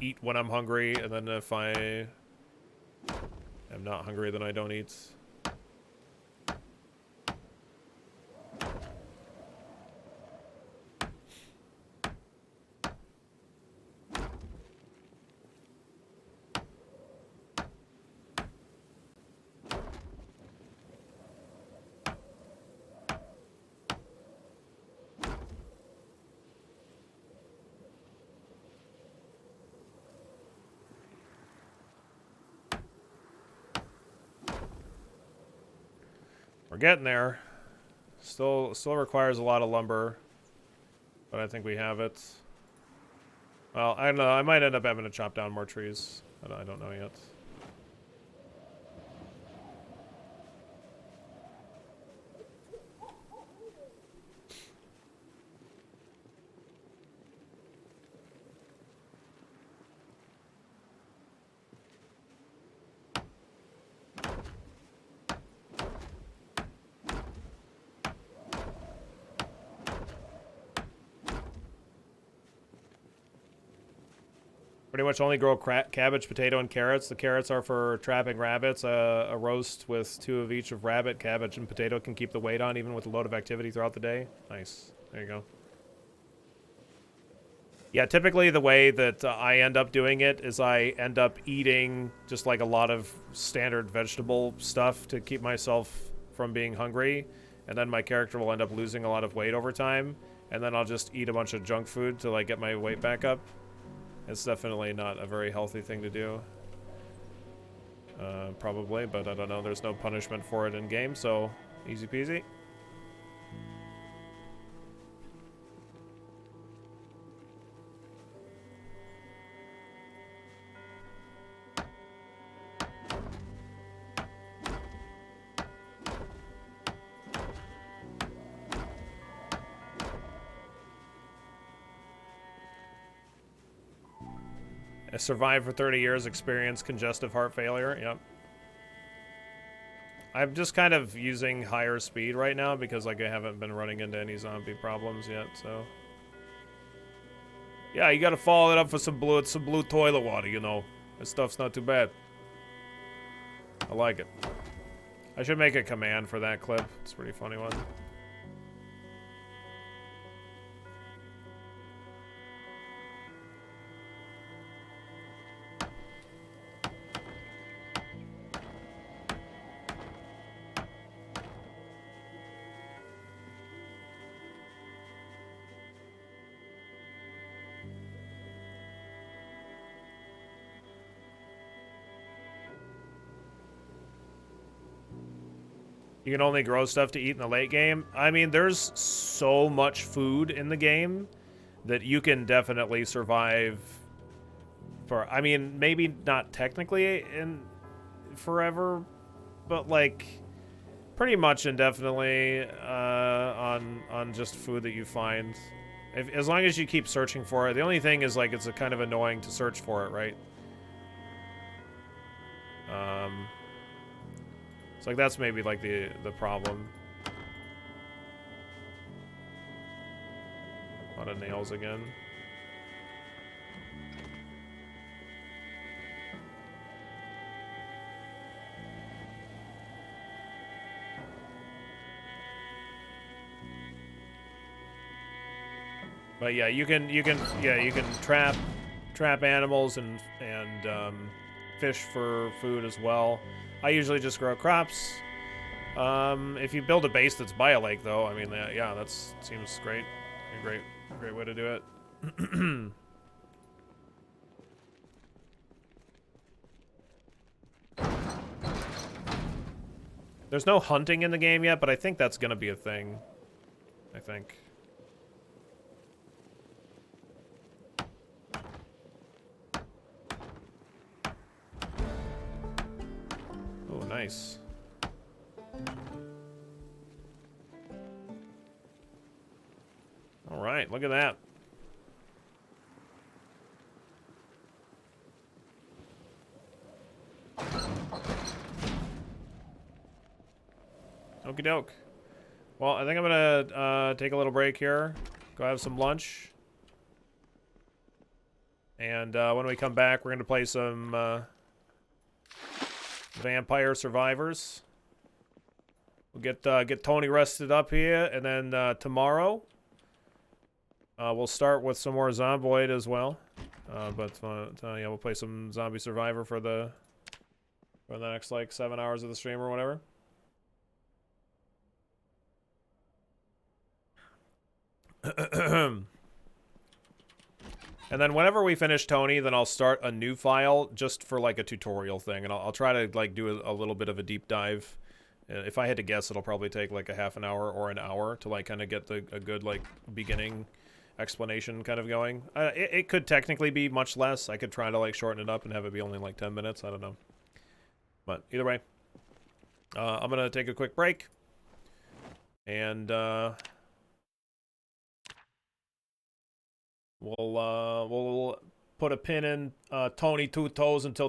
eat when I'm hungry, and then if I am not hungry, then I don't eat. We're getting there. Still requires a lot of lumber, but I think we have it. Well, I don't know. I might end up having to chop down more trees. I don't know yet. Pretty much only grow cabbage, potato, and carrots. The carrots are for trapping rabbits. A roast with 2 of each of rabbit, cabbage, and potato can keep the weight on even with a load of activity throughout the day. Nice. There you go. Yeah, typically the way that I end up doing it is I end up eating just like a lot of standard vegetable stuff to keep myself from being hungry. And then my character will end up losing a lot of weight over time. And then I'll just eat a bunch of junk food to like get my weight back up. It's definitely not a very healthy thing to do. Probably, but I don't know. There's no punishment for it in game, so easy peasy. I survived for 30 years, experienced congestive heart failure. Yep. I'm just kind of using higher speed right now because like I haven't been running into any zombie problems yet, so. Yeah, you gotta follow it up with some blue toilet water, you know. This stuff's not too bad. I like it. I should make a command for that clip. It's a pretty funny one. You can only grow stuff to eat in the late game. I mean, there's so much food in the game that you can definitely survive for, I mean, maybe not technically in forever, but like pretty much indefinitely on just food that you find. As long as you keep searching for it. The only thing is like it's a kind of annoying to search for it, right? So like that's maybe like the problem. A lot of nails again. But yeah, you can trap animals and fish for food as well. I usually just grow crops. If you build a base that's by a lake, though, I mean, yeah, that seems great. A great way to do it. There's no hunting in the game yet, but I think that's gonna be a thing. I think. Oh, nice. All right, look at that. Okie doke. Well, I think I'm gonna take a little break here, go have some lunch, and when we come back, we're gonna play some Vampire Survivors. We'll get Tony rested up here, and then tomorrow we'll start with some more Zomboid as well. But yeah, we'll play some Zombie Survivor for the next like 7 hours of the stream or whatever. And then whenever we finish Tony, then I'll start a new file just for like a tutorial thing, and I'll try to like do a little bit of a deep dive. If I had to guess, it'll probably take like a half an hour or an hour to like kind of get a good like beginning explanation kind of going. It could technically be much less. I could try to like shorten it up and have it be only like 10 minutes. I don't know. But either way, I'm gonna take a quick break, and we'll put a pin in Tony Two Toes until